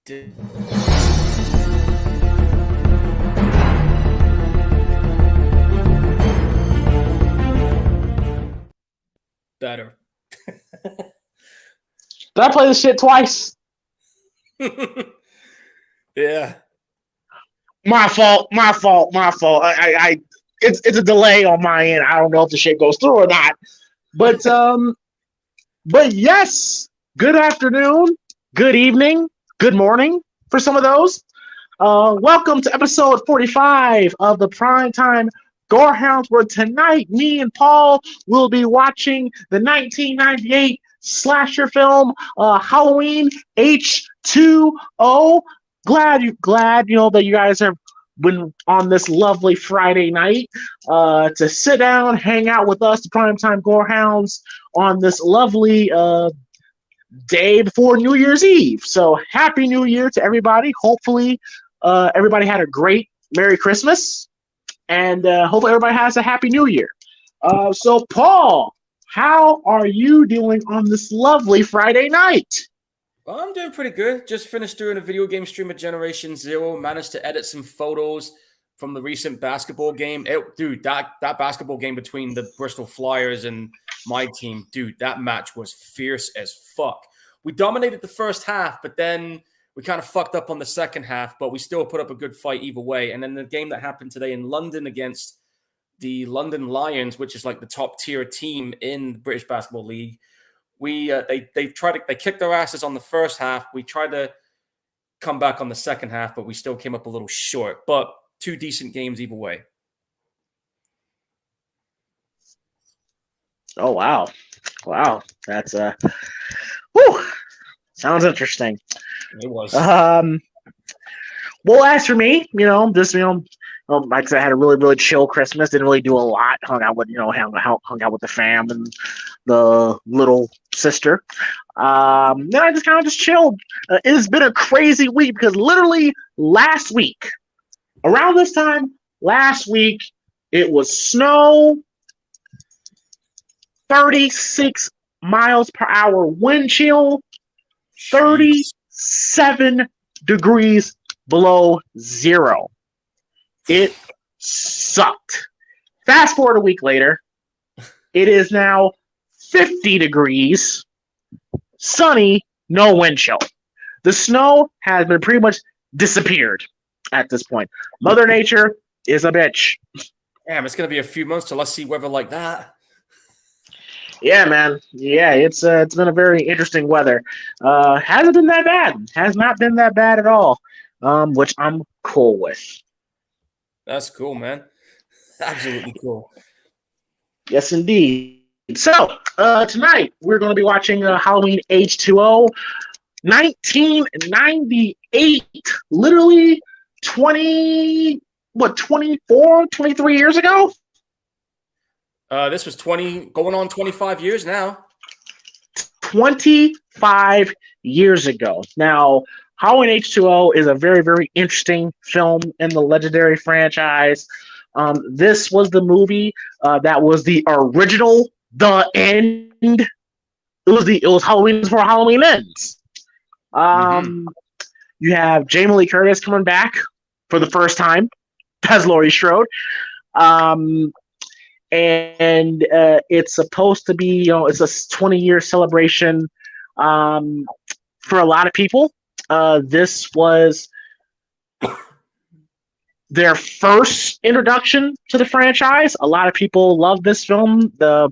Better. Did I play this shit twice? Yeah. My fault. It's a delay on my end. I don't know if the shit goes through or not. But yes. Good afternoon, good evening, good morning for some of those. Welcome to episode 45 of the Primetime Gorehounds, where tonight me and Paul will be watching the 1998 slasher film Halloween H20. Glad that you guys have been on this lovely Friday night to sit down, hang out with us, the Primetime Gorehounds, on this lovely day before New Year's Eve. So happy New Year to everybody. Hopefully everybody had a great Merry Christmas, and hopefully everybody has a Happy New Year. So Paul, how are you doing on this lovely Friday night? Well, I'm doing pretty good. Just finished doing a video game stream at Generation Zero. Managed to edit some photos from the recent basketball game. Dude, that basketball game between the Bristol Flyers and my team, dude, that match was fierce as fuck. We dominated the first half, but then we kind of fucked up on the second half, but we still put up a good fight either way. And then the game that happened today in London against the London Lions, which is like the top tier team in the British Basketball League, they kicked our asses on the first half. We tried to come back on the second half, but we still came up a little short. But two decent games either way. Oh wow. That's sounds interesting. It was. Well, as for me, like I said, I had a really, really chill Christmas. Didn't really do a lot. Hung out with the fam and the little sister. Then I just kind of chilled. It has been a crazy week because literally last week, around this time last week, it was snow, 36 miles per hour wind chill, 37 degrees below zero. It sucked. Fast forward a week later, it is now 50 degrees, sunny, no wind chill. The snow has been pretty much disappeared at this point. Mother Nature is a bitch. Damn, it's going to be a few months till I see weather like that. Yeah, man. Yeah, it's been a very interesting weather. Hasn't been that bad. Has not been that bad at all, which I'm cool with. That's cool, man. Absolutely cool. Yes, indeed. So, tonight we're going to be watching Halloween H20, 1998, literally 23 years ago? This was going on 25 years now. 25 years ago. Now, Halloween H20 is a very, very interesting film in the legendary franchise. This was the movie that was the original The End. It was Halloween before Halloween Ends. You have Jamie Lee Curtis coming back for the first time as Laurie Strode. And it's supposed to be, it's a 20-year celebration for a lot of people. This was their first introduction to the franchise. A lot of people love this film. They're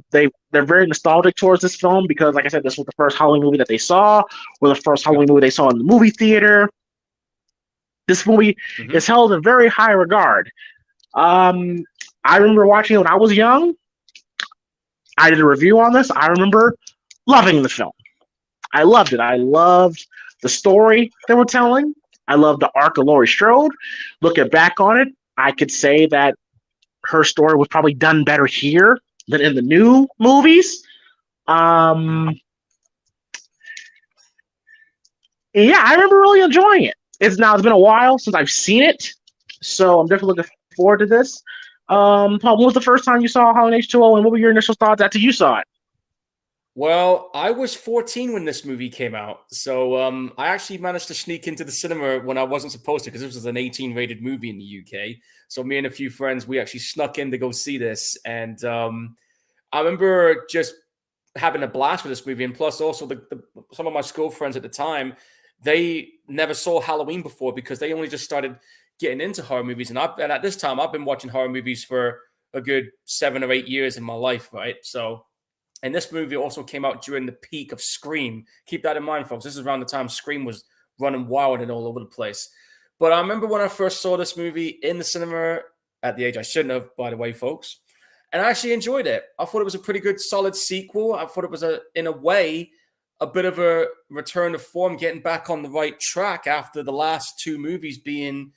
very nostalgic towards this film because, like I said, this was the first Halloween movie that they saw, or the first Halloween movie they saw in the movie theater. This movie is held in very high regard. I remember watching it when I was young. I did a review on this. I remember loving the film. I loved it. I loved the story they were telling. I loved the arc of Laurie Strode. Looking back on it, I could say that her story was probably done better here than in the new movies. Yeah, I remember really enjoying it. It's been a while since I've seen it, so I'm definitely looking forward to this. Paul, when was the first time you saw Halloween H20, and what were your initial thoughts after you saw it? Well, I was 14 when this movie came out. So I actually managed to sneak into the cinema when I wasn't supposed to because this was an 18 rated movie in the UK. So me and a few friends, we actually snuck in to go see this. And I remember just having a blast with this movie. And plus, also, some of my school friends at the time, they never saw Halloween before because they only just started getting into horror movies. And at this time, I've been watching horror movies for a good 7 or 8 years in my life, right? So and this movie also came out during the peak of Scream. Keep that in mind, folks. This is around the time Scream was running wild and all over the place. But I remember when I first saw this movie in the cinema at the age I shouldn't have, by the way, folks. And I actually enjoyed it. I thought it was a pretty good, solid sequel. I thought it was, in a way, a bit of a return to form, getting back on the right track after the last two movies being,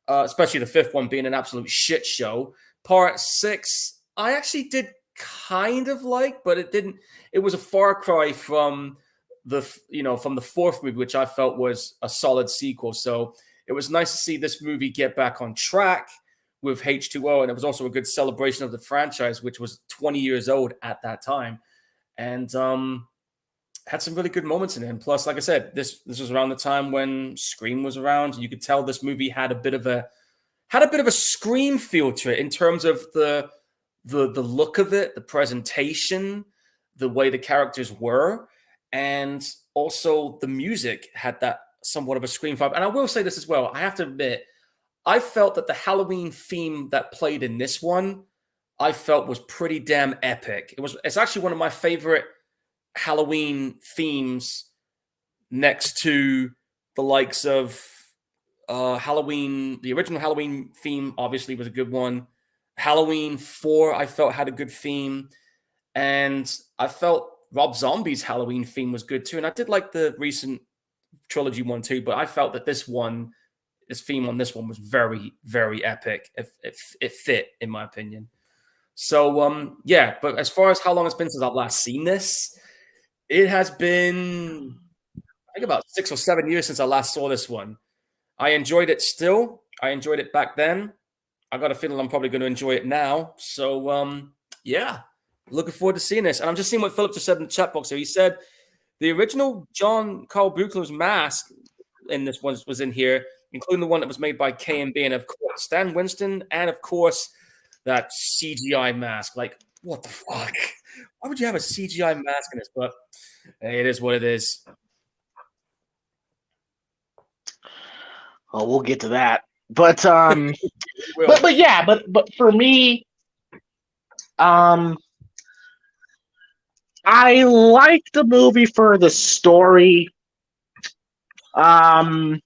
especially the fifth one being an absolute shit show. Part 6, I actually did kind of like, but it was a far cry from from the fourth movie, which I felt was a solid sequel. So it was nice to see this movie get back on track with H20, and it was also a good celebration of the franchise, which was 20 years old at that time, and had some really good moments in it. And plus, like I said, this was around the time when Scream was around. You could tell this movie had a bit of a Scream feel to it in terms of the look of it, the presentation, the way the characters were, and also the music had that somewhat of a Scream vibe. And I will say this as well. I have to admit, I felt that the Halloween theme that played in this one, I felt was pretty damn epic. It's actually one of my favorite Halloween themes next to the likes of Halloween. The original Halloween theme obviously was a good one. Halloween 4, I felt had a good theme. And I felt Rob Zombie's Halloween theme was good too. And I did like the recent trilogy one too, but I felt that this theme on this one was very, very epic. It fit, in my opinion. So, yeah, but as far as how long it's been since I've last seen this, it has been, I think, about 6 or 7 years since I last saw this one. I enjoyed it still. I enjoyed it back then. I got a feeling I'm probably going to enjoy it now. So, yeah, looking forward to seeing this. And I'm just seeing what Philip just said in the chat box here. He said the original John Carl Buchler's mask in this one was in here, including the one that was made by K&B, and of course Stan Winston, and of course that CGI mask. Like, what the fuck? Why would you have a CGI mask in this? But hey, it is what it is. Oh, we'll get to that. But but for me, I like the movie for the story. I'm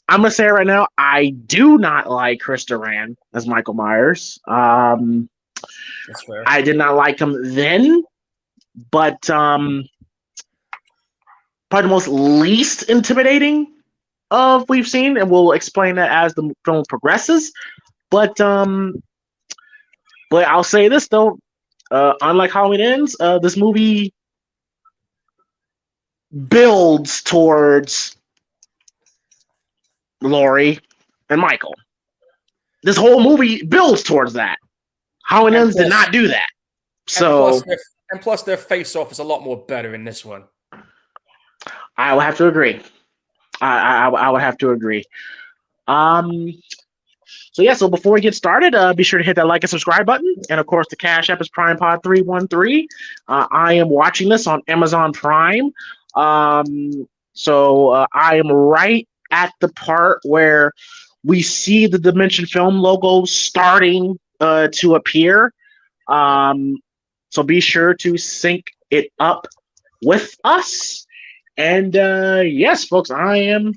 gonna say it right now, I do not like Chris Duran as Michael Myers. That's fair. I did not like him then, but probably the most least intimidating of we've seen, and we'll explain that as the film progresses. But I'll say this though, unlike Halloween Ends, this movie builds towards Laurie and Michael. This whole movie builds towards that. Halloween Ends did not do that. So plus their face-off is a lot more better in this one. I would have to agree. I would have to agree. So before we get started, be sure to hit that like and subscribe button. And of course, the Cash App is PrimePod313. I am watching this on Amazon Prime. So I am right at the part where we see the Dimension Film logo starting to appear. So be sure to sync it up with us. And yes, folks, I am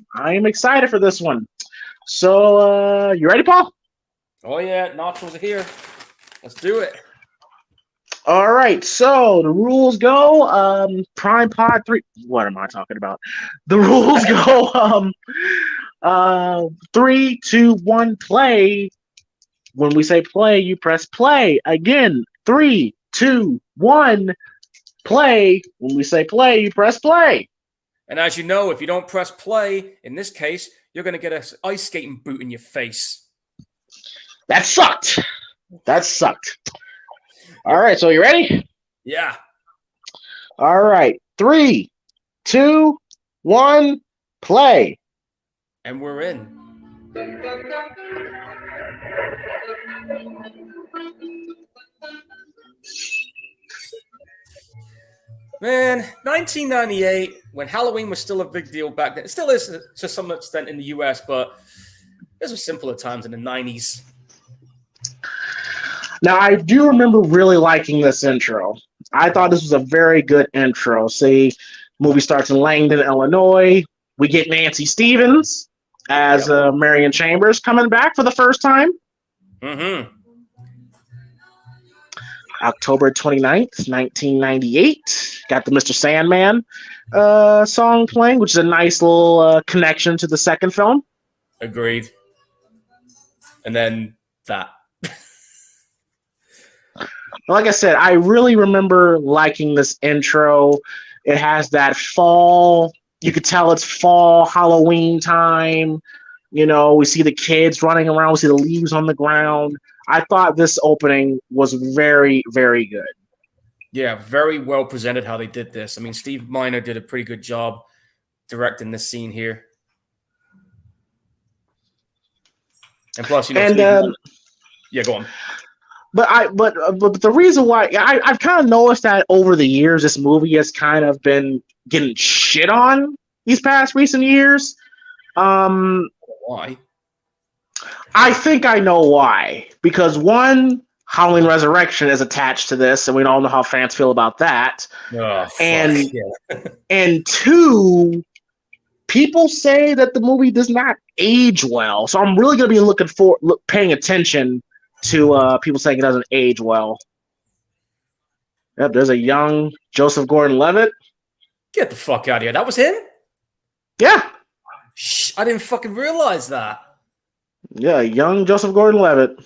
excited for this one. So you ready, Paul? Oh yeah, nachos are here. Let's do it. All right, so the rules go. Prime Pod 3. What am I talking about? The rules go. 3, 2, 1, play. When we say play, you press play. Again, 3, 2, 1, play. When we say play, you press play. And as you know, if you don't press play, in this case, you're going to get an ice skating boot in your face. That sucked. All right, so you ready? Yeah. All right. 3, 2, 1, play. And we're in. Man, 1998, when Halloween was still a big deal back then. It still is to some extent in the US, but those were simpler times in the 90s. Now, I do remember really liking this intro. I thought this was a very good intro. See, movie starts in Langdon, Illinois. We get Nancy Stevens as Marion Chambers coming back for the first time. Mm-hmm. October 29th, 1998. Got the Mr. Sandman song playing, which is a nice little connection to the second film. Agreed. And then that. Like I said, I really remember liking this intro. It has that fall, you could tell it's fall, Halloween time. You know, we see the kids running around, we see the leaves on the ground. I thought this opening was very, very good. Yeah, very well presented how they did this. I mean, Steve Miner did a pretty good job directing this scene here. And plus, you know, yeah, go on. But the reason why I've kind of noticed that over the years, this movie has kind of been getting shit on these past recent years. Why? I think I know why. Because one, Halloween Resurrection is attached to this, and we all know how fans feel about that. Oh, and yeah. and two, people say that the movie does not age well. So I'm really going to be paying attention to people saying it doesn't age well. Yep, there's a young Joseph Gordon-Levitt. Get the fuck out of here. That was him? Yeah. Shh, I didn't fucking realize that. Yeah, young Joseph Gordon-Levitt.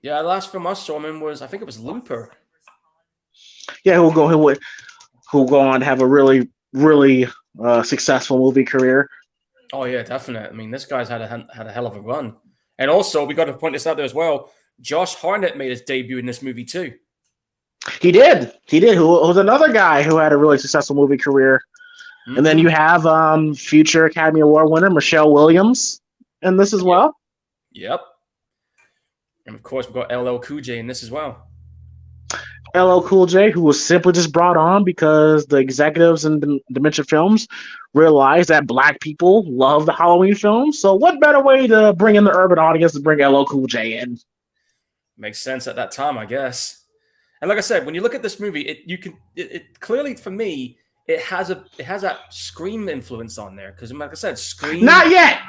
Yeah, the last film I saw him in was, I think it was Looper. Yeah, who'll go on to have a really, really successful movie career. Oh yeah, definitely. I mean, this guy's had a hell of a run. And also, we got to point this out there as well. Josh Hartnett made his debut in this movie too. He did. Who was another guy who had a really successful movie career. Mm-hmm. And then you have future Academy Award winner Michelle Williams in this as well. Yep. And of course, we've got LL Cool J in this as well. LL Cool J, who was simply just brought on because the executives in Dimension Films realized that Black people love the Halloween films. So what better way to bring in the urban audience to bring LL Cool J in? Makes sense at that time, I guess. And like I said, when you look at this movie, it clearly, for me, it has that Scream influence on there. Because like I said, Scream. Not yet.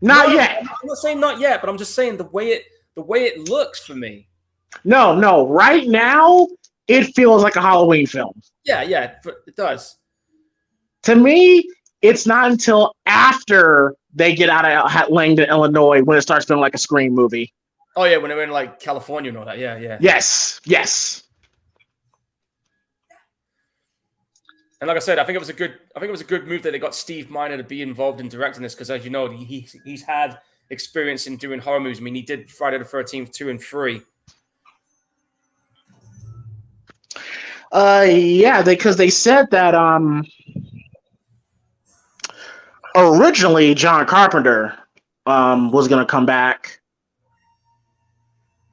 Not yet. I'm not saying not yet, but I'm just saying the way it looks for me. No. Right now, it feels like a Halloween film. Yeah, it does. To me, it's not until after they get out of Langdon, Illinois, when it starts feeling like a Scream movie. Oh yeah, when they're in like California and all that. Yeah. Yes. And like I said, I think it was a good move that they got Steve Miner to be involved in directing this because, as you know, he's had experience in doing horror movies. I mean, he did Friday the 13th 2 and 3. Yeah, because they said that originally John Carpenter was going to come back.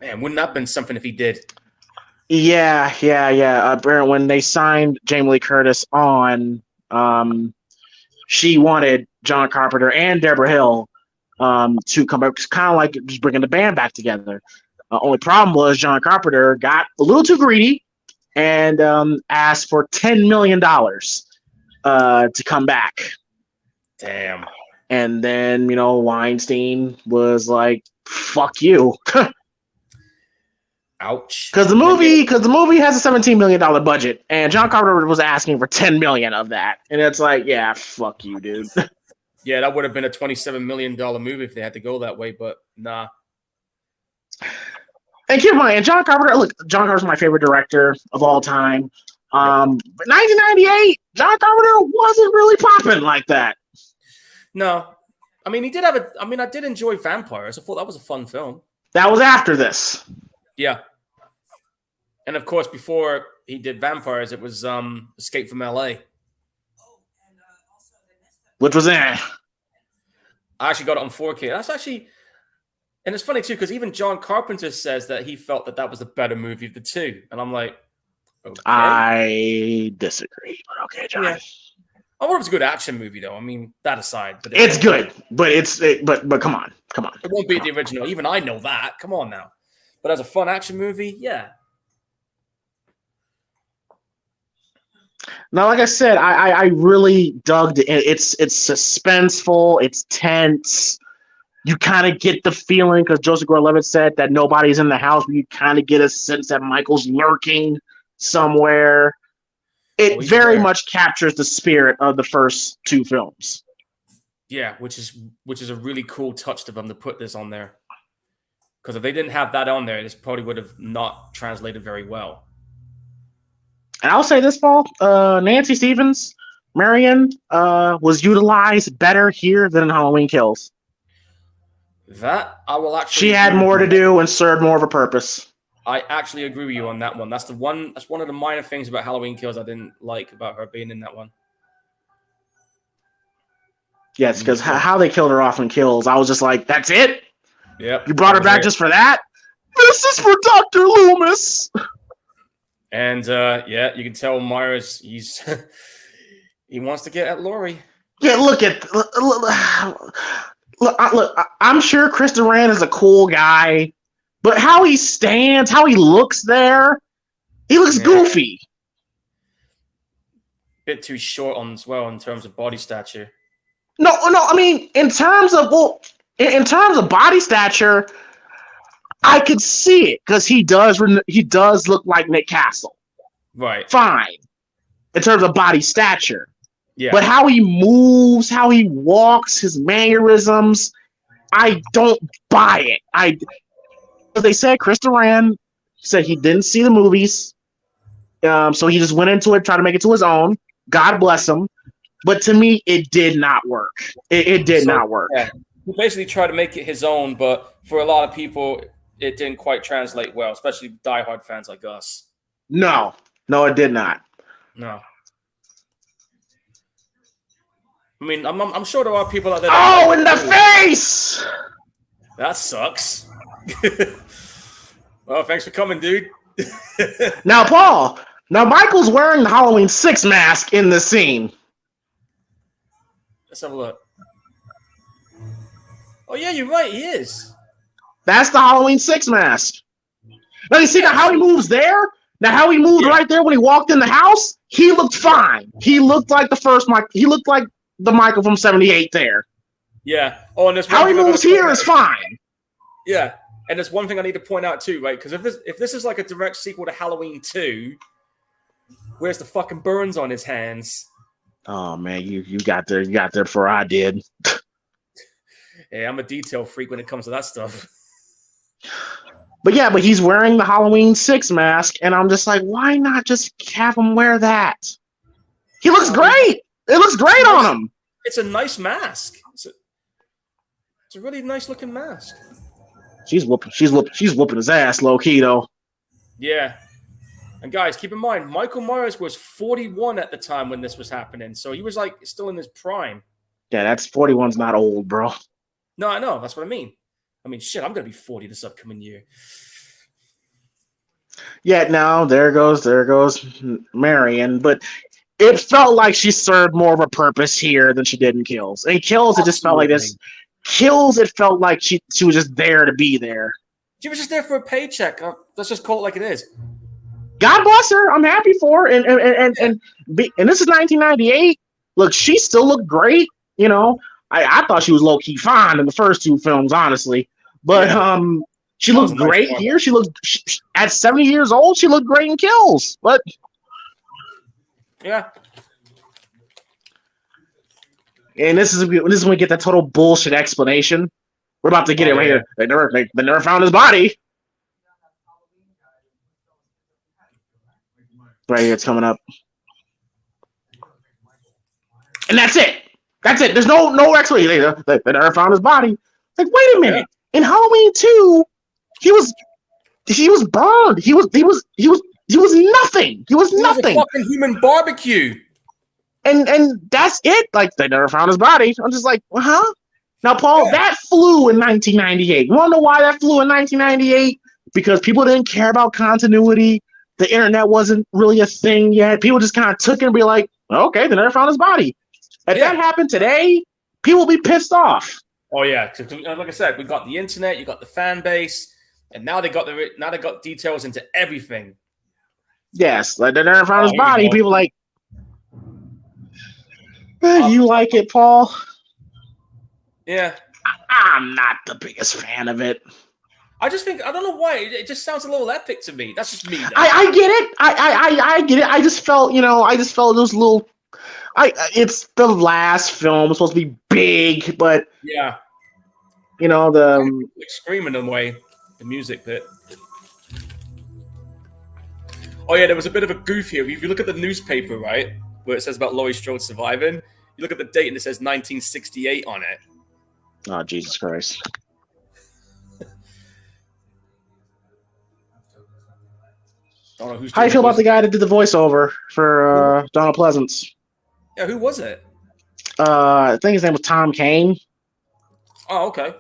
Man, wouldn't that have been something if he did? Yeah. When they signed Jamie Lee Curtis on, she wanted John Carpenter and Deborah Hill to come back. It's kind of like just bringing the band back together. Only problem was John Carpenter got a little too greedy and asked for $10 million to come back. Damn. And then, Weinstein was like, fuck you. Ouch. Because the movie has a $17 million budget, and John Carpenter was asking for $10 million of that. And it's like, yeah, fuck you, dude. Yeah, that would have been a $27 million movie if they had to go that way, but nah. And keep in mind, John Carpenter's my favorite director of all time. But 1998, John Carpenter wasn't really popping like that. No. I mean, I did enjoy Vampires. I thought that was a fun film. That was after this. Yeah. And of course, before he did vampires, it was Escape from LA. Which was in. I actually got it on 4K. That's actually, and it's funny too, because even John Carpenter says that he felt that was the better movie of the two. And I'm like, okay. I disagree, but okay, John. Yeah. I thought it was a good action movie, though. I mean, that aside. But it's good, but come on. It won't beat the original. Even I know that. Come on now. But as a fun action movie, yeah. Now, like I said, I really dug it. It's suspenseful. It's tense. You kind of get the feeling, because Joseph Gordon-Levitt said that nobody's in the house, but you kind of get a sense that Michael's lurking somewhere. It very much captures the spirit of the first two films. Yeah, which is a really cool touch to them to put this on there. Because if they didn't have that on there, this probably would have not translated very well. And I'll say this, Paul, Nancy Stevens, Marion, was utilized better here than in Halloween Kills. That I will actually. She had more to do and served more of a purpose. I actually agree with you on that one. That's one of the minor things about Halloween Kills I didn't like about her being in that one. Yes, because how they killed her off in Kills, I was just like, that's it? Yep. You brought her back just for that? This is for Dr. Loomis. And yeah, you can tell Myers he wants to get at Laurie. Yeah, look, I'm sure Chris Duran is a cool guy, but how he stands, how he looks there, he looks goofy. Bit too short on as well in terms of body stature. No, I mean in terms of body stature, I could see it because he does look like Nick Castle. Right. Fine. In terms of body stature. Yeah. But how he moves, how he walks, his mannerisms, I don't buy it. They said Chris Duran said he didn't see the movies, so he just went into it, tried to make it to his own. God bless him. But to me, it did not work. It did not work. Yeah. He basically tried to make it his own, but for a lot of people, it didn't quite translate well, especially diehard fans like us. No, it did not. No. I mean, I'm sure there are people out there. Oh, in the face! That sucks. Well, thanks for coming, dude. Now, Paul. Now, Michael's wearing the Halloween 6 mask in this scene. Let's have a look. Oh, yeah, you're right. He is. That's the Halloween 6 mask. Now, you see how he moves there? Now, how he moved right there when he walked in the house? He looked fine. He looked like the first Michael. He looked like the Michael from 78 there. Yeah. Oh, and this how he moves here is fine. Yeah. And there's one thing I need to point out too, right? Because if this is like a direct sequel to Halloween 2, where's the fucking burns on his hands? Oh man, you got there before I did. Yeah, I'm a detail freak when it comes to that stuff. But he's wearing the Halloween 6 mask, and I'm just like, why not just have him wear that? He looks great. It looks great on him. It's a nice mask. It's a really nice looking mask. She's whooping his ass, low key though. Yeah. And guys, keep in mind, Michael Myers was 41 at the time when this was happening, so he was like still in his prime. Yeah, that's 41's not old, bro. No, I know. That's what I mean. I mean, shit, I'm gonna be 40 this upcoming year. Yeah, now there goes Marion, but it felt like she served more of a purpose here than she did in Kills. In Kills, it just felt like this. Kills, it felt like she was just there to be there. She was just there for a paycheck. Let's just call it like it is. God bless her. I'm happy for her. And this is 1998. Look, she still looked great. You know, I thought she was low key fine in the first two films, honestly. But she looked great here. She looked at 70 years old. She looked great in Kills. But yeah. And this is when we get that total bullshit explanation. We're about to get it right here. They never found his body. Right here, it's coming up. And that's it. That's it. There's no explanation. They never found his body. It's like, wait a minute. In Halloween 2, he was burned. He He was nothing. He was He was a nothing. fucking human barbecue. And that's it. Like, they never found his body. I'm just like, huh? Now, Paul, that flew in 1998. You want to know why that flew in 1998? Because people didn't care about continuity. The internet wasn't really a thing yet. People just kind of took it and be like, okay, they never found his body. If that happened today, people will be pissed off. Oh yeah, like I said, we got the internet, you got the fan base, and now they got details into everything. Yes, like they never found his body. People like, you like it, Paul? Yeah. I'm not the biggest fan of it. I just think, I don't know why, it just sounds a little epic to me. That's just me. I get it. I get it. I just felt, those little. It's the last film. It's supposed to be big, but yeah, the like screaming in a way, the music bit. Oh yeah, there was a bit of a goof here. If you look at the newspaper, right, where it says about Laurie Strode surviving, you look at the date and it says 1968 on it. Oh, Jesus Christ. How do you feel about the guy that did the voiceover for Donald Pleasance? Yeah, who was it? I think his name was Tom Kane. Oh, okay.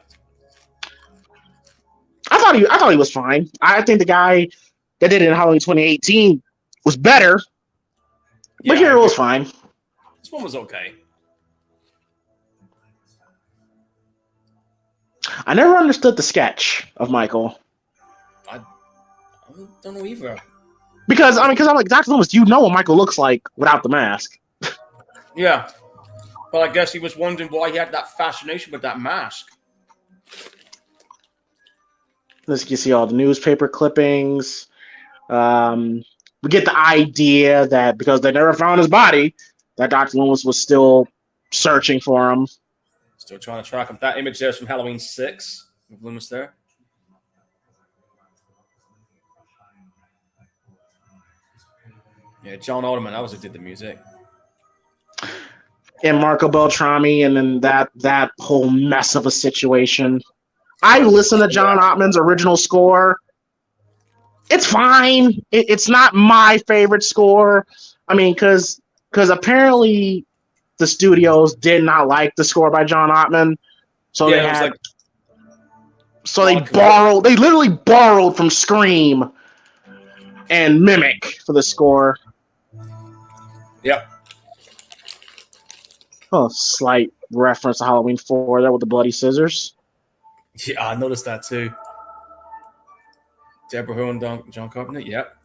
I thought he was fine. I think the guy that did it in Halloween 2018 was better. But here it was fine. This one was okay. I never understood the sketch of Michael. I don't know either. Because I'm like, Dr. Loomis, you know what Michael looks like without the mask. Yeah. Well, I guess he was wondering why he had that fascination with that mask. Let's you see all the newspaper clippings. We get the idea that because they never found his body, that Dr. Loomis was still searching for him. Still trying to track him. That image there is from Halloween 6 with Loomis there. Yeah, John Alderman, that was who did the music. And Marco Beltrami, and then that whole mess of a situation. I listened to John Ottman's original score. It's fine. It's not my favorite score. I mean, because apparently the studios did not like the score by John Ottman, so they had. So they literally borrowed from Scream and Mimic for the score. Yep. Oh, slight reference to Halloween 4 there with the bloody scissors. Yeah, I noticed that too. Deborah Hill and John Carpenter. Yep.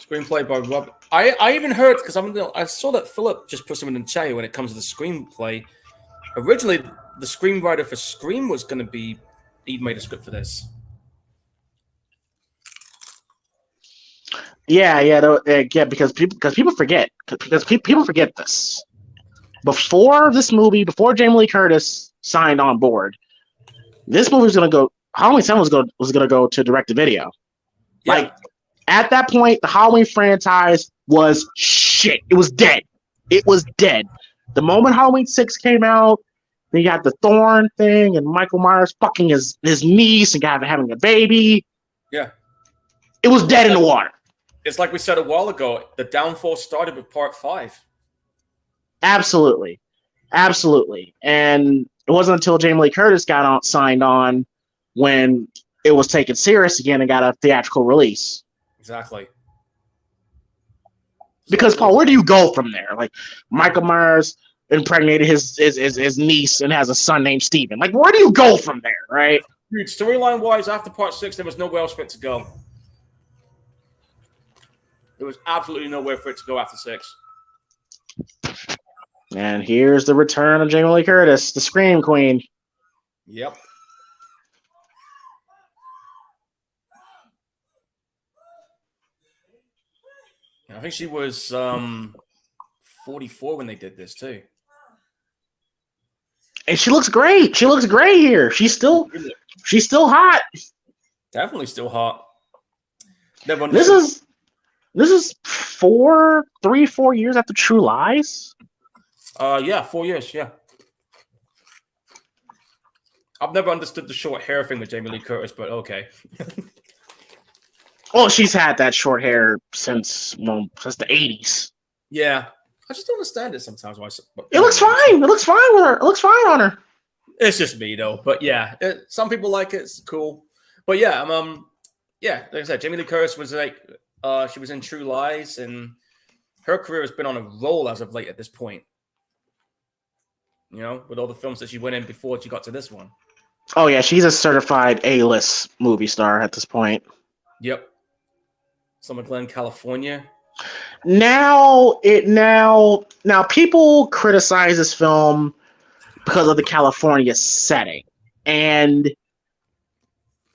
Screenplay by Rob. I even heard, because I saw that Philip just put something in the chat when it comes to the screenplay. Originally, the screenwriter for Scream was going to be, he'd made a script for this. Yeah, because people forget people forget this. Before this movie, before Jamie Lee Curtis signed on board, this movie was gonna go. Halloween 7 was gonna go to direct to video. Yeah. Like at that point, the Halloween franchise was shit. It was dead. It was dead. The moment Halloween 6 came out, then you got the Thorn thing and Michael Myers fucking his niece and having a baby. Yeah, it was dead in the water. It's like we said a while ago. The downfall started with Part 5. Absolutely. And it wasn't until Jamie Lee Curtis got signed on when it was taken serious again and got a theatrical release. Exactly. Because Paul, where do you go from there? Like Michael Myers impregnated his niece and has a son named Steven. Like, where do you go from there, right? Dude, storyline wise, after Part 6, there was nowhere else for it to go. There was absolutely nowhere for it to go after 6. And here's the return of Jamie Lee Curtis, the Scream Queen. Yep. I think she was 44 when they did this too. And she looks great. She looks great here. She's still hot. Definitely still hot. This is 4 years after True Lies. Yeah, 4 years. Yeah. I've never understood the short hair thing with Jamie Lee Curtis, but okay. Oh, she's had that short hair since the 80s. Yeah, I just don't understand it sometimes. It looks fine. It looks fine with her. It looks fine on her. It's just me though, but yeah, some people like it. It's cool, but yeah, yeah, like I said, Jamie Lee Curtis was like, she was in True Lies, and her career has been on a roll as of late at this point. You know, with all the films that she went in before she got to this one. Oh yeah, she's a certified A-list movie star at this point. Yep. Summer Glen, California. Now people criticize this film because of the California setting. And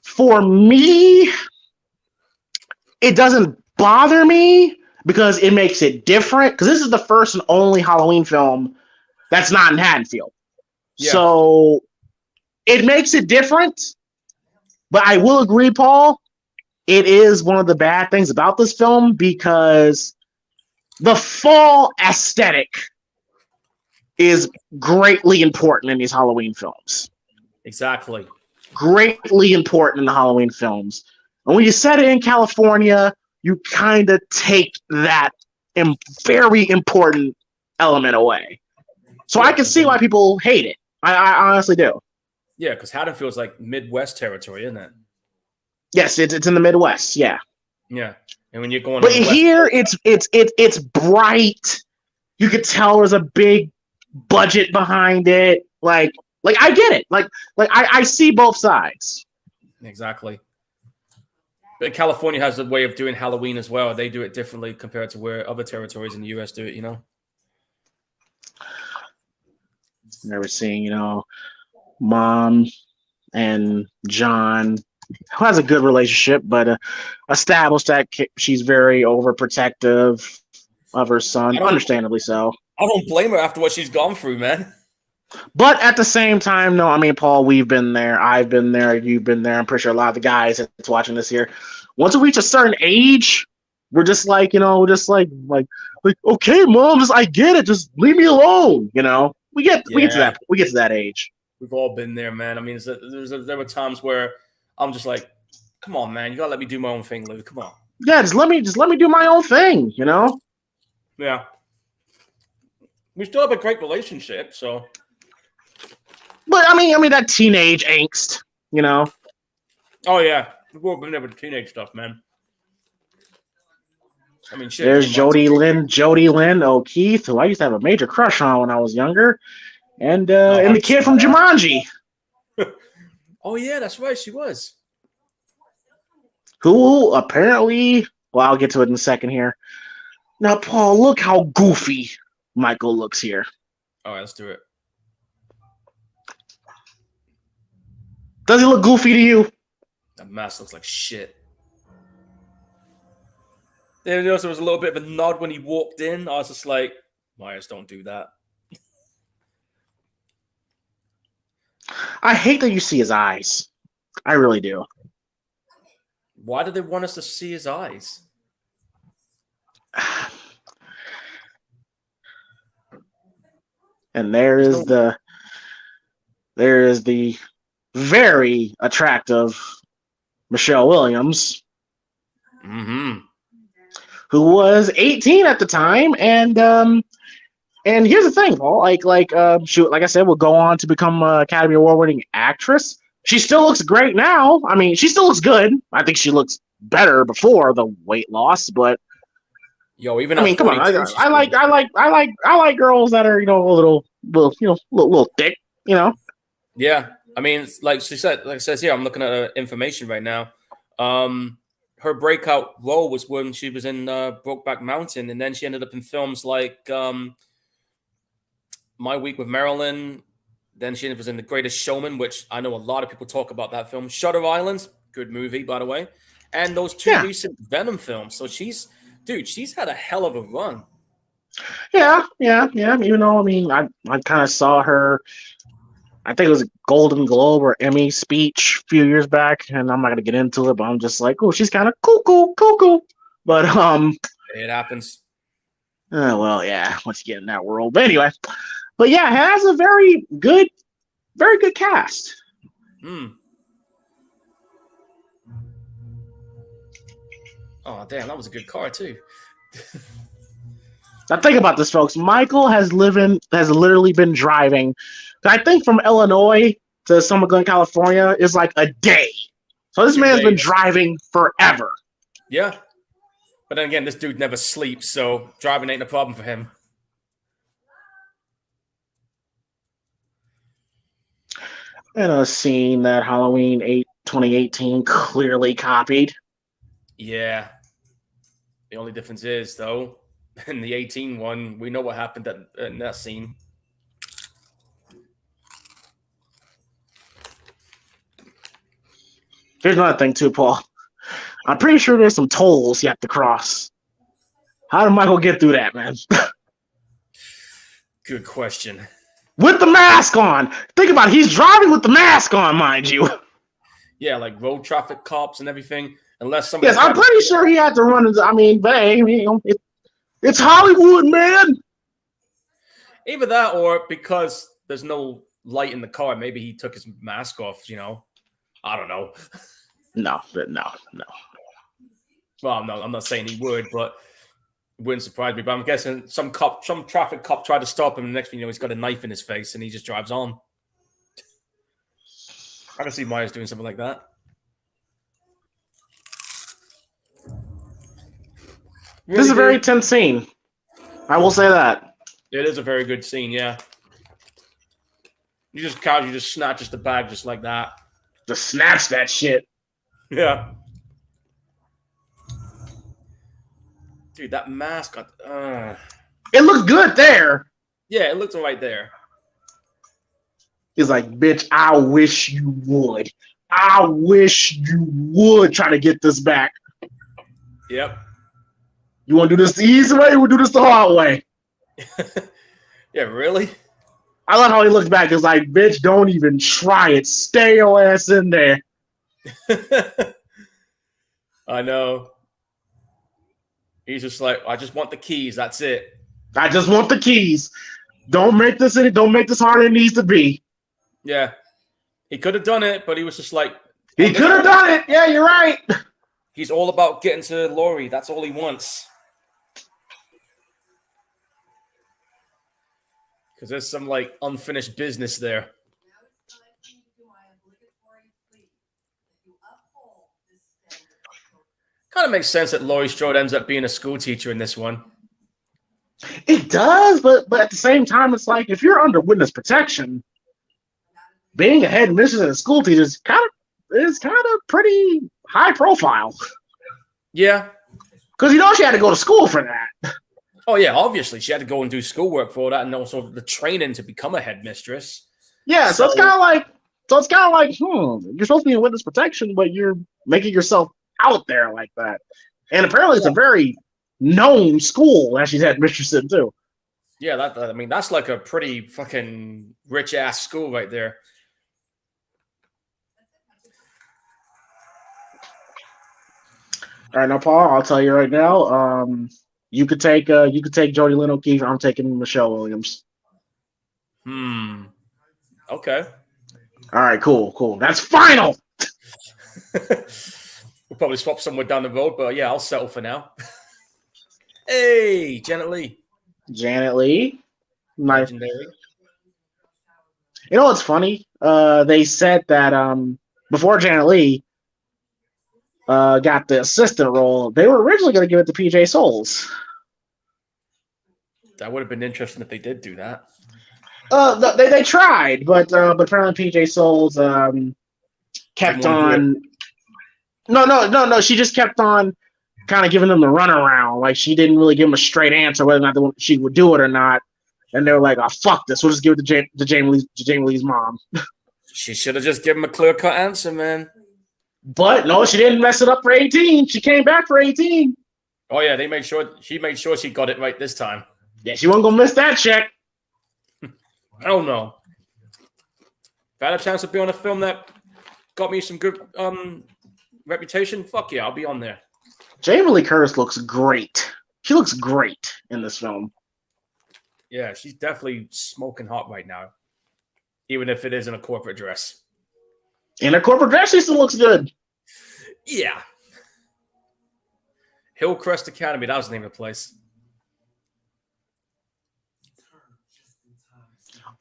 for me, it doesn't bother me because it makes it different. Because this is the first and only Halloween film that's not in Haddonfield. Yeah. So it makes it different. But I will agree, Paul, it is one of the bad things about this film because the fall aesthetic is greatly important in these Halloween films. Exactly. Greatly important in the Halloween films. And when you set it in California, you kind of take that very important element away. So I can see why people hate it. I honestly do. Yeah, because Haddonfield's like Midwest territory, isn't it? Yes, it's in the Midwest. Yeah. Yeah, and when you're going, but here it's bright. You could tell there's a big budget behind it. Like I get it. Like I see both sides. Exactly. But California has a way of doing Halloween as well. They do it differently compared to where other territories in the U.S. do it. You know. Never seeing, Mom and John, who has a good relationship, but established that she's very overprotective of her son, understandably so. I don't blame her after what she's gone through, man. But at the same time, no, I mean, Paul, we've been there. I've been there. You've been there. I'm pretty sure a lot of the guys that's watching this here, once we reach a certain age, we're just like, okay, Mom, I get it. Just leave me alone. We get to that age. We've all been there, man. I mean, there were times where I'm just like, come on, man, you gotta let me do my own thing, Lou. Come on. Yeah, just let me do my own thing, Yeah. We still have a great relationship, so. But I mean that teenage angst, Oh yeah, we've all been there with teenage stuff, man. I mean, shit. There's Jodie Lynn O'Keefe, who I used to have a major crush on when I was younger, and the kid from Jumanji. Oh yeah, that's right, she was. Who apparently, well, I'll get to it in a second here. Now, Paul, look how goofy Michael looks here. All right, let's do it. Does he look goofy to you? That mask looks like shit. There was a little bit of a nod when he walked in. I was just like, Myers, don't do that. I hate that you see his eyes. I really do. Why do they want us to see his eyes? And there is the very attractive Michelle Williams, who was 18 at the time, and here's the thing, Paul. Like I said, will go on to become an Academy Award-winning actress. She still looks great now. I mean, she still looks good. I think she looks better before the weight loss, but even I mean, come on. I like girls that are a little thick. Yeah, I mean, like she said, like it says here, I'm looking at her information right now. Her breakout role was when she was in Brokeback Mountain, and then she ended up in films like My Week with Marilyn. Then she was in The Greatest Showman, which I know a lot of people talk about that film. Shutter Island, good movie, by the way. And those two recent Venom films. So she's had a hell of a run. Yeah. Even though, I mean, I kind of saw her, I think it was a Golden Globe or Emmy speech a few years back, and I'm not going to get into it, but I'm just like, oh, she's kind of cool. But, it happens. Well, yeah, once you get in that world. But anyway, but yeah, it has a very good cast. Oh damn, that was a good car too. Now think about this, folks. Michael has literally been driving. I think from Illinois to Summer Glen, California is like a day. So this 2 man's been days. driving forever. Yeah. But then again, this dude never sleeps, so driving ain't a problem for him. And a scene that Halloween 8 2018 clearly copied. Yeah. The only difference is, though, in the 18 one, we know what happened in that scene. Here's another thing, too, Paul. I'm pretty sure there's some tolls you have to cross. How did Michael get through that, man? Good question. With the mask on. Think about it. He's driving with the mask on, mind you. Yeah, like road traffic cops and everything. Unless somebody. Yes, I'm pretty sure he had to run into. I mean, hey, it's Hollywood, man. Either that or because there's no light in the car, maybe he took his mask off, I don't know. No. Well, no, I'm not saying he would, but it wouldn't surprise me. But I'm guessing some traffic cop tried to stop him, and the next thing you know, he's got a knife in his face, and he just drives on. I can see Myers doing something like that. This is a very tense scene. I will say that. It is a very good scene, yeah. You just snatches the bag just like that. Just snatch that shit. Yeah. Dude, that mask. It looked good there. Yeah, it looks right there. He's like, bitch, I wish you would. I wish you would try to get this back. Yep. You want to do this the easy way or we'll do this the hard way? Yeah, really? I love how he looks back. He's like, bitch, don't even try it. Stay your ass in there. I know. He's just like, I just want the keys. That's it. I just want the keys. Don't make this harder than it needs to be. Yeah. He could have done it, but he was just like... He could have done it. Yeah, you're right. He's all about getting to Laurie. That's all he wants. Because there's some, unfinished business there. Kind of makes sense that Laurie Strode ends up being a school teacher in this one. It does, but at the same time, it's like, if you're under witness protection, being a head mistress and a school teacher is kind of pretty high profile. Yeah. Because she had to go to school for that. Oh, yeah, obviously. She had to go and do schoolwork for that and also the training to become a headmistress. Yeah, so it's kind of like, you're supposed to be in witness protection, but you're making yourself out there like that. And apparently it's a very known school that she's headmistress in, too. Yeah, that's like a pretty fucking rich-ass school right there. All right, now, Paul, I'll tell you right now, you could take Jodie Lynn O'Keefe. I'm taking Michelle Williams. Okay. All right, cool. That's final. We'll probably swap somewhere down the road, but yeah, I'll settle for now. Hey, Janet Leigh. Legendary. You know what's funny? They said that before Janet Leigh got the assistant role, they were originally going to give it to PJ Souls. That would have been interesting if they did do that. They tried, but apparently PJ Souls kept on. No. She just kept on kind of giving them the runaround. Like, she didn't really give them a straight answer whether or not she would do it or not. And they were like, "Oh, fuck this! We'll just give it to Jamie Lee's mom." She should have just given him a clear-cut answer, man. But no, she didn't mess it up for 18. She came back for 18. Oh yeah, she made sure she got it right this time. Yeah, she wasn't gonna miss that check. Oh no. If I had a chance to be on a film that got me some good reputation, fuck yeah, I'll be on there. Jamie Lee Curtis looks great. She looks great in this film. Yeah, she's definitely smoking hot right now. Even if it is in a corporate dress. In a corporate dress, she still looks good. Yeah. Hillcrest Academy. That was the name of the place.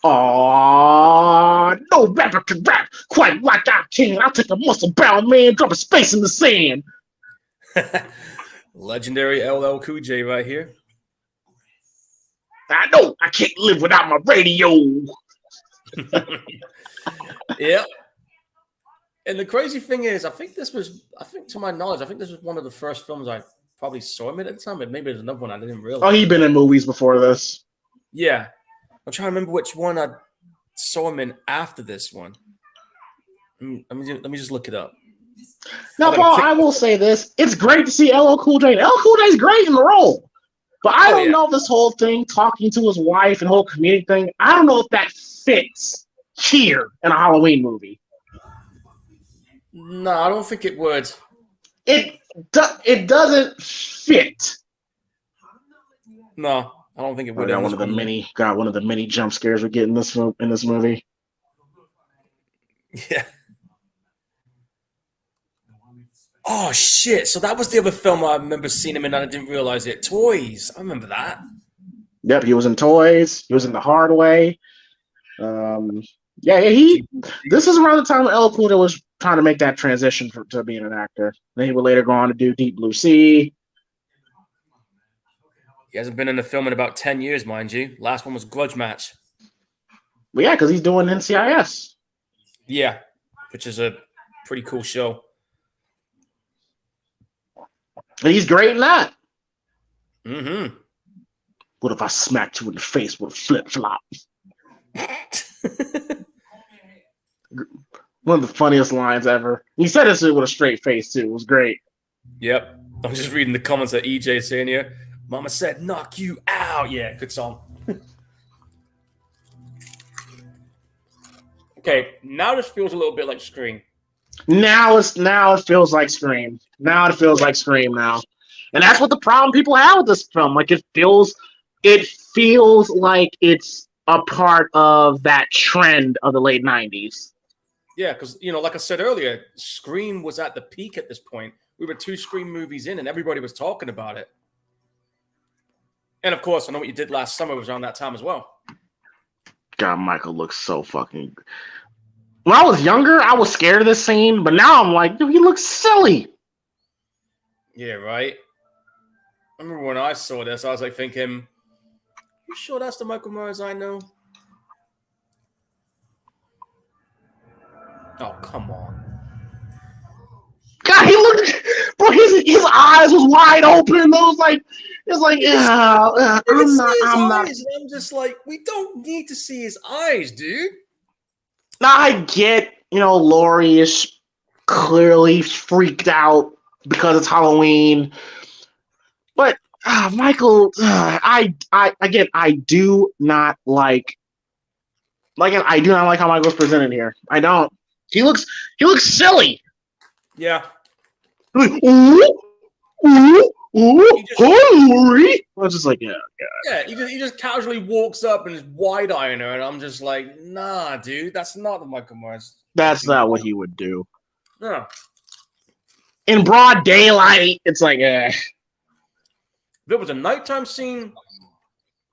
Aww, no rapper can rap quite like I can. I'll take a muscle-bound man, drop a space in the sand. Legendary LL Cool J right here. I know I can't live without my radio. Yeah. And the crazy thing is, I think to my knowledge, I think this was one of the first films I probably saw him in at the time, but maybe there's another one I didn't realize. Oh, he'd been in movies before this. Yeah. I'm trying to remember which one I saw him in after this one. Let me just look it up. Now, Paul, I will say this. It's great to see LL Cool J. LL Cool J's great in the role. But I don't know if this whole thing, talking to his wife and whole comedic thing, I don't know if that fits here in a Halloween movie. No, I don't think it would. It doesn't fit. No, I don't think it would. Got one of the many jump scares we get in this movie. Yeah. Oh shit! So that was the other film I remember seeing him in, and I didn't realize it. Toys. I remember that. Yep, he was in Toys. He was in The Hard Way. This is around the time when LL Cool J was trying to make that transition to being an actor. Then he would later go on to do Deep Blue Sea. He hasn't been in a film in about 10 years, mind you. Last one was Grudge Match. Well, yeah, because he's doing NCIS. Yeah, which is a pretty cool show. And he's great in that. Mm-hmm. What if I smacked you in the face with a flip-flop? One of the funniest lines ever. He said this with a straight face, too. It was great. Yep. I'm just reading the comments that EJ saying here. Mama said, knock you out. Yeah, good song. Okay, now this feels a little bit like Scream. Now it feels like Scream. Now it feels like Scream now. And that's what the problem people have with this film. Like it feels like it's a part of that trend of the late 90s. Yeah, because like I said earlier, Scream was at the peak at this point. We were 2 Scream movies in and everybody was talking about it. And of course, I Know What You Did Last Summer was around that time as well. God, Michael looks so fucking... When I was younger, I was scared of this scene, but now I'm like, dude, he looks silly. Yeah, right? I remember when I saw this, I was like thinking, you sure that's the Michael Myers I know? Oh, come on. God, he looked... Bro, his eyes was wide open. It was like... I'm not... I'm just like, we don't need to see his eyes, dude. Now I get, Laurie is clearly freaked out because it's Halloween, but Michael, I do not like how Michael's presented here. I don't. He looks silly. Yeah. Laurie. I was just like, yeah. Yeah, he just casually walks up and is wide-eyeing her, and I'm just like, nah, dude, that's not the Michael Myers. That's not what he would do. No. In broad daylight, it's like, eh. If it was a nighttime scene,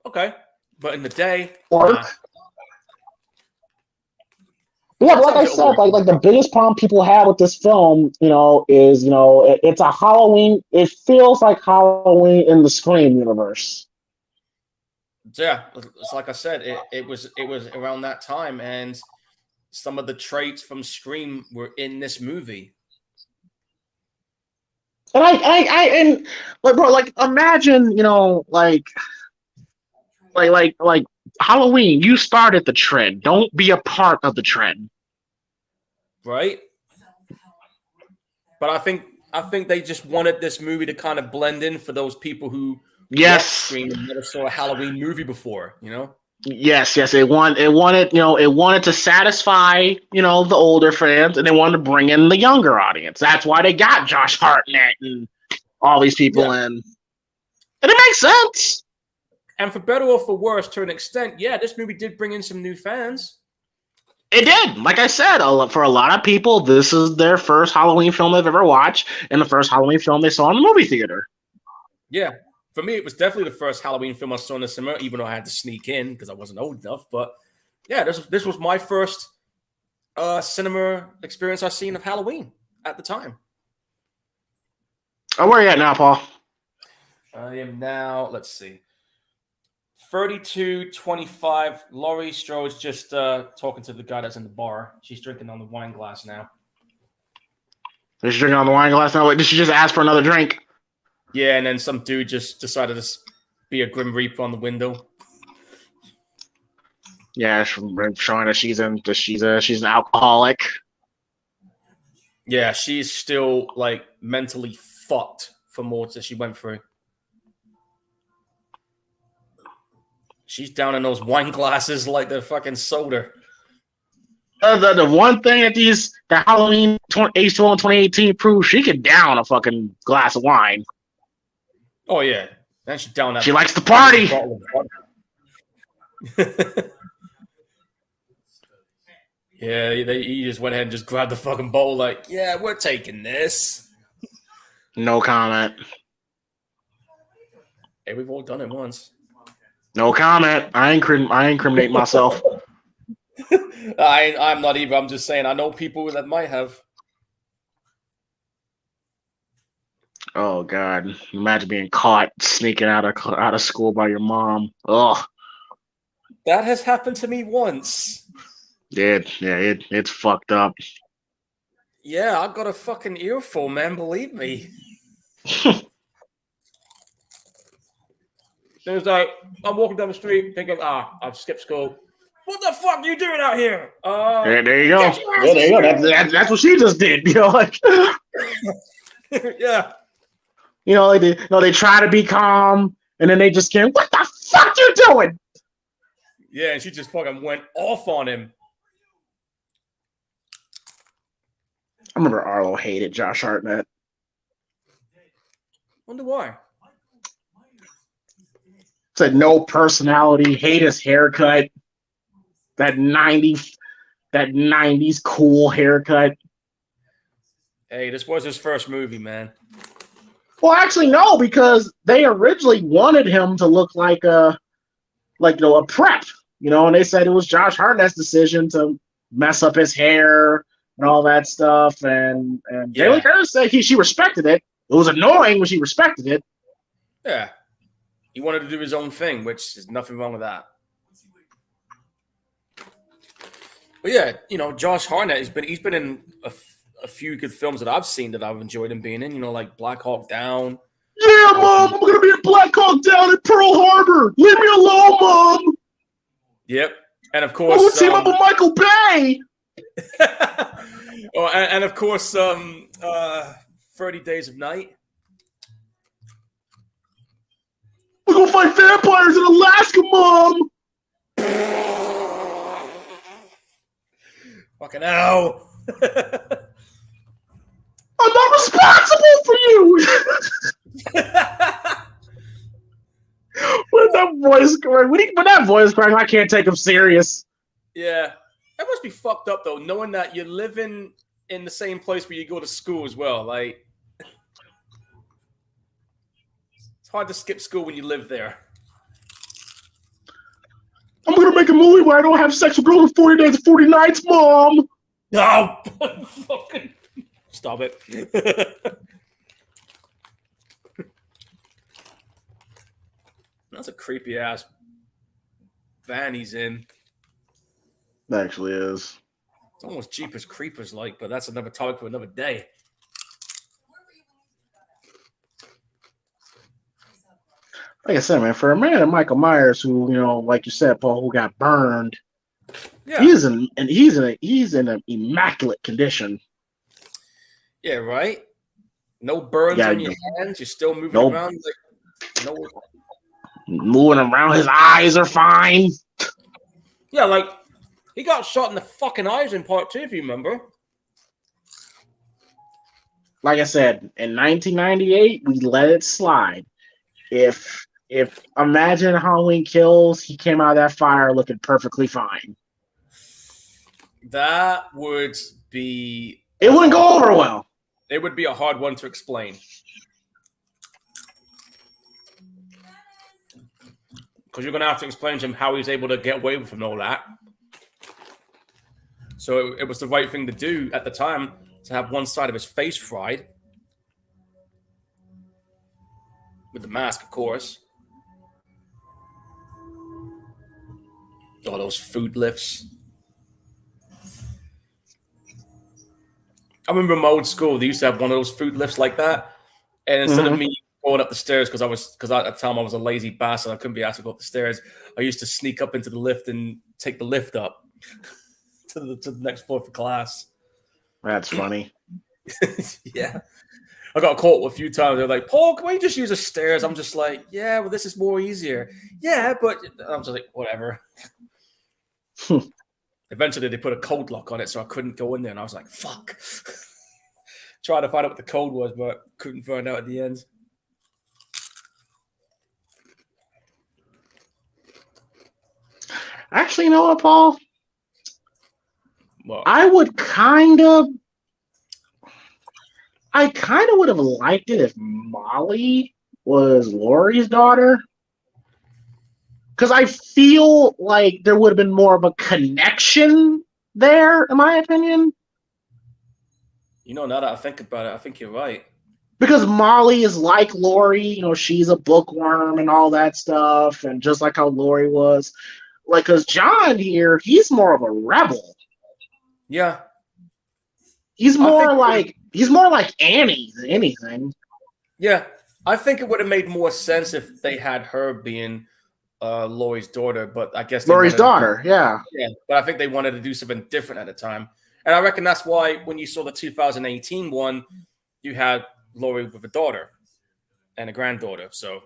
okay. But in the day, Yeah, but like I said, like the biggest problem people have with this film, is it's a Halloween. It feels like Halloween in the Scream universe. Yeah, it's like I said, it was around that time, and some of the traits from Scream were in this movie. And bro, imagine, like Halloween, you started the trend. Don't be a part of the trend. Right? But I think they just wanted this movie to kind of blend in for those people who Scream and never saw a Halloween movie before, Yes, it wanted to satisfy, the older fans, and they wanted to bring in the younger audience. That's why they got Josh Hartnett and all these people in. And it makes sense. And for better or for worse, to an extent, this movie did bring in some new fans. It did. Like I said, for a lot of people, this is their first Halloween film they've ever watched, and the first Halloween film they saw in the movie theater. Yeah. For me, it was definitely the first Halloween film I saw in the cinema, even though I had to sneak in because I wasn't old enough. But yeah, this was my first cinema experience I've seen of Halloween at the time. Oh, where are you at now, Paul? I am now, let's see, 32:25. Laurie Strode's just talking to the guy that's in the bar. She's drinking on the wine glass now. Is she drinking on the wine glass now? Did she just ask for another drink? Yeah, and then some dude just decided to be a Grim Reaper on the window. Yeah, showing that she's an alcoholic. Yeah, she's still like mentally fucked from all that she went through. She's down in those wine glasses like they're fucking soda. The one thing that the Halloween H20 2018 proves, she can down a fucking glass of wine. Oh yeah, and she down that. She likes to party. Yeah, he just went ahead and just grabbed the fucking bowl. Like, yeah, we're taking this. No comment. Hey, we've all done it once. No comment. I incriminate myself. I'm not either. I'm just saying I know people that might have. Oh God! Imagine being caught sneaking out of school by your mom. Ugh. That has happened to me once. It's fucked up. Yeah, I got a fucking earful, man. Believe me. There's like I'm walking down the street, thinking, I've skipped school. What the fuck are you doing out here? There you go. Yeah, there you go. That's what she just did. You know, like. Yeah. You know, they try to be calm, and then they just can't. What the fuck you doing? Yeah, and she just fucking went off on him. I remember Arlo hated Josh Hartnett. Wonder why. Said no personality, hate his haircut. That 90s cool haircut. Hey, this was his first movie, man. Well, actually, no, because they originally wanted him to look like a prep, you know, and they said it was Josh Hartnett's decision to mess up his hair and all that stuff, and Daily Curtis said she respected it. It was annoying, but she respected it. Yeah, he wanted to do his own thing, which is nothing wrong with that. But yeah, you know, Josh Hartnett he's been in a few good films that I've seen that I've enjoyed him being in. You know, like Black Hawk Down. Yeah, Mom, I'm gonna be in Black Hawk Down at Pearl Harbor. Leave me alone, Mom. Yep, and of course, we'll team up with Michael Bay. Oh, and of course, 30 Days of Night. We're gonna fight vampires in Alaska, Mom. Fucking hell. I'm not responsible for you. When that voice cracks, I can't take him serious. Yeah. That must be fucked up, though, knowing that you're living in the same place where you go to school as well. Like, it's hard to skip school when you live there. I'm going to make a movie where I don't have sex with girls for 40 days and 40 nights, Mom. No. Fucking stop it. That's a creepy ass van he's in. It actually is. It's almost Jeepers Creepers like, but that's another topic for another day. Like I said, man, for a man like Michael Myers, who, you know, like you said, Paul, who got burned, yeah, he's in an immaculate condition. Yeah, right. No burns on your hands. You're still moving around. Like, no. Moving around, his eyes are fine. Yeah, like he got shot in the fucking eyes in part 2, if you remember. Like I said, in 1998, we let it slide. If imagine Halloween Kills, he came out of that fire looking perfectly fine. That would be. It wouldn't go over well. It would be a hard one to explain. because you're going to have to explain to him how he's able to get away with all that. So it was the right thing to do at the time to have one side of his face fried. With the mask, of course. All those food lifts. I remember in my old school, they used to have one of those food lifts like that. And instead of me going up the stairs, because at the time I was a lazy bastard, I couldn't be asked to go up the stairs, I used to sneak up into the lift and take the lift up to the next floor for class. That's funny. Yeah. I got caught a few times. They're like, Paul, can we just use the stairs? I'm just like, yeah, well, this is more easier. Yeah, but I'm just like, whatever. Eventually, they put a code lock on it, so I couldn't go in there. And I was like, fuck. Tried to find out what the code was, but couldn't find out at the end. Actually, you know what, Paul? What? I kind of would have liked it if Molly was Laurie's daughter. Because I feel like there would have been more of a connection there, in my opinion. You know, now that I think about it, I think you're right. Because Molly is like Laurie, you know, she's a bookworm and all that stuff, and just like how Laurie was. Like, because John here, he's more of a rebel. Yeah. He's more like Annie than anything. Yeah. I think it would have made more sense if they had her being Laurie's daughter, but I guess Laurie's daughter, yeah. Yeah, but I think they wanted to do something different at the time. And I reckon that's why when you saw the 2018 one, you had Laurie with a daughter and a granddaughter. So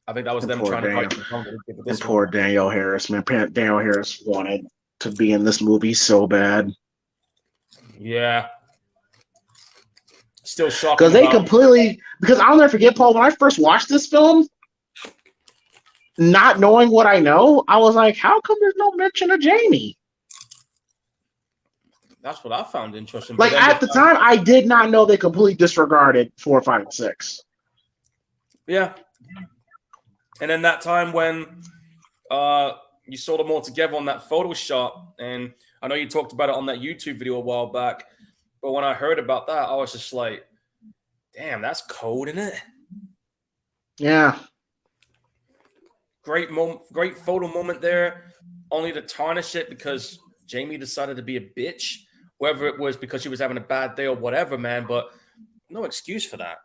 I think that was them trying to fight. Poor Danielle Harris, man. Danielle Harris wanted to be in this movie so bad. Yeah. Still shocking. Because I'll never forget, Paul, when I first watched this film, not knowing what I know, I was like, how come there's no mention of Jamie? That's what I found interesting. Like, at the time, I did not know they completely disregarded 4, 5, and 6. Yeah. And then that time when you saw them all together on that Photoshop, and I know you talked about it on that YouTube video a while back, but when I heard about that, I was just like, damn, that's cold, isn't it? Yeah. Great photo moment there, only to tarnish it because Jamie decided to be a bitch, whether it was because she was having a bad day or whatever, man, but no excuse for that.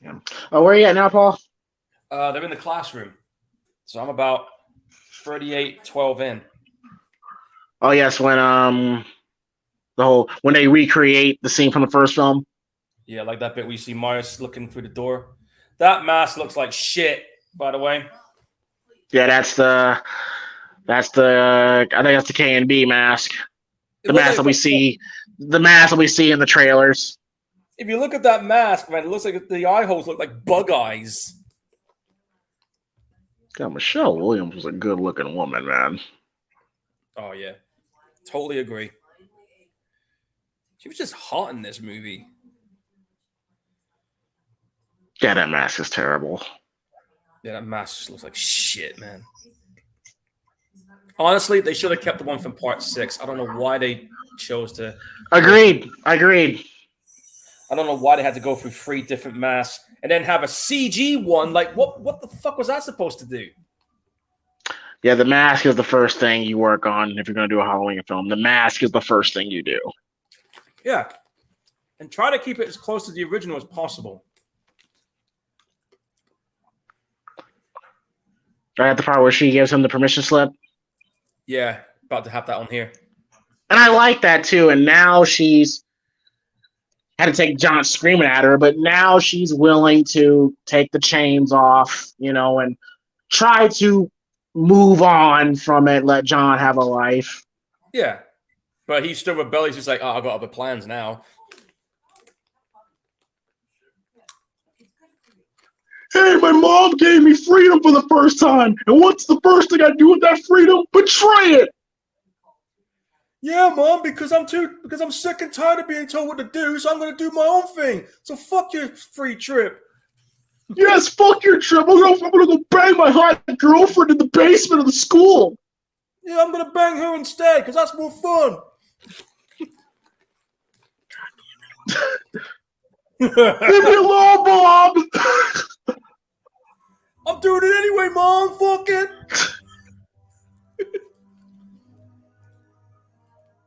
Yeah. Oh, where are you at now, Paul? They're in the classroom. So I'm about 38-12 in. Oh, yes, when they recreate the scene from the first film. Yeah, like that bit where you see Myers looking through the door. That mask looks like shit, by the way. Yeah, I think that's the K&B mask. The mask that we see in the trailers. If you look at that mask, man, it looks like the eye holes look like bug eyes. God, Michelle Williams was a good-looking woman, man. Oh, yeah. Totally agree. She was just hot in this movie. Yeah, that mask is terrible. Yeah, that mask just looks like shit, man. Honestly, they should have kept the one from part 6. I don't know why they chose to. Agreed. I don't know why they had to go through 3 different masks and then have a CG one. Like, what the fuck was that supposed to do? Yeah, the mask is the first thing you work on if you're going to do a Halloween film. The mask is the first thing you do. Yeah. And try to keep it as close to the original as possible. Right at the part where she gives him the permission slip. Yeah, about to have that on here. And I like that too. And now she's had to take John screaming at her, but now she's willing to take the chains off, and try to move on from it, let John have a life. Yeah. But he's still rebellious. He's like, I've got other plans now. Hey, my mom gave me freedom for the first time. And what's the first thing I do with that freedom? Betray it. Yeah, Mom, because I'm sick and tired of being told what to do, so I'm going to do my own thing. So fuck your free trip. Yes, fuck your trip. I'm gonna go bang my hot girlfriend in the basement of the school. Yeah, I'm gonna bang her instead because that's more fun. Leave me alone, Bob. I'm doing it anyway, Mom. Fuck it.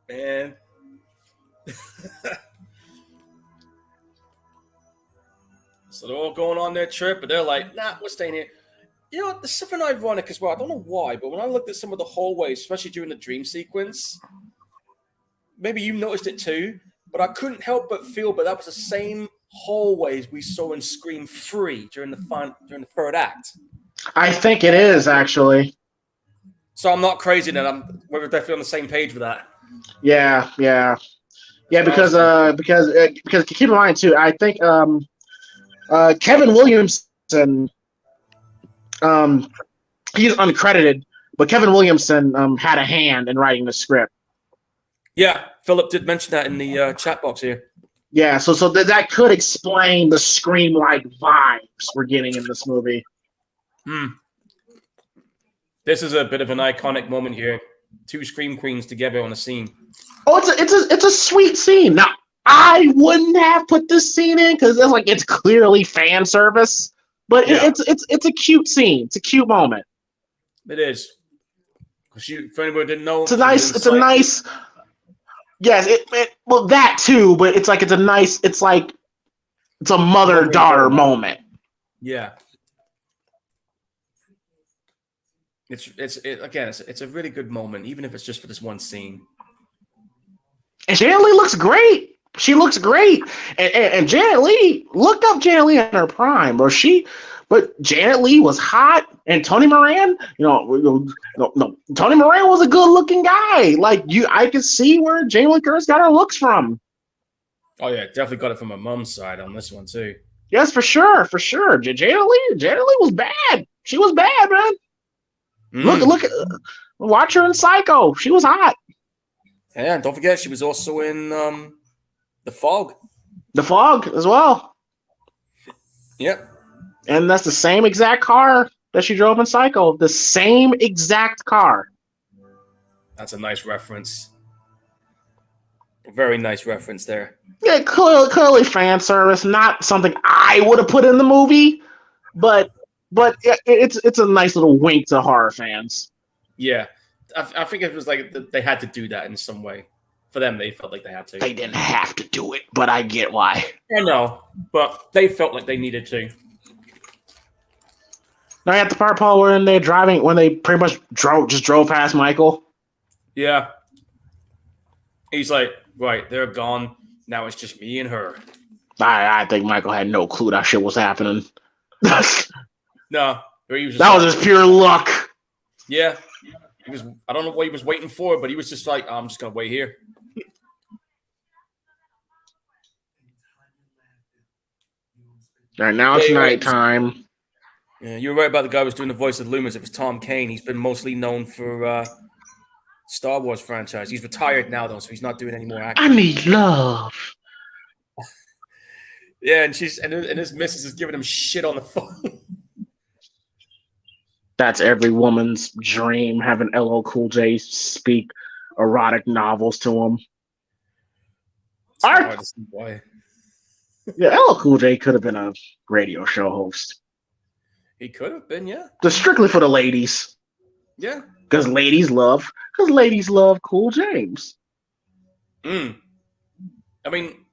Man. So they're all going on their trip, but they're like, nah, we're staying here. You know what? There's something ironic as well. I don't know why, but when I looked at some of the hallways, especially during the dream sequence, maybe you noticed it too, but I couldn't help but feel, but that was the same hallways we saw in Scream 3 during the third act. I think it is actually. So I'm not crazy then. We're definitely on the same page with that. Yeah. Because keep in mind too. I think Kevin Williamson, he's uncredited, but Kevin Williamson had a hand in writing the script. Yeah, Philip did mention that in the chat box here. Yeah, so that could explain the Scream-like vibes we're getting in this movie. This is a bit of an iconic moment here. Two Scream Queens together on a scene. Oh, it's a sweet scene. Now, I wouldn't have put this scene in because it's clearly fan service, but Yeah. it's a cute scene. It's a cute moment. It is. For anyone who didn't know, It's a nice. Yes, well that too, but it's a nice. It's a mother-daughter moment. Yeah. It's a really good moment, even if it's just for this one scene. And Janet Leigh looks great. She looks great. And Janet Leigh, look up Janet Leigh in her prime, bro. But Janet Leigh was hot, and Tony Moran, no, Tony Moran was a good-looking guy. I could see where Jamie Lee Curtis got her looks from. Oh yeah, definitely got it from her mom's side on this one too. Yes, for sure. Janet Leigh was bad. She was bad, man. Look, watch her in Psycho. She was hot. Yeah, and don't forget, she was also in The Fog. The Fog as well. Yep. And that's the same exact car that she drove in Psycho. The same exact car. That's a nice reference. A very nice reference there. Yeah, clearly fan service. Not something I would have put in the movie, but it's a nice little wink to horror fans. Yeah. I think it was like they had to do that in some way. For them, they felt like they had to. They didn't have to do it, but I get why. I know, but they felt like they needed to. Now at the part, Paul, when they pretty much drove past Michael. Yeah. He's like, right, they're gone. Now it's just me and her. I think Michael had no clue that shit was happening. No. Was just pure luck. Yeah. I don't know what he was waiting for, but he was just like, I'm just going to wait here. All right, now it's nighttime. Yeah, you're right about the guy who was doing the voice of Loomis. It was Tom Kane. He's been mostly known for Star Wars franchise. He's retired now, though, so he's not doing any more acting. I need love. Yeah, and his missus is giving him shit on the phone. That's every woman's dream, having LL Cool J speak erotic novels to him. Why? Yeah, LL Cool J could have been a radio show host. He could have been, yeah. Just strictly for the ladies. Yeah. Because ladies love Cool James. I mean,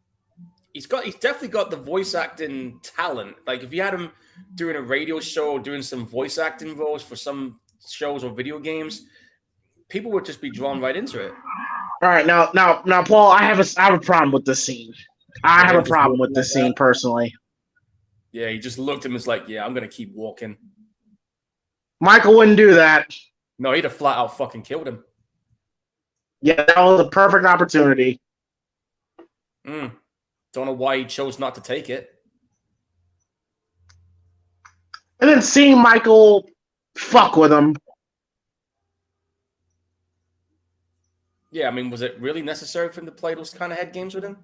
he's definitely got the voice acting talent. Like if you had him doing a radio show or doing some voice acting roles for some shows or video games, people would just be drawn right into it. All right, now, Paul, I have a problem with this scene. I have a problem with this scene personally. Yeah, he just looked at him and was like, yeah, I'm going to keep walking. Michael wouldn't do that. No, he'd have flat out fucking killed him. Yeah, that was a perfect opportunity. Don't know why he chose not to take it. And then seeing Michael fuck with him. Yeah, I mean, was it really necessary for him to play those kind of head games with him?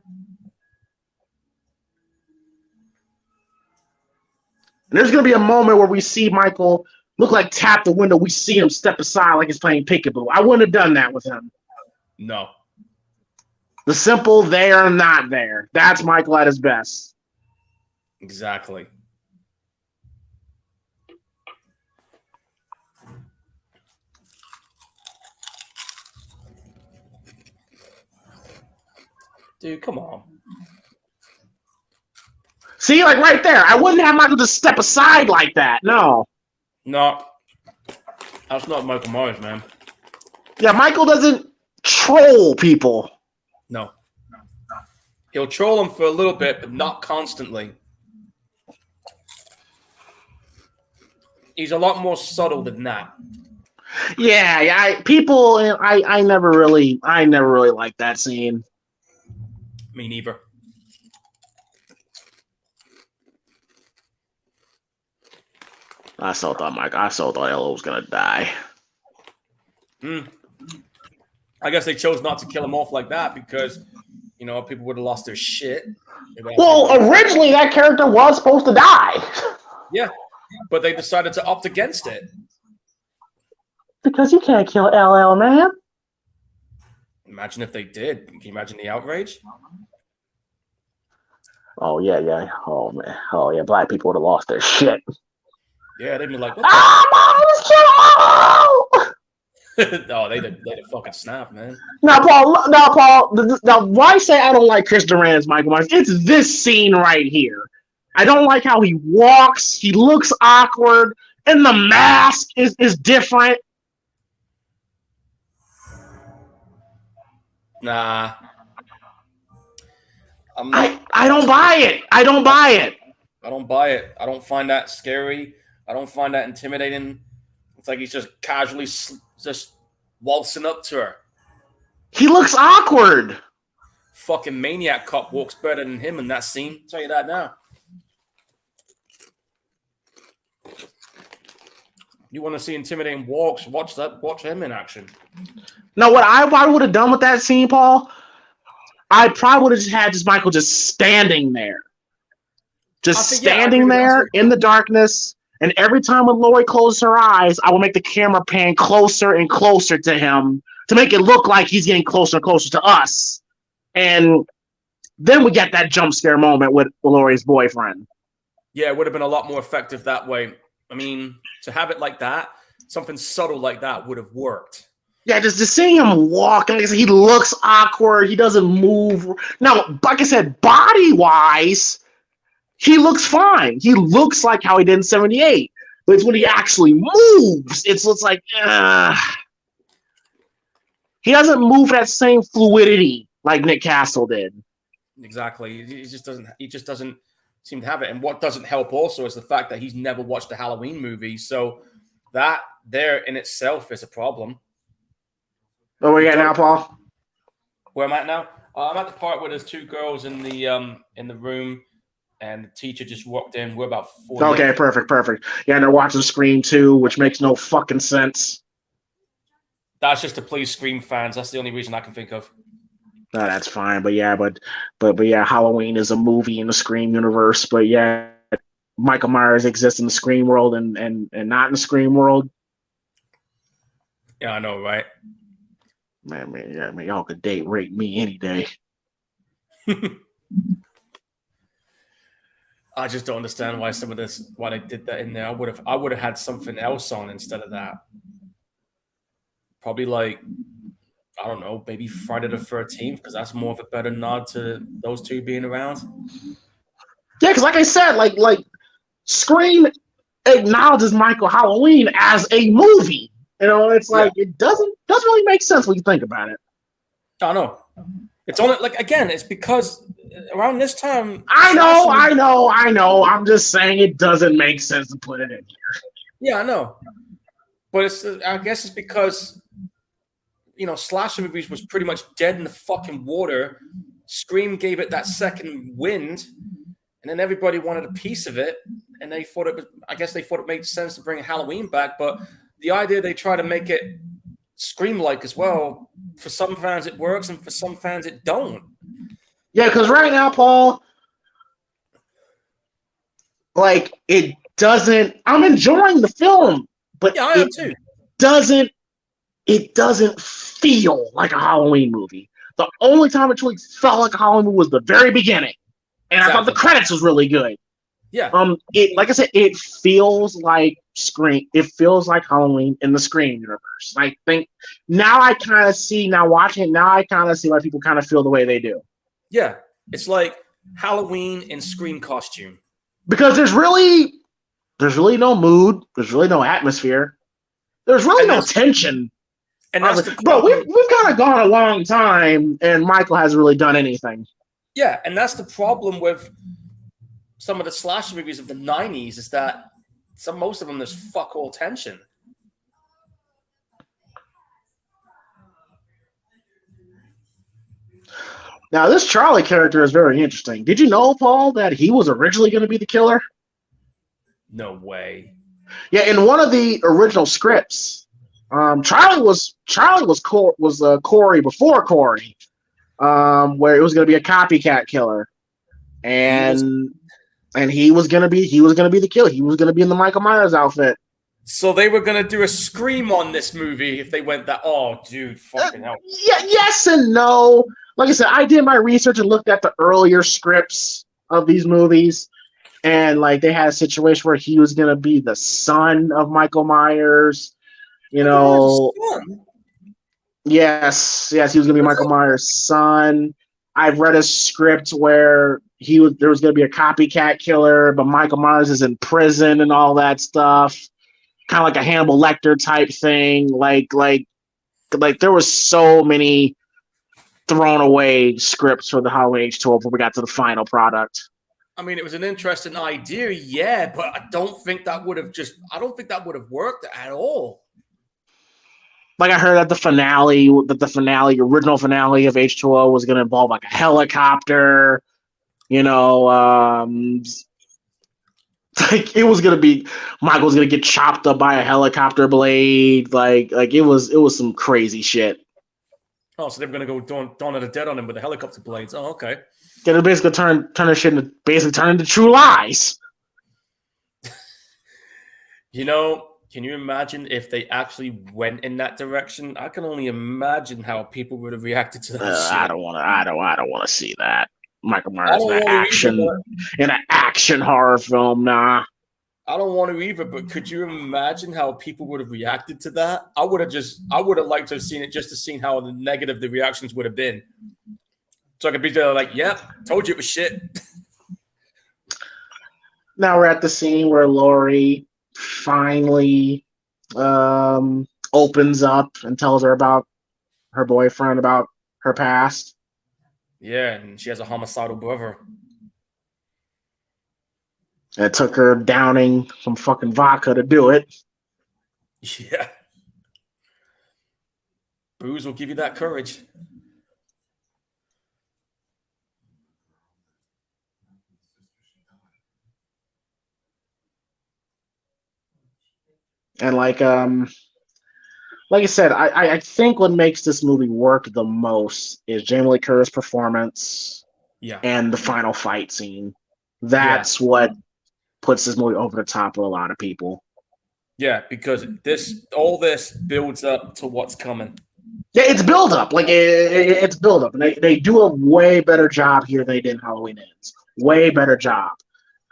And there's going to be a moment where we see Michael look like tap the window. We see him step aside like he's playing peekaboo. I wouldn't have done that with him. No. The simple there, not there. That's Michael at his best. Exactly. Dude, come on. See, like right there. I wouldn't have Michael just step aside like that. No. No. That's not Michael Myers, man. Yeah, Michael doesn't troll people. No. He'll troll them for a little bit, but not constantly. He's a lot more subtle than that. Yeah. I never really liked that scene. Me neither. I still thought Ella was gonna die. I guess they chose not to kill him off like that because, people would have lost their shit. Well, originally that character was supposed to die. Yeah, but they decided to opt against it. Because you can't kill LL, man. Imagine if they did. Can you imagine the outrage? Oh, yeah. Oh, man. Oh, yeah. Black people would have lost their shit. Yeah, they'd be like, what oh, they'd have fucking snap, man. Now, Paul. Now, why say I don't like Chris Duran's Michael Myers? It's this scene right here. I don't like how he walks. He looks awkward. And the mask is different. Nah. I don't buy it. I don't buy it. I don't buy it. I don't find that scary. I don't find that intimidating. It's like he's just casually just waltzing up to her. He looks awkward. Fucking Maniac Cop walks better than him in that scene. I'll tell you that now. You want to see intimidating walks? Watch him in action. No, what I would have done with that scene, Paul, I probably would have just had Michael just standing there. Just standing there in the darkness. And every time when Laurie closes her eyes, I will make the camera pan closer and closer to him to make it look like he's getting closer and closer to us. And then we get that jump scare moment with Laurie's boyfriend. Yeah, it would have been a lot more effective that way. I mean, to have it like that, something subtle like that would have worked. Yeah, just seeing him walk, like I said, he looks awkward. He doesn't move. Now, like I said, body-wise, he looks fine. He looks like how he did in 78. But it's when he actually moves, it looks like, he doesn't move that same fluidity like Nick Castle did. Exactly. He just doesn't seem to have it. And what doesn't help also is the fact that he's never watched a Halloween movie. So that there in itself is a problem. Where we at now, Paul? Where I'm at now? I'm at the part where there's two girls in the room, and the teacher just walked in. We're about 40. Okay, perfect. Yeah, and they're watching Scream 2, which makes no fucking sense. That's just to please Scream fans. That's the only reason I can think of. No, that's fine. But yeah, Halloween is a movie in the Scream universe. But yeah, Michael Myers exists in the Scream world and not in the Scream world. Yeah, I know, right? Man, y'all could date rape me any day. I just don't understand why why they did that in there. I would have had something else on instead of that. Probably like, I don't know, maybe Friday the 13th, because that's more of a better nod to those two being around. Yeah, because like I said, like Scream acknowledges Michael Halloween as a movie. It's like it doesn't really make sense when you think about it. I know. It's only it's because around this time. I know. I'm just saying it doesn't make sense to put it in here. Yeah, I know. But I guess it's because, slasher movies was pretty much dead in the fucking water. Scream gave it that second wind, and then everybody wanted a piece of it, and they thought it made sense to bring Halloween back, but the idea they try to make it Scream-like as well, for some fans it works, and for some fans it don't. Yeah, because right now, Paul, like, it doesn't. I'm enjoying the film, but Yeah, I am too. doesn't. It doesn't feel like a Halloween movie. The only time it truly felt like a Halloween movie was the very beginning, and I thought the Exactly. credits was really good. Yeah. It like I said, it feels like Scream. It feels like Halloween in the Scream universe. I think now I kind of see now watching it. Now I kind of see why people kind of feel the way they do. Yeah. It's like Halloween in Scream costume. Because there's really no mood. There's really no atmosphere. There's really And no that's tension. and I was that's the like, bro, problem. we've kind of gone a long time, and Michael hasn't really done anything. Yeah, and that's the problem with some of the slasher movies of the 90s is that most of them there's fuck all tension. Now, this Charlie character is very interesting. Did you know, Paul, that he was originally going to be the killer? No way. Yeah, in one of the original scripts, Charlie was Corey before Corey, where it was going to be a copycat killer, and he was going to be the killer. He was going to be in the Michael Myers outfit. So they were gonna do a Scream on this movie if they went that. Oh, dude, fucking hell. Yeah, yes and no. Like I said, I did my research and looked at the earlier scripts of these movies, and like they had a situation where he was gonna be the son of Michael Myers. You know, yes, he was gonna be Michael Myers' son. I've read a script where there was gonna be a copycat killer, but Michael Myers is in prison and all that stuff. Kind of like a Hannibal Lecter type thing. Like there was so many thrown away scripts for the Halloween H20 before we got to the final product. I mean, it was an interesting idea, yeah, but I don't think that would have worked at all. Like I heard that the original finale of H2O was going to involve like a helicopter. You know, like it was going to be Michael's going to get chopped up by a helicopter blade. Like it was some crazy shit. Oh, so they were going to go Dawn of the Dead on him with the helicopter blades. Oh, okay. Gonna basically turn this shit into True Lies. You know, can you imagine if they actually went in that direction? I can only imagine how people would have reacted to that shit. I don't want to see that. Michael Myers in an action horror film. Nah. I don't want to either, but could you imagine how people would have reacted to that? I would have liked to have seen it just to see how negative the reactions would have been. So I could be there like, yep, told you it was shit. Now we're at the scene where Laurie finally opens up and tells her about her boyfriend, about her past. Yeah, and she has a homicidal brother. And it took her downing some fucking vodka to do it. Yeah. Booze will give you that courage. And like I said, I think what makes this movie work the most is Jamie Lee Curtis' performance, and the final fight scene. That's what puts this movie over the top of a lot of people. Yeah, because all this builds up to what's coming. Yeah, it's build up. Like it's build up, and they do a way better job here than they did in Halloween Ends. Way better job,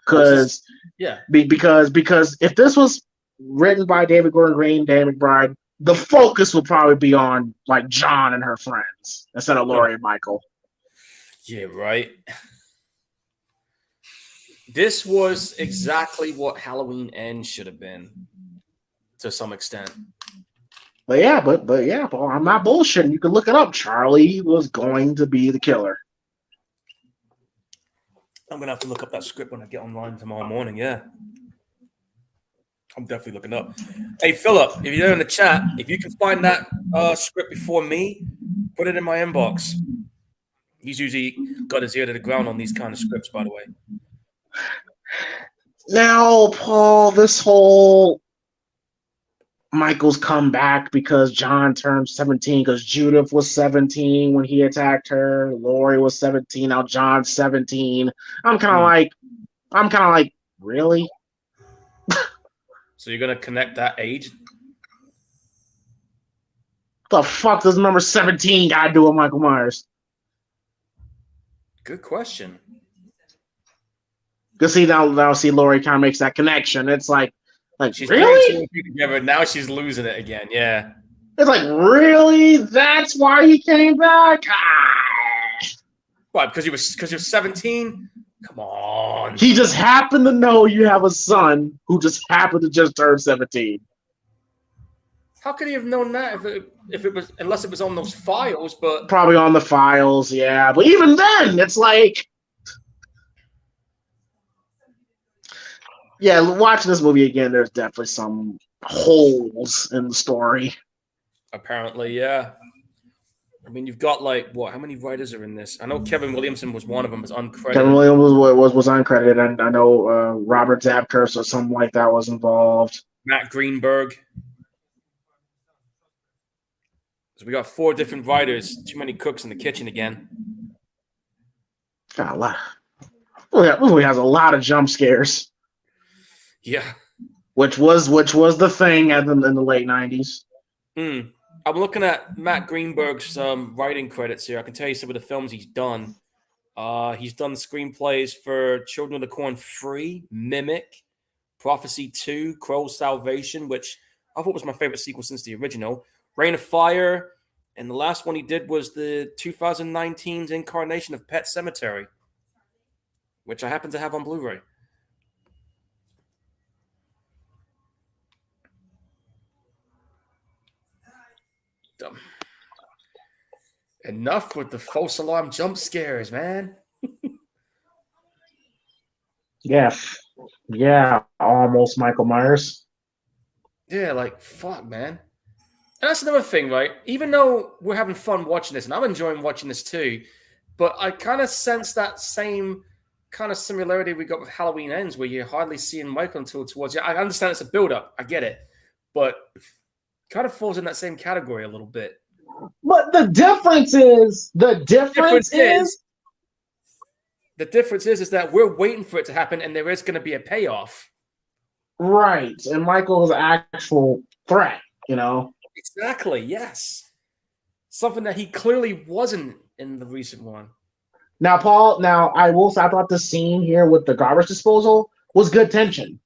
because if this was written by David Gordon Green, Dan McBride, the focus will probably be on like John and her friends instead of Laurie and Michael. Yeah, right. This was exactly what Halloween Ends should have been, to some extent. But yeah, Paul, I'm not bullshitting. You can look it up. Charlie was going to be the killer. I'm gonna have to look up that script when I get online tomorrow morning. Yeah. I'm definitely looking up. Hey, Philip, if you're in the chat, if you can find that script before me, put it in my inbox. He's usually got his ear to the ground on these kind of scripts, by the way. Now, Paul, this whole Michael's come back because John turned 17, because Judith was 17 when he attacked her. Laurie was 17. Now John's 17. I'm kind of like, really? So you're gonna connect that age? The fuck does number 17 got to do with Michael Myers? Good question. Because see now see Laurie kind of makes that connection. It's like She's really? putting two and two together. Now she's losing it again. Yeah. It's like really? That's why he came back? Why? Because you're 17? Come on. He just happened to know you have a son who just happened to just turn 17. How could he have known that if it was unless it was on those files? But probably on the files, yeah. But even then, it's like, yeah. Watching this movie again, there's definitely some holes in the story. Apparently, yeah. I mean, you've got like what? How many writers are in this? I know Kevin Williamson was one of them. Was uncredited. Kevin Williams was uncredited, and I know Robert Zapkers or something like that was involved. Matt Greenberg. So we got 4 different writers. Too many cooks in the kitchen again. Got a lot. This movie has a lot of jump scares. Yeah. Which was the thing in the late 90s. I'm looking at Matt Greenberg's writing credits here. I can tell you some of the films he's done. He's done screenplays for Children of the Corn 3, Mimic, Prophecy 2, Crow's Salvation, which I thought was my favorite sequel since the original, Reign of Fire, and the last one he did was the 2019's incarnation of Pet Sematary, which I happen to have on Blu-ray. Dumb. Enough with the false alarm jump scares, man. Yeah, almost Michael Myers. Yeah, like, fuck, man. And that's another thing, right? Even though we're having fun watching this, and I'm enjoying watching this too, but I kind of sense that same kind of similarity we got with Halloween Ends, where you're hardly seeing Michael until towards you. I understand it's a build-up. I get it. But kind of falls in that same category a little bit. But the difference is the difference is that we're waiting for it to happen, and there is going to be a payoff. Right, and Michael is an actual threat, you know? Exactly, yes. Something that he clearly wasn't in the recent one. Now, Paul, I will say I thought the scene here with the garbage disposal was good tension.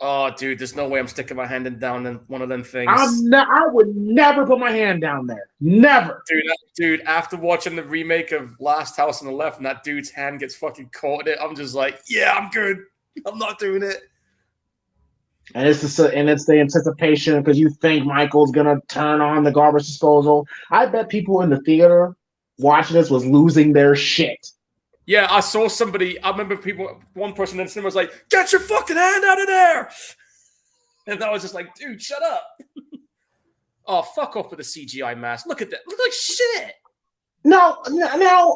Oh, dude, there's no way I'm sticking my hand down in one of them things. I would never put my hand down there. Never. Dude, after watching the remake of Last House on the Left and that dude's hand gets fucking caught in it, I'm just like, yeah, I'm good. I'm not doing it. And it's the anticipation because you think Michael's going to turn on the garbage disposal. I bet people in the theater watching this was losing their shit. Yeah, I saw somebody. I remember one person in the cinema was like, "Get your fucking hand out of there!" And I was just like, "Dude, shut up!" Oh, fuck off with the CGI mask. Look at that. Look like shit. Now,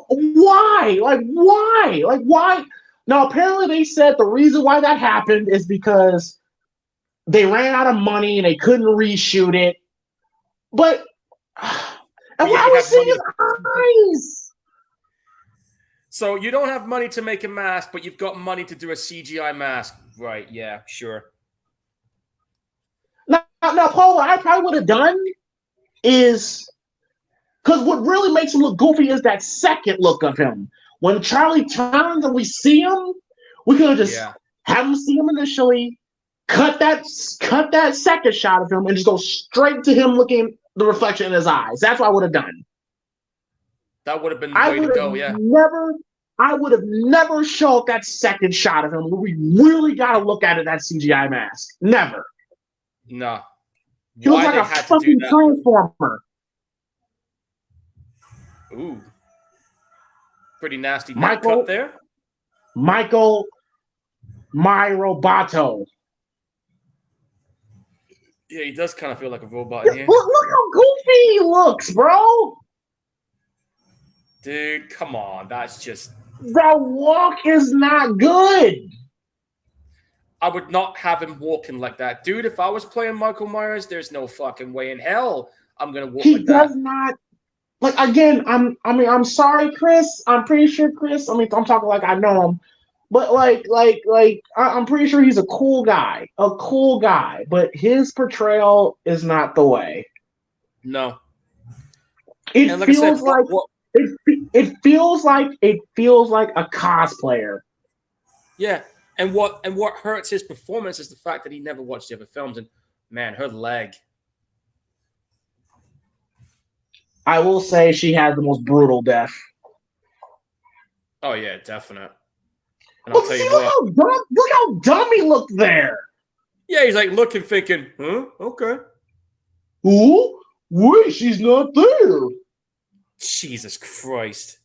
why? Why? Now, apparently they said the reason why that happened is because they ran out of money and they couldn't reshoot it. But and why was seeing his eyes? So you don't have money to make a mask, but you've got money to do a CGI mask. Right, yeah, sure. Now, Paul, what I probably would have done is, because what really makes him look goofy is that second look of him. When Charlie turns and we see him, we could have just have him see him initially, cut that second shot of him, and just go straight to him looking the reflection in his eyes. That's what I would have done. That would have been the way to go, yeah. I would have never showed that second shot of him. We really got to look at it, that CGI mask. Never. No. He looks like a fucking transformer. Ooh. Pretty nasty cut there. Michael, my roboto. Yeah, he does kind of feel like a robot in here. Look how goofy he looks, bro. Dude, come on. That's just... The walk is not good. I would not have him walking like that. Dude, if I was playing Michael Myers, there's no fucking way in hell I'm going to walk like that. He does not... Like, again, I'm sorry, Chris. I'm pretty sure Chris... I'm talking like I know him. but I'm pretty sure he's a cool guy, but his portrayal is not the way. No. It And like I said, feels like it feels like a cosplayer. yeah. And what hurts his performance is the fact that he never watched the other films. And man, her leg. I will say she has the most brutal death. Oh yeah, definite. And I'll But tell see, you what. look how dumb he looked there. Yeah, he's like looking, thinking, huh? Okay. Ooh, wait, she's not there. Jesus Christ.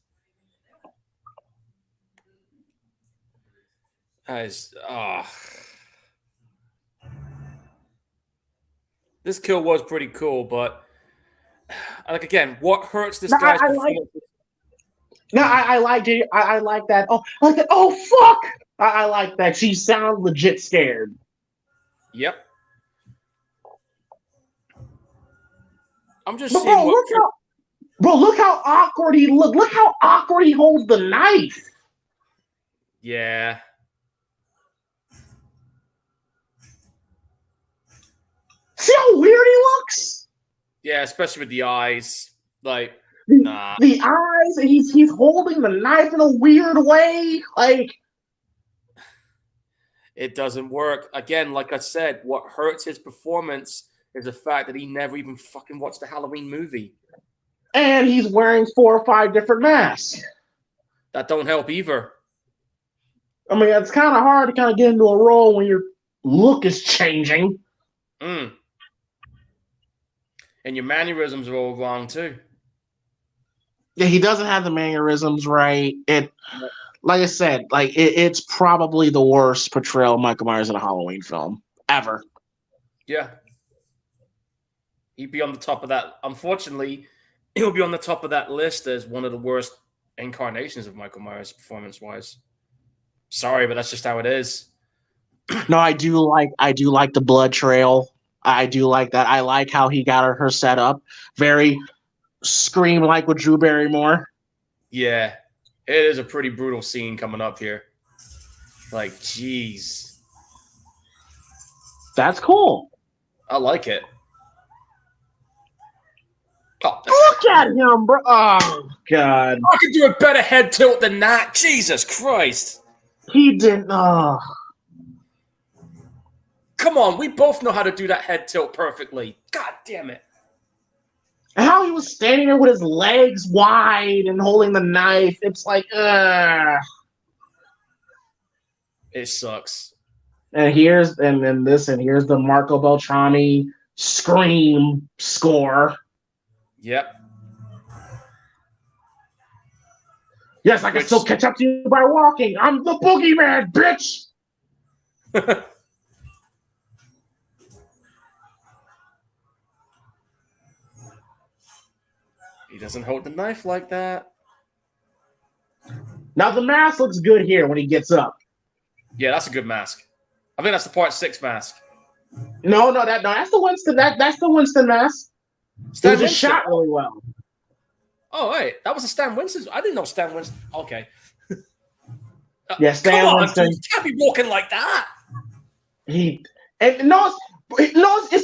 That is This kill was pretty cool, but like again, what hurts this guy's performance? I like it. I like that. Oh, I like that. Oh, fuck! I like that. She sounds legit scared. Yep. I'm just But seeing what. look how awkward he look. Look how awkward he holds the knife. Yeah. See how weird he looks? Yeah, especially with the eyes. Like, the eyes, and he's holding the knife in a weird way. Like, it doesn't work. Again, like I said, what hurts his performance is the fact that he never even fucking watched the Halloween movie. And he's wearing 4 or 5 different masks. That don't help either. I mean, it's kind of hard to kind of get into a role when your look is changing. And your mannerisms are all wrong too. Yeah, he doesn't have the mannerisms right. Like I said, it's probably the worst portrayal of Michael Myers in a Halloween film ever. Yeah. He'd be on the top of that. Unfortunately, he'll be on the top of that list as one of the worst incarnations of Michael Myers performance-wise. Sorry, but that's just how it is. No, I do like the blood trail. I do like that. I like how he got her set up. Very Scream like with Drew Barrymore. Yeah. It is a pretty brutal scene coming up here. Like, jeez. That's cool. I like it. Oh. Look at him, bro. Oh, God. I could do a better head tilt than that. Jesus Christ. He didn't. Oh. Come on. We both know how to do that head tilt perfectly. God damn it. And how he was standing there with his legs wide and holding the knife. It's like, It sucks. And here's the Marco Beltrami Scream score. Yep. Yes, I can still catch up to you by walking. I'm the boogeyman, bitch. He doesn't hold the knife like that. Now the mask looks good here when he gets up. Yeah, that's a good mask. I think that's the Part 6 mask. No, that's the Winston. That's the Winston mask. Stan it was Winston. just shot really well. Oh, wait, that was a Stan Winston. I didn't know Stan Winston. Okay. Yeah, Stan Winston. Dude, you can't be walking like that. It's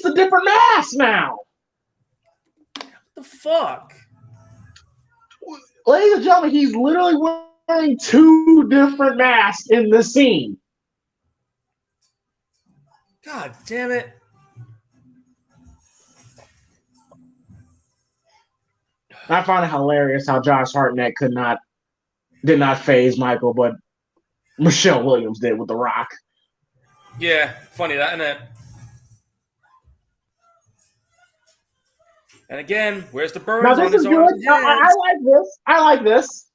the different mask now. What the fuck? Ladies and gentlemen, he's literally wearing 2 different masks in the scene. God damn it. I find it hilarious how Josh Hartnett did not phase Michael, but Michelle Williams did with The Rock. Yeah, funny that, isn't it? And again, where's the burns Now this on his is good. arms? I like this.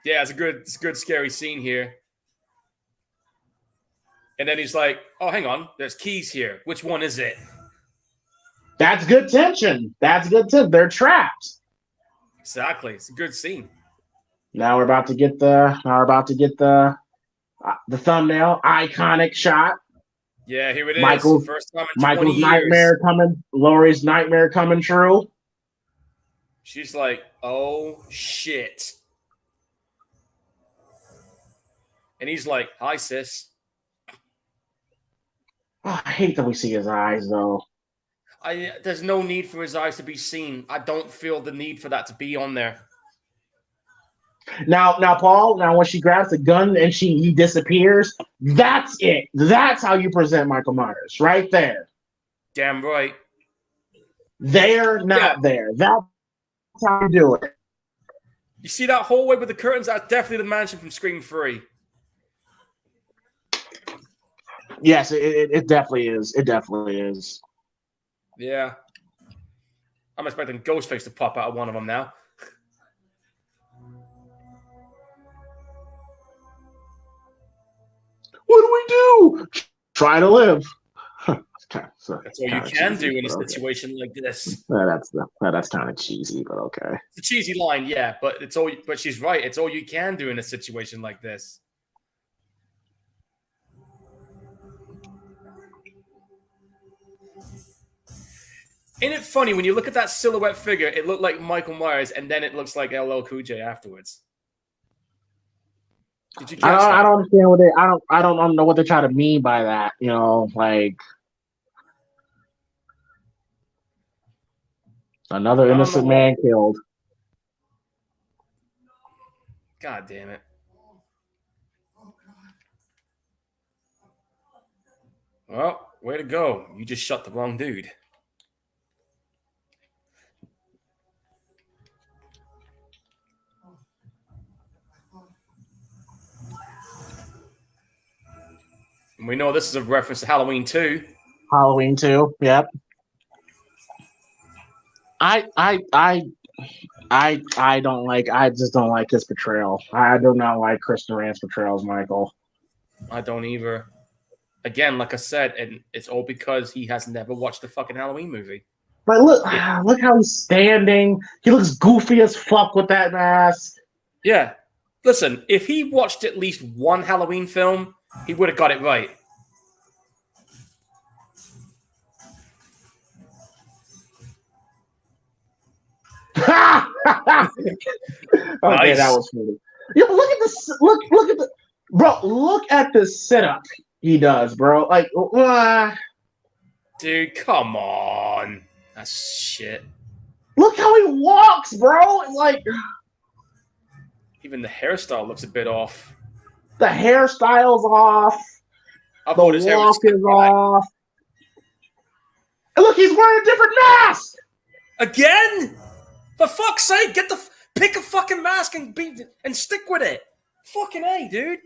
Yeah, it's a good scary scene here. And then he's like, oh, hang on, there's keys here. Which one is it? That's good tension. They're trapped. Exactly. It's a good scene. Now we're about to get the thumbnail iconic shot. Yeah, here it is. Michael's, First time in 20 Michael's years. nightmare coming. Lori's nightmare coming true. She's like, oh shit. And he's like, "Hi, sis." Oh, I hate that we see his eyes, though. There's no need for his eyes to be seen. I don't feel the need for that to be on there. Now, Paul. Now, when she grabs the gun and he disappears, that's it. That's how you present Michael Myers, right there. Damn right. They're not there. That's how you do it. You see that hallway with the curtains? That's definitely the mansion from Scream 3. Yes, it definitely is. It definitely is. Yeah. I'm expecting Ghostface to pop out of one of them now. What do we do? Try to live. That's all you can do in a situation like this. That's kind of cheesy, but okay. It's a cheesy line, yeah, but it's all. But she's right. It's all you can do in a situation like this. Isn't it funny when you look at that silhouette figure? It looked like Michael Myers, and then it looks like LL Cool J afterwards. Did you catch that? I don't understand what I don't know what they're trying to mean by that. You know, like another innocent man killed. God damn it. Well, way to go. You just shot the wrong dude. And we know this is a reference to Halloween 2. Halloween 2, yep. I just don't like his portrayal. I do not like Chris Durant's portrayal as Michael. I don't either. Again, like I said, and it's all because he has never watched the fucking Halloween movie. But look how he's standing. He looks goofy as fuck with that mask. Yeah. Listen, if he watched at least one Halloween film, he would have got it right. Okay, nice. That was funny. Yeah, but look at this. Look at the bro. Look at the setup he does, bro. Like, dude, come on. That's shit. Look how he walks, bro. Like, even the hairstyle looks a bit off. The hairstyle's off. The walk is off. And look, he's wearing a different mask again. For fuck's sake, pick a fucking mask and stick with it. Fucking A, dude.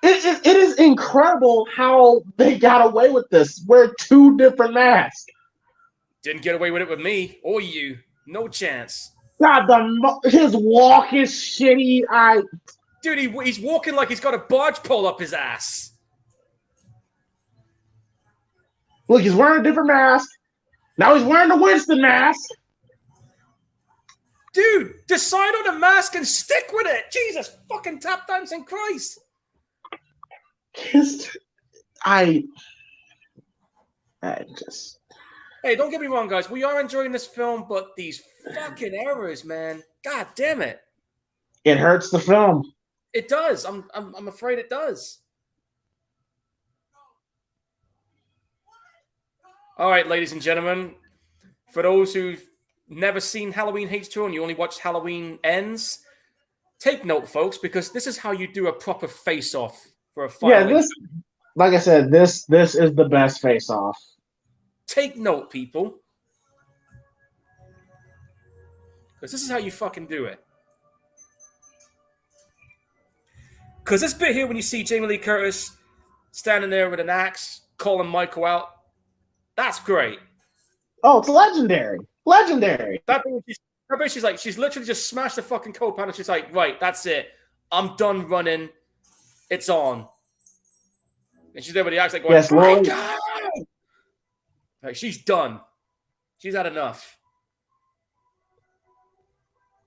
It is incredible how they got away with this. Wear 2 different masks. Didn't get away with it with me or you. No chance. God, his walk is shitty. Dude, he's walking like he's got a barge pole up his ass. Look, he's wearing a different mask. Now he's wearing the Winston mask. Dude, decide on a mask and stick with it. Jesus fucking tap dancing Christ. Hey, don't get me wrong, guys. We are enjoying this film, but these fucking errors, man. God damn it. It hurts the film. It does. I'm afraid it does. All right, ladies and gentlemen, for those who've never seen Halloween H2 and you only watched Halloween Ends, take note, folks, because this is how you do a proper face-off for a final. Yeah, like I said, this is the best face-off. Take note, people, because this is how you fucking do it. Because this bit here, when you see Jamie Lee Curtis standing there with an axe, calling Michael out, that's great. Oh, it's legendary. Legendary. That bit, she's literally just smashed the fucking coat pan and she's like, right, that's it. I'm done running. It's on. And she's there with the axe like going, yes, Lord. Like, she's done. She's had enough.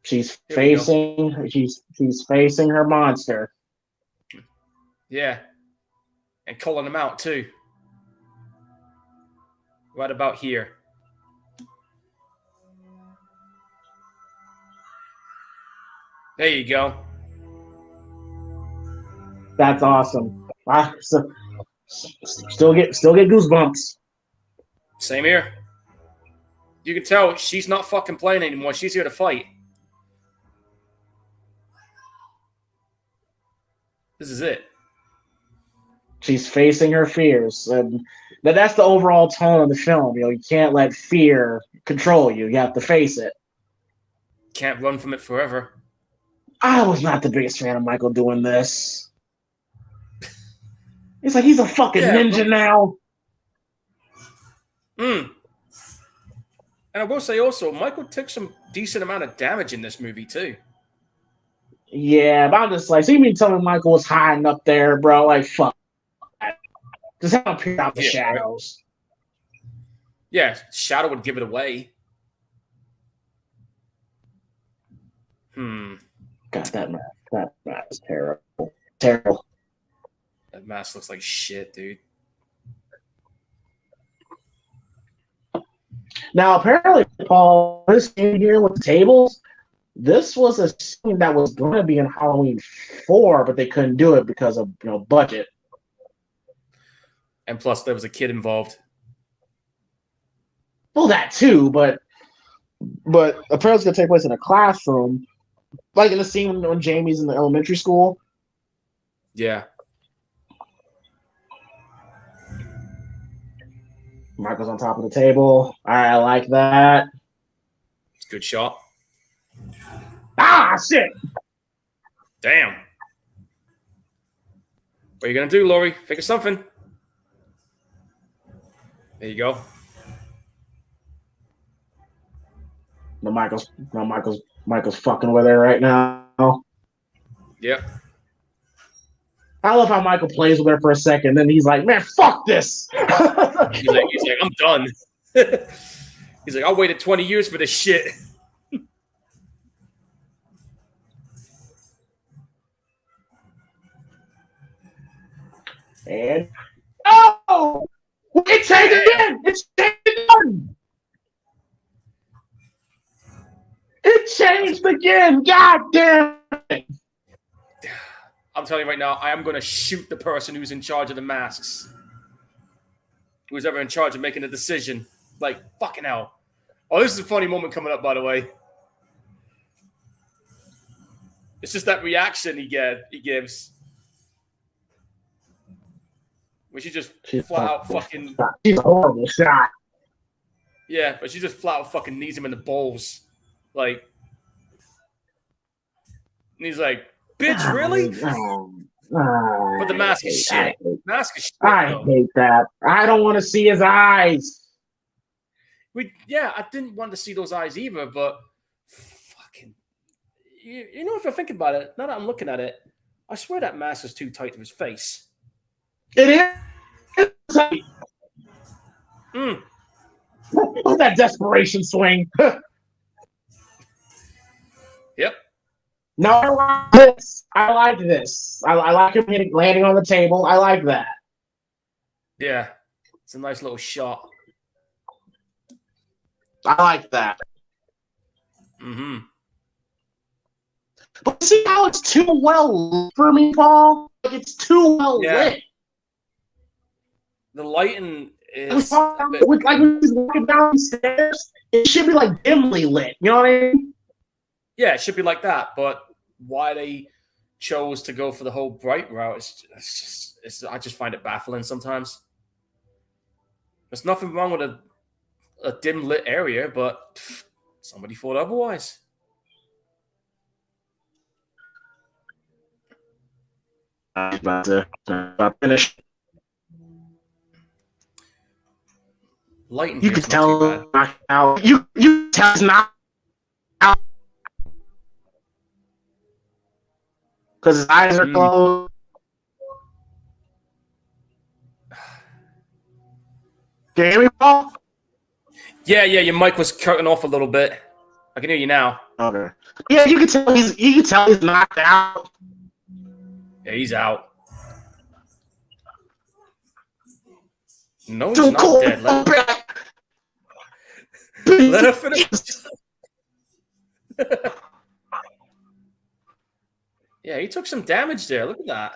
She's facing her monster. Yeah. And calling him out too. Right about here. There you go. That's awesome. Still get goosebumps. Same here. You can tell she's not fucking playing anymore. She's here to fight. This is it. She's facing her fears, and that's the overall tone of the film. You can't let fear control you. You have to face it. Can't run from it forever. I was not the biggest fan of Michael doing this. It's like he's a fucking ninja now. And I will say also, Michael took some decent amount of damage in this movie too. Yeah, but I'm just like, so you mean telling Michael was hiding up there, bro? Like, fuck. Just have him peer out the shadows. Yeah, shadow would give it away. God, that mask is terrible. Terrible. That mask looks like shit, dude. Now, apparently, Paul, this scene here with the tables, this was a scene that was going to be in Halloween 4, but they couldn't do it because of budget. And plus, there was a kid involved. Well, that too, but apparently it's going to take place in a classroom, like in the scene when Jamie's in the elementary school. Yeah. Michael's on top of the table. I like that. It's a good shot. Ah, shit! Damn. What are you going to do, Laurie? Think of something. There you go. No, Michael's fucking with her right now. Yep. I love how Michael plays with her for a second, then he's like, "Man, fuck this." he's like, I'm done. He's like, I waited 20 years for this shit. And oh, it changed again. It's changed again. It changed again. God damn it. I'm telling you right now, I am going to shoot the person who's in charge of the masks. Who's ever in charge of making the decision. Like, fucking hell. Oh, this is a funny moment coming up, by the way. It's just that reaction he gives. Where she just flat out fucking... She's a horrible shot. Yeah, but she just flat out fucking knees him in the balls. Like... And he's like, bitch, really? But the mask is shit. Mask is shit. I hate that. I don't want to see his eyes. I didn't want to see those eyes either, but fucking... You know, if I think about it, now that I'm looking at it, I swear that mask is too tight to his face. It is. What's that desperation swing? Yep. No, I like this. I like him landing on the table. I like that. Yeah. It's a nice little shot. I like that. Mm-hmm. But see how it's too well lit for me, Paul? Like, it's too well lit. The lighting is... Like when he's walking downstairs, it should be like dimly lit. You know what I mean? Yeah, it should be like that. But why they chose to go for the whole bright route, I just find it baffling sometimes. There's nothing wrong with a dim lit area, but somebody thought otherwise. I'm about to finish. Lighting you can tell how you tell it's not out because his eyes are closed. Can you hear me, Paul? Yeah, your mic was cutting off a little bit. I can hear you now. Okay. Yeah, you can tell he's knocked out. Yeah, he's out. No, he's not dead. Let her finish. he took some damage there. Look at that.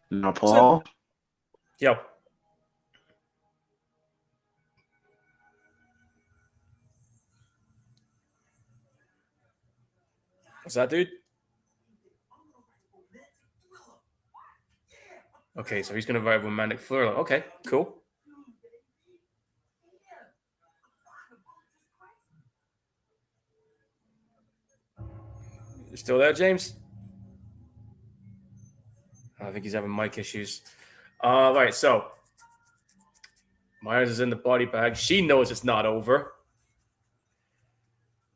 Now, Paul. Yo. What's that, dude? Okay, so he's going to write romantic flirt. Okay, cool. You still there, James? I think he's having mic issues. All right, so Myers is in the body bag. She knows it's not over.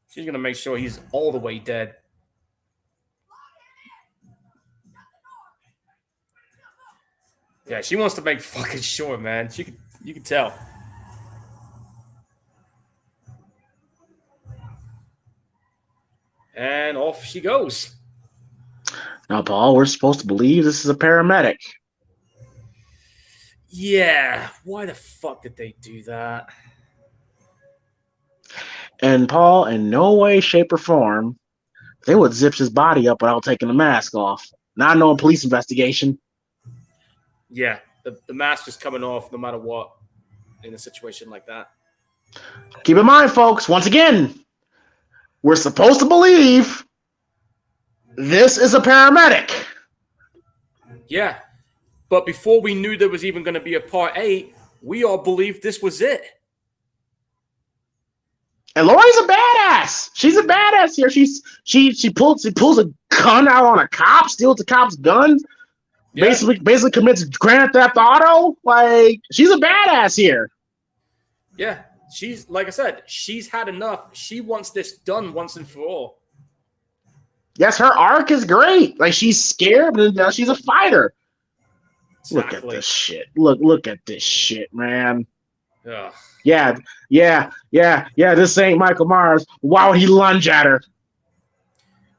She's going to make sure he's all the way dead. Yeah, she wants to make fucking sure, man. You can tell. And off she goes. Now, Paul, we're supposed to believe this is a paramedic. Yeah, why the fuck did they do that? And Paul, in no way, shape, or form, they would zip his body up without taking the mask off. Not knowing police investigation. Yeah, the mask is coming off no matter what in a situation like that. Keep in mind, folks, once again, we're supposed to believe this is a paramedic. Yeah, but before we knew there was even going to be a part 8, we all believed this was it. And Lori's a badass. She's a badass here. She pulls a gun out on a cop, steals the cop's gun, Yeah. basically commits Grand Theft Auto. Like, she's a badass here. Yeah, she's, like I said, she's had enough. She wants this done once and for all. Yes, her arc is great. Like, she's scared, but now she's a fighter. Exactly. Look at this shit. Look at this shit, man. Ugh. Yeah. This ain't Michael Myers. Why would he lunge at her?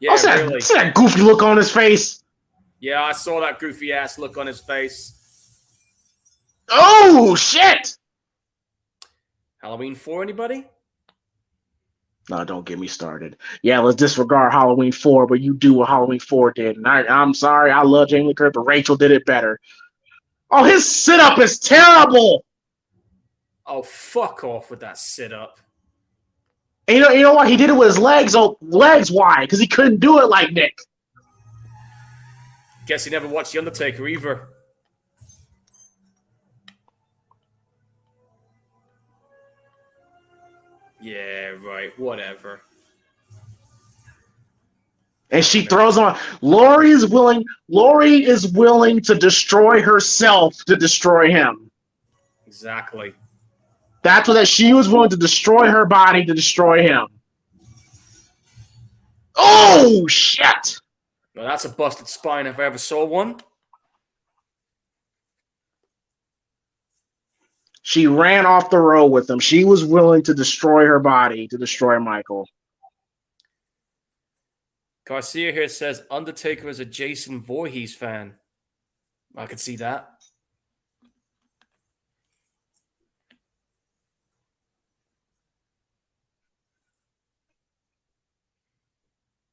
Yeah, really. See that goofy look on his face? Yeah, I saw that goofy ass look on his face. Oh, shit! Halloween 4, anybody? No, don't get me started. Yeah, let's disregard Halloween 4, but you do what Halloween 4 did. And I'm sorry, I love Jamie Lee Curtis, but Rachel did it better. Oh, his sit-up is terrible! Oh, fuck off with that sit-up. And you know what? He did it with his legs. Oh, legs wide, because he couldn't do it like Nick. Guess he never watched The Undertaker either. Yeah, right. Whatever. And she throws on. Lori is willing to destroy herself to destroy him. Exactly. That's what she was willing to destroy her body to destroy him. Oh, shit! Well, that's a busted spine if I ever saw one. She ran off the road with him. She was willing to destroy her body to destroy Michael. Garcia here says Undertaker is a Jason Voorhees fan. I could see that.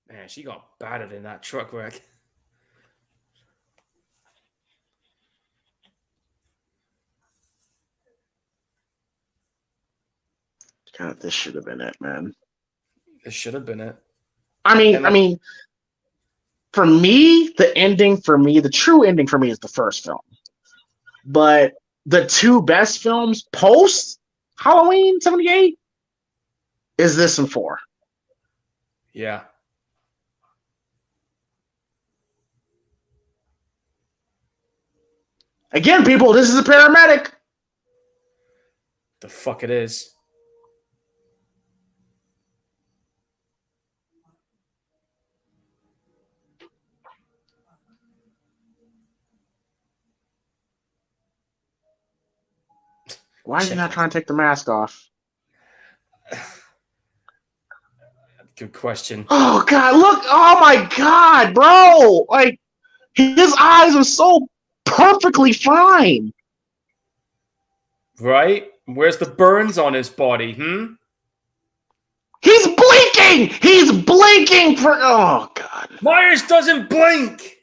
Man, she got battered in that truck wreck. God, this should have been it, man. This should have been it. I mean, for me, the true ending for me is the first film. But the two best films post Halloween 78 is this and 4. Yeah. Again, people, this is a paramedic. The fuck it is. Why is he not trying to take the mask off? Good question. Oh, God, look. Oh, my God, bro. Like, his eyes are so perfectly fine. Right? Where's the burns on his body, He's blinking! blinking. He's blinking for. Oh God. Myers doesn't blink.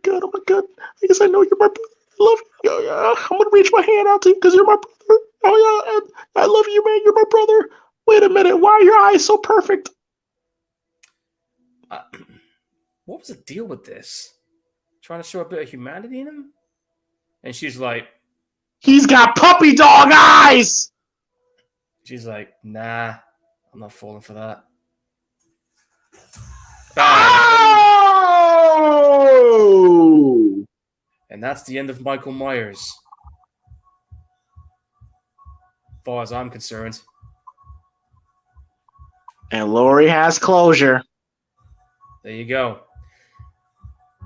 Oh my God. I guess I know you're my brother. I love you. I'm gonna reach my hand out to you because you're my brother. Oh yeah, and I love you, man. You're my brother. Wait a minute. Why are your eyes so perfect? What was the deal with this? Trying to show a bit of humanity in him? And she's like, he's got puppy dog eyes. She's like, nah, I'm not falling for that. Oh! And that's the end of Michael Myers. As far as I'm concerned. And Laurie has closure. There you go.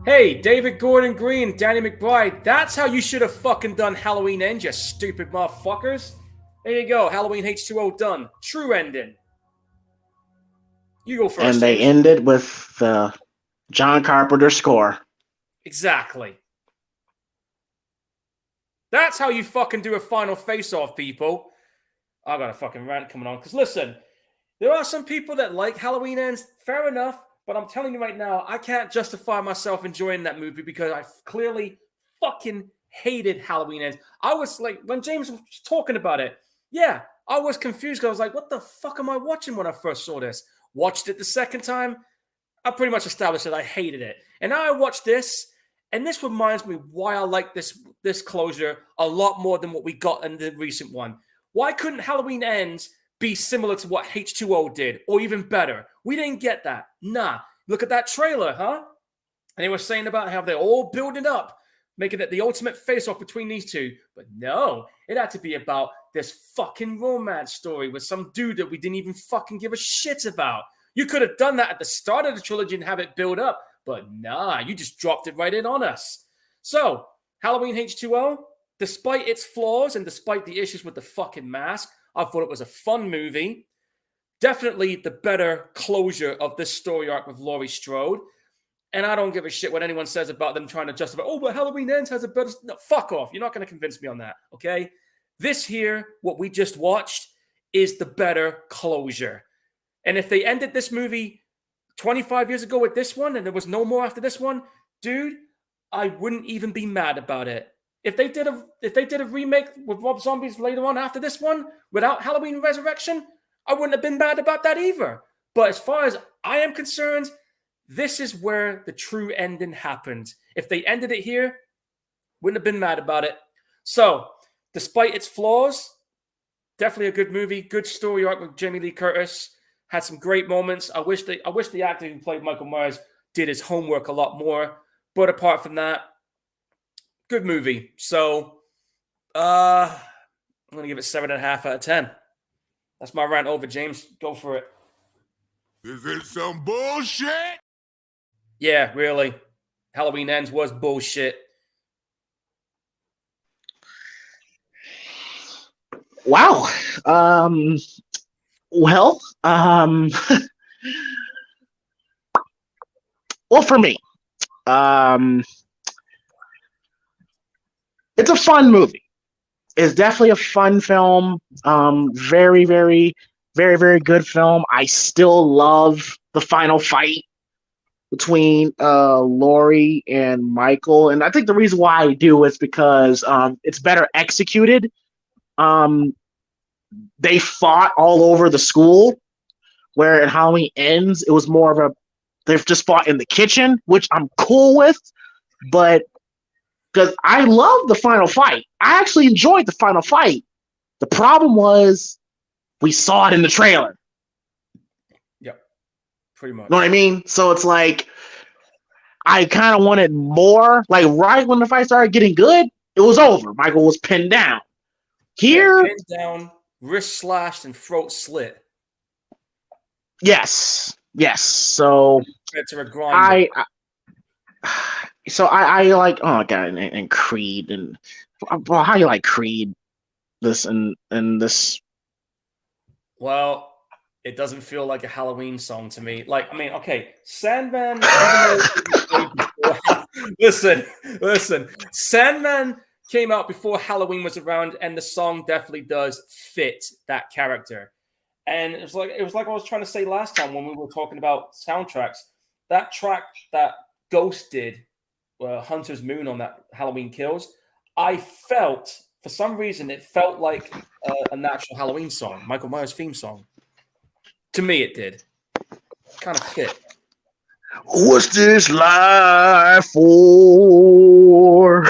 Hey, David Gordon Green, Danny McBride, that's how you should have fucking done Halloween End, you stupid motherfuckers. There you go, Halloween H20 done. True ending. You go first. And they ended with the John Carpenter score. Exactly. That's how you fucking do a final face-off, people. I got a fucking rant coming on. Because listen, there are some people that like Halloween Ends. Fair enough. But I'm telling you right now, I can't justify myself enjoying that movie because I clearly fucking hated Halloween Ends. I was like, when James was talking about it, yeah, I was confused because I was like, what the fuck am I watching when I first saw this? Watched it the second time. I pretty much established that I hated it. And now I watch this, and this reminds me why I like this closure a lot more than what we got in the recent one. Why couldn't Halloween Ends be similar to what H20 did, or even better? We didn't get that. Nah. Look at that trailer, huh? And they were saying about how they're all building up, making it the ultimate face-off between these two. But no, it had to be about this fucking romance story with some dude that we didn't even fucking give a shit about. You could have done that at the start of the trilogy and have it build up, but nah, you just dropped it right in on us. So, Halloween H20, despite its flaws and despite the issues with the fucking mask, I thought it was a fun movie. Definitely the better closure of this story arc with Laurie Strode. And I don't give a shit what anyone says about them trying to justify, oh, but Halloween Ends has a better... No, fuck off. You're not going to convince me on that, okay? This here, what we just watched, is the better closure. And if they ended this movie 25 years ago with this one and there was no more after this one, dude, I wouldn't even be mad about it. If they did a remake with Rob Zombies later on after this one without Halloween Resurrection, I wouldn't have been mad about that either. But as far as I am concerned, this is where the true ending happened. If they ended it here, wouldn't have been mad about it. So, despite its flaws, definitely a good movie, good story arc with Jamie Lee Curtis. Had some great moments. I wish the actor who played Michael Myers did his homework a lot more. But apart from that, good movie. So, I'm going to give it 7.5 out of 10. That's my rant over, James. Go for it. Is it some bullshit? Yeah, really. Halloween Ends was bullshit. Wow. Well, well, for me, it's a fun movie. It's definitely a fun film. Very, very, very, very good film. I still love the final fight between Laurie and Michael, and I think the reason why I do is because it's better executed. They fought all over the school, where in Halloween Ends, it was more of a they've just fought in the kitchen, which I'm cool with, but because I love the final fight. I actually enjoyed the final fight. The problem was we saw it in the trailer. Yep, pretty much. Know what I mean? So it's like I kind of wanted more. Like right when the fight started getting good, it was over. Michael was pinned down. Here, pinned down, wrist slashed, and throat slit. Yes. So to a grinder. I like, oh god, and Creed, and well, how you like Creed this and this? Well, it doesn't feel like a Halloween song to me. Like, I mean, okay, Sandman. Listen. Sandman came out before Halloween was around, and the song definitely does fit that character. And it was like I was trying to say last time when we were talking about soundtracks. That track that Ghost did, Hunter's Moon on that Halloween Kills, I felt for some reason it felt like a natural Halloween song, Michael Myers theme song. To me, it did. Kind of fit. What's this life for?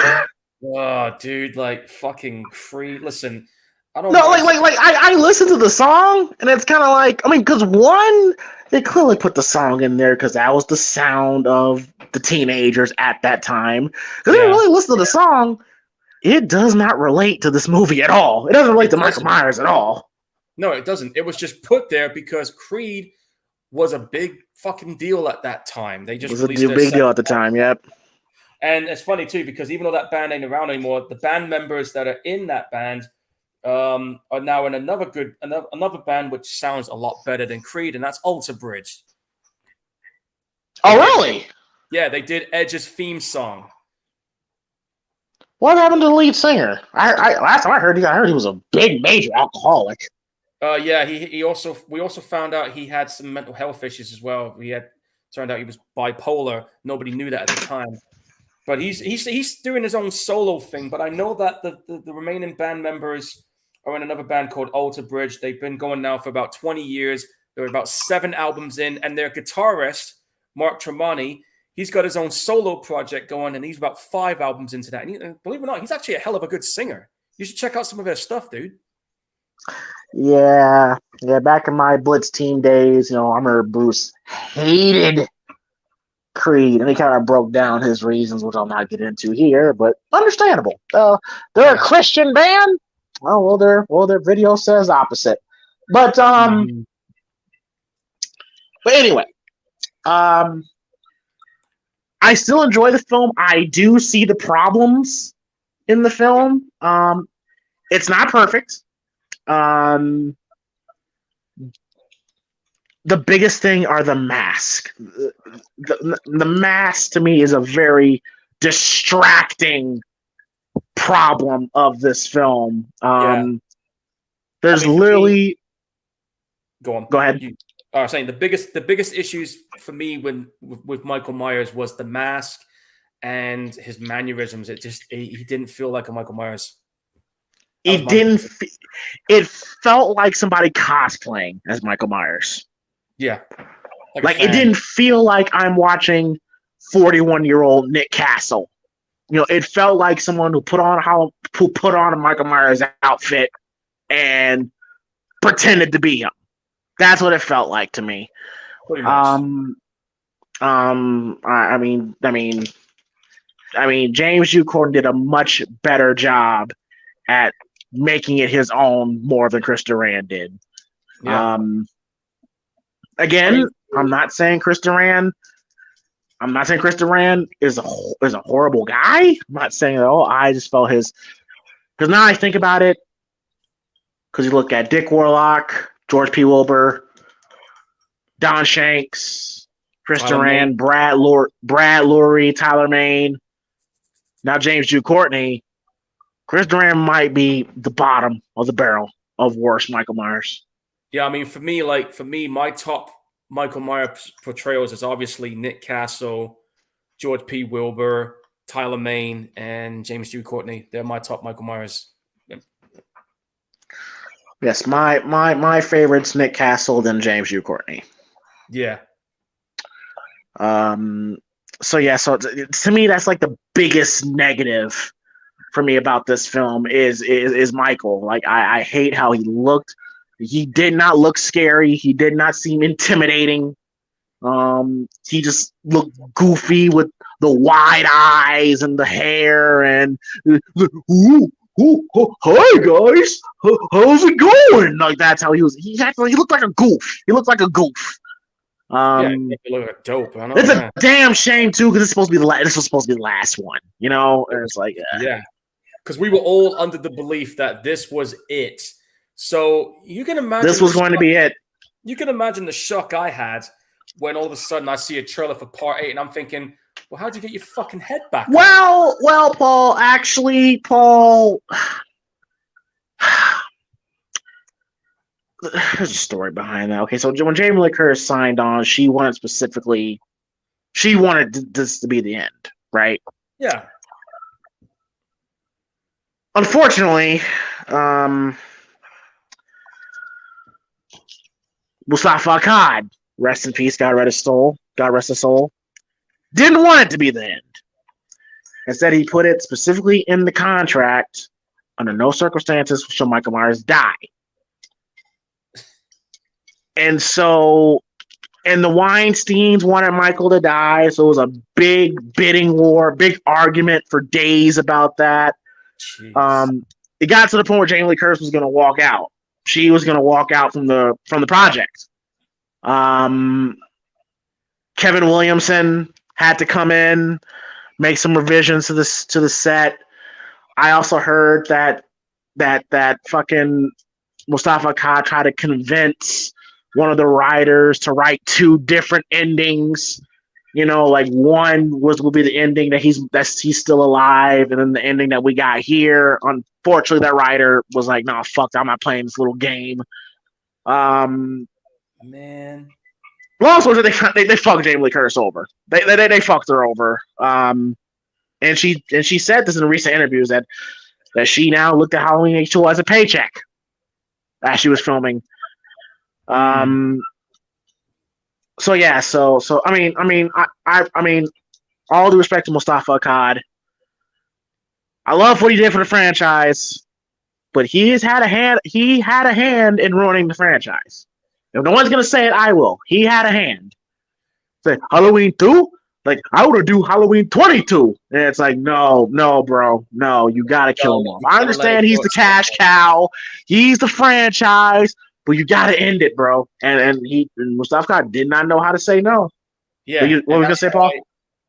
Oh, dude, like fucking Creed. Listen, I don't. No, I listen to the song, and it's kind of like, I mean, because one, they clearly put the song in there because that was the sound of the teenagers at that time. Because they didn't really listen to the song. It does not relate to this movie at all. It doesn't relate to Michael Myers at all. No, it doesn't. It was just put there because Creed was a big fucking deal at that time. They just released a big deal at the time. Yep. And it's funny too because even though that band ain't around anymore, the band members that are in that band are now in another band which sounds a lot better than Creed, and that's Alter Bridge. Really? Yeah, they did Edge's theme song. What happened to the lead singer? Last time I heard he was a big major alcoholic. Yeah, we also found out he had some mental health issues as well. Turned out he was bipolar. Nobody knew that at the time. But he's doing his own solo thing. But I know that the remaining band members are in another band called Alter Bridge. They've been going now for about 20 years. They're about 7 albums in, and their guitarist Mark Tremonti, he's got his own solo project going, and he's about 5 albums into that. And believe it or not, he's actually a hell of a good singer. You should check out some of their stuff, dude. Yeah. Back in my Blitz team days, I remember Bruce hated Creed, and he kind of broke down his reasons, which I'll not get into here, but understandable. They're a Christian band. Their video says opposite. But anyway, I still enjoy the film. I do see the problems in the film. It's not perfect. The biggest thing are the masks. The mask to me is a very distracting problem of this film. There's literally. Go on. Go ahead. I was saying the biggest issues for me with Michael Myers was the mask and his mannerisms. He didn't feel like a Michael Myers. It felt like somebody cosplaying as Michael Myers. Yeah. Like it didn't feel like I'm watching 41-year-old Nick Castle. It felt like someone who put on a Michael Myers outfit and pretended to be him. That's what it felt like to me. I mean, James Hugh Corden did a much better job at making it his own more than Chris Duran did. Yeah. Again, I'm not saying Chris Duran is a horrible guy. I'm not saying at all. I just felt because now I think about it, because you look at Dick Warlock, George P. Wilbur, Don Shanks, Chris Duran, Brad Lurie, Tyler Mane, now James Hugh Courtney. Chris Duran might be the bottom of the barrel of worst Michael Myers. Yeah, I mean, for me, my top Michael Myers portrayals is obviously Nick Castle, George P. Wilbur, Tyler Mane, and James Hugh Courtney. They're my top Michael Myers. Yes, my favorite's Nick Castle, then James Hugh Courtney. Yeah. So to me, that's like the biggest negative for me about this film is Michael. Like I hate how he looked. He did not look scary. He did not seem intimidating. He just looked goofy with the wide eyes and the hair and hi guys, how's it going? Like that's how he was. He looked like a goof. He looked like a goof. He looked like dope. I know, it's a damn shame too, because this was supposed to be the last one. And it's like yeah, because we were all under the belief that this was it. So you can imagine this was going to be it. You can imagine the shock I had when all of a sudden I see a trailer for Part 8, and I'm thinking, well, how'd you get your fucking head back? Well, Paul. there's a story behind that. Okay, so when Jamie Lee Curtis signed on, she wanted this to be the end, right? Yeah. Unfortunately, Mustafa Akkad, rest in peace, God rest his soul, didn't want it to be the end. Instead, he put it specifically in the contract, under no circumstances shall Michael Myers die. And so, and the Weinsteins wanted Michael to die, so it was a big bidding war, big argument for days about that. It got to the point where Jamie Lee Curtis was going to walk out. She was going to walk out from the project. Kevin Williamson had to come in, make some revisions to the set. I also heard that fucking Mustafa Akkad tried to convince one of the writers to write 2 different endings. You know, like one will be the ending that he's still alive, and then the ending that we got here. Unfortunately, that writer was like, "No, fuck, I'm not playing this little game." Man, long story short, they fucked Jamie Lee Curtis over. They fucked her over. And she said this in recent interviews that she now looked at Halloween H2O as a paycheck as she was filming. So yeah, so I mean, all due respect to Mustafa Akkad, I love what he did for the franchise, but he had a hand in ruining the franchise. If no one's gonna say it, I will. He had a hand. Say Halloween 2? Like, I would do Halloween 22. And it's like, no, bro. No, you gotta kill him off. I understand he's the cash cow, he's the franchise, but you gotta end it, bro. And Mustafa Akkad did not know how to say no. Yeah. What were you gonna say, Paul?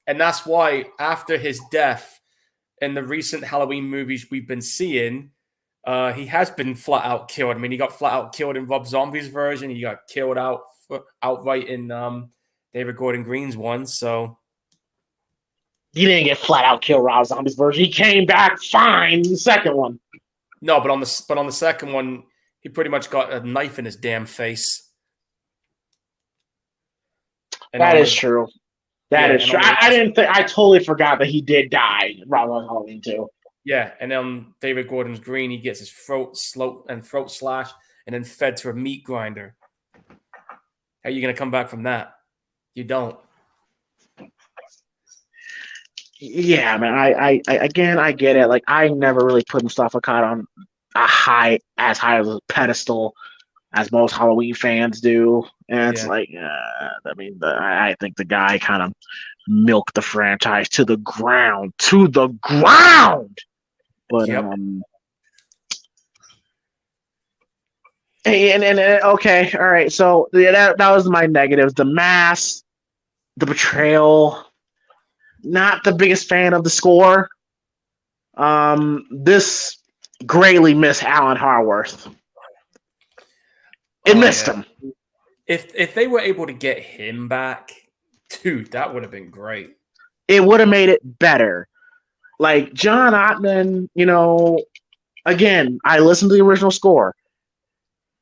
And that's why after his death in the recent Halloween movies we've been seeing, he has been flat out killed. I mean, he got flat out killed in Rob Zombie's version. He got killed outright in David Gordon Green's one. So he didn't get flat out killed Rob Zombie's version. He came back fine in the second one. No, but on the second one, he pretty much got a knife in his damn face. And that is true. That is true. I didn't think. I totally forgot that he did die in Rob Halloween 2. Yeah, and then David Gordon's Green, he gets his throat slashed and then fed to a meat grinder. How are you going to come back from that? You don't. Yeah, man. I get it. Like, I never really put Mustafa Akkad on as high of a pedestal as most Halloween fans do, and it's like, I mean, I think the guy kind of milked the franchise to the ground. But yep. And okay, all right. So that was my negatives. The mask, the betrayal. Not the biggest fan of the score. This greatly missed Alan Harworth. It missed him. If they were able to get him back, dude, that would have been great. It would have made it better. Like John Ottman, you know, again, I listened to the original score.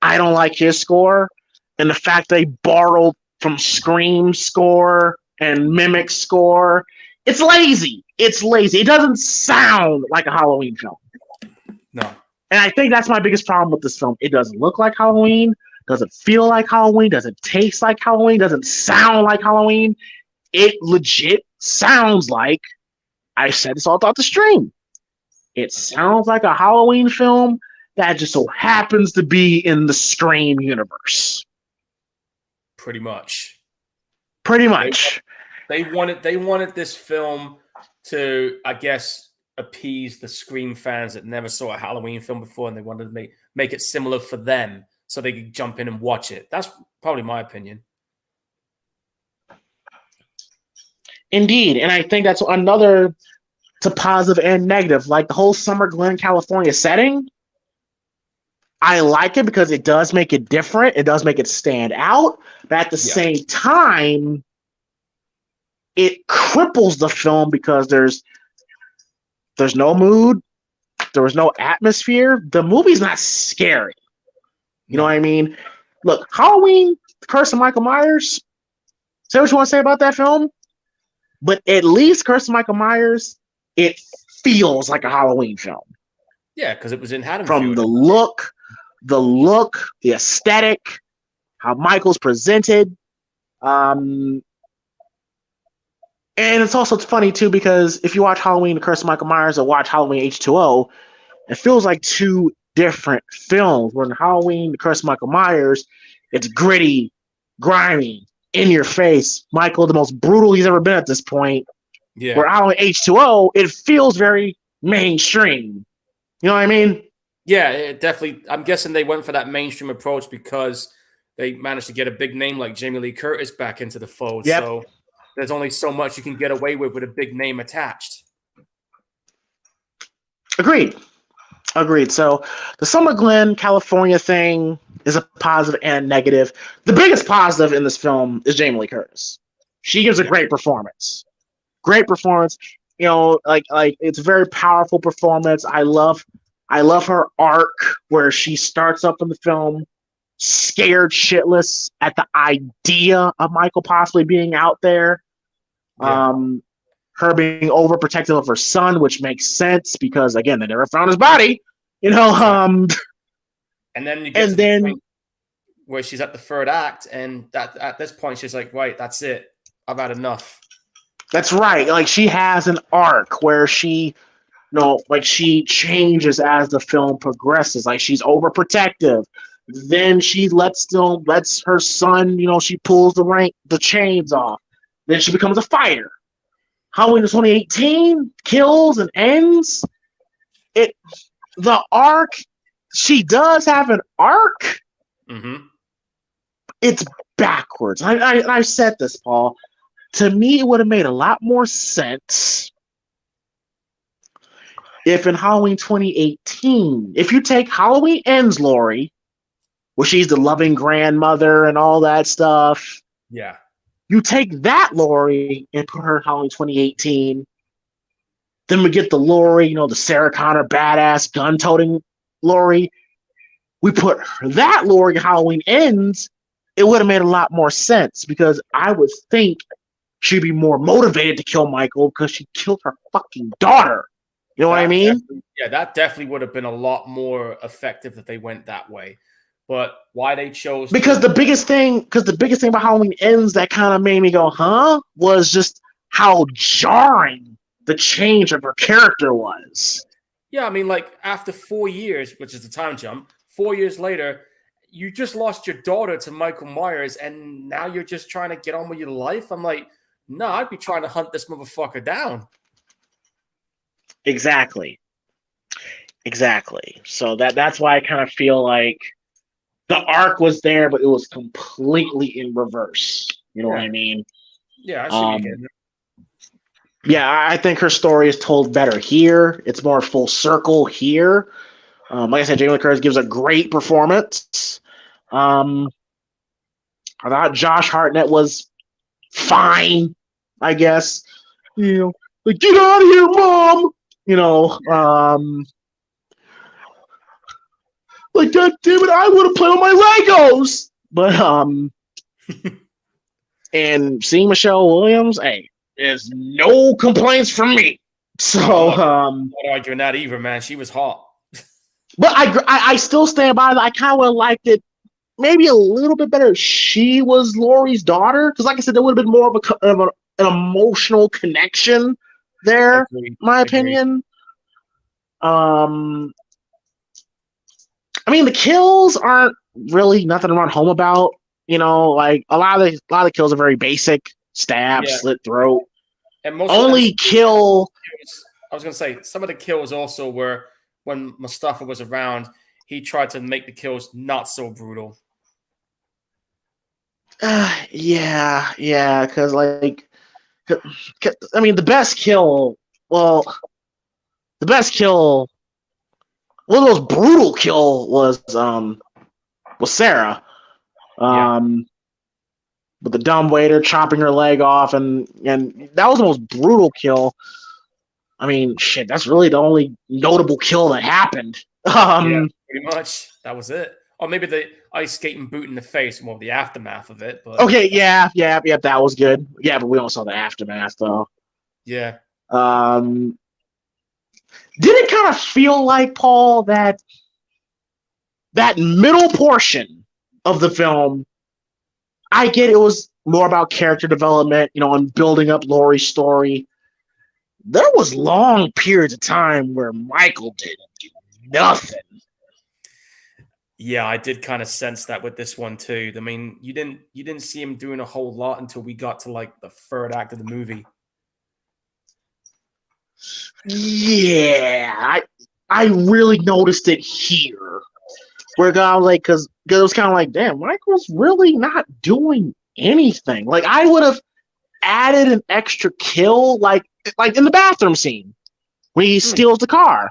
I don't like his score, and the fact they borrowed from Scream's score and Mimic's score, it's lazy. It doesn't sound like a Halloween film. No. And I think that's my biggest problem with this film. It doesn't look like Halloween, doesn't feel like Halloween, doesn't taste like Halloween, doesn't sound like Halloween. It legit sounds like, I said this all throughout the stream, it sounds like a Halloween film that just so happens to be in the Scream universe. Pretty much. They wanted this film to, I guess, appease the Scream fans that never saw a Halloween film before, and they wanted to make it similar for them so they could jump in and watch it. That's probably my opinion. Indeed, and I think that's another to positive and negative. Like the whole Summer Glen, California setting, I like it because it does make it different. It does make it stand out. But at the same time, it cripples the film because there's no mood. There was no atmosphere. The movie's not scary. You know what I mean? Look, Halloween, The Curse of Michael Myers. Say what you want to say about that film, but at least Curse of Michael Myers, it feels like a Halloween film. Yeah, because it was in Haddonfield. From the look, the aesthetic, how Michael's presented. And it's also funny, too, because if you watch Halloween, The Curse of Michael Myers, or watch Halloween H20, it feels like two different films. Where in Halloween, The Curse of Michael Myers, it's gritty, grimy, in your face. Michael, the most brutal he's ever been at this point. Yeah. Where Halloween H20, it feels very mainstream. You know what I mean? Yeah, it definitely. I'm guessing they went for that mainstream approach because they managed to get a big name like Jamie Lee Curtis back into the fold. Yep. So there's only so much you can get away with a big name attached. Agreed. So the Summer Glen, California thing is a positive and a negative. The biggest positive in this film is Jamie Lee Curtis. She gives a great performance. Great performance. You know, like it's a very powerful performance. I love her arc where she starts up in the film scared shitless at the idea of Michael possibly being out there. Yeah. Her being overprotective of her son, which makes sense because again, they never found his body. You know, and then you get to the point where she's at the third act, and that at this point she's like, right, that's it. I've had enough. That's right. Like she has an arc where she she changes as the film progresses. Like she's overprotective. Then she lets her son, she pulls the chains off. Then she becomes a fighter. Halloween 2018 kills and ends. The arc, she does have an arc. Mm-hmm. It's backwards. I've said this, Paul. To me, it would have made a lot more sense if in Halloween 2018, if you take Halloween Ends Laurie, where she's the loving grandmother and all that stuff. Yeah. You take that Laurie and put her in Halloween 2018. Then we get the Laurie, the Sarah Connor badass gun-toting Laurie. We put that Laurie in Halloween Ends. It would have made a lot more sense because I would think she'd be more motivated to kill Michael because she killed her fucking daughter. You know what I mean? Yeah, that definitely would have been a lot more effective if they went that way. But why they chose the biggest thing about Halloween Ends that kind of made me go, huh? Was just how jarring the change of her character was. Yeah, I mean, like after 4 years, which is the time jump, 4 years later, you just lost your daughter to Michael Myers, and now you're just trying to get on with your life. I'm like, no, I'd be trying to hunt this motherfucker down. Exactly. So that's why I kind of feel like the arc was there, but it was completely in reverse. You know what I mean? Yeah, I see. Yeah, I think her story is told better here. It's more full circle here. Like I said, Jamie Lee Curtis gives a great performance. I thought Josh Hartnett was fine, I guess. Like, get out of here, Mom! Like, God damn it, I would have played with my Legos! But, and seeing Michelle Williams, hey, there's no complaints from me. So, I'm not arguing that either, man. She was hot. But I still stand by that. I kind of would have liked it maybe a little bit better if she was Laurie's daughter. Because, like I said, there would have been more of an emotional connection there, in my opinion. I mean, the kills aren't really nothing to run home about. Like a lot of the kills are very basic: stab, slit throat. And most only kill. I was gonna say some of the kills also were when Mustafa was around. He tried to make the kills not so brutal. Yeah, because I mean, the best kill. Well, the most brutal kill was Sarah. With the dumbwaiter chopping her leg off, and that was the most brutal kill. I mean, shit, that's really the only notable kill that happened. Yeah, pretty much. That was it. Or maybe the ice skating boot in the face, more the aftermath of it. But Okay, yeah, that was good. Yeah, but we don't saw the aftermath though. yeah. Did it kind of feel like, Paul, that middle portion of the film? I get it was more about character development, and building up Laurie's story. There was long periods of time where Michael didn't do nothing. Yeah, I did kind of sense that with this one too. I mean, you didn't see him doing a whole lot until we got to like the third act of the movie. Yeah, I really noticed it here. Where God, like, because it was kind of like, damn, Michael's really not doing anything. Like, I would have added an extra kill, like in the bathroom scene when he steals the car.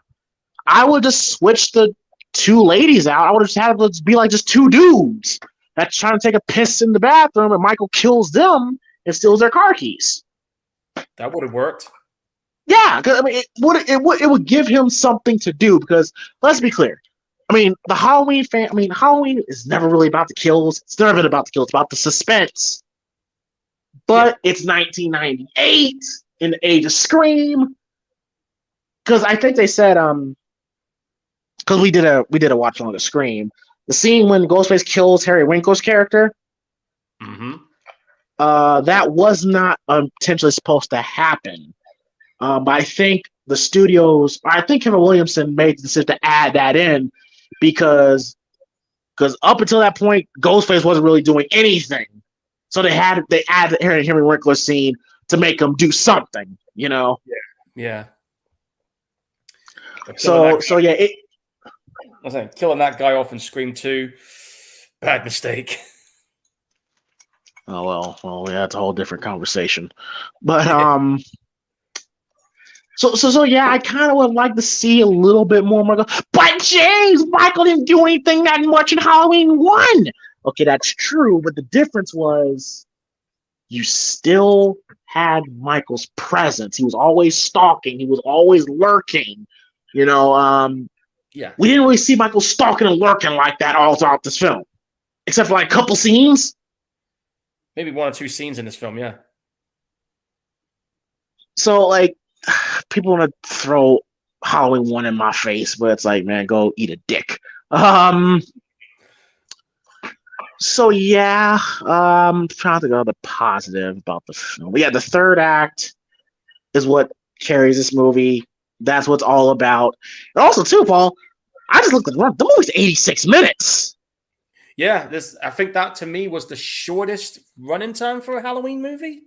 I would just switch the two ladies out. I would have just had it be like just two dudes that's trying to take a piss in the bathroom, and Michael kills them and steals their car keys. That would have worked. Yeah, because I mean, it would give him something to do. Because let's be clear, I mean, the Halloween fan. I mean, Halloween is never really about the kills. It's never been about the kills. It's about the suspense. But it's 1998 in the age of Scream. Because I think they said because we did a watch along of Scream. The scene when Ghostface kills Harry Winkle's character. Mm-hmm. That was not intentionally supposed to happen. But I think the studios, I think Kevin Williamson made the decision to add that in because up until that point, Ghostface wasn't really doing anything. So they added the Harry Winkler scene to make him do something, Yeah. So yeah, I was saying, killing that guy off in Scream 2, bad mistake. Oh well, yeah, that's a whole different conversation. But So yeah, I kind of would like to see a little bit more Michael. But James, Michael didn't do anything that much in Halloween 1. Okay, that's true, but the difference was you still had Michael's presence. He was always stalking. He was always lurking. Yeah. We didn't really see Michael stalking and lurking like that all throughout this film, except for like a couple scenes. Maybe 1 or 2 scenes in this film, yeah. So, like, people want to throw Halloween 1 in my face, but it's like, man, go eat a dick. So yeah, trying to go the positive about the film. But yeah, the third act is what carries this movie. That's what it's all about. And also, too, Paul, I just looked at the movie's 86 minutes. Yeah, I think that to me was the shortest running time for a Halloween movie.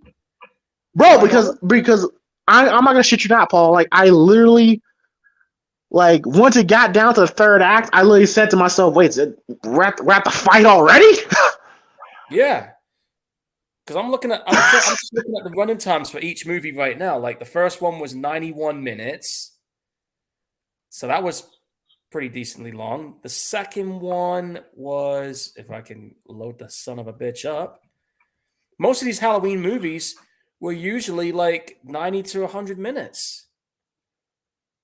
Bro, because I'm not gonna shit you not, Paul. Like, I literally, like, once it got down to the third act, I literally said to myself, "Wait, we're at the fight already?" Yeah, because I'm just looking at the running times for each movie right now. Like the first one was 91 minutes, so that was pretty decently long. The second one was, if I can load the son of a bitch up, most of these Halloween movies were usually like 90 to 100 minutes.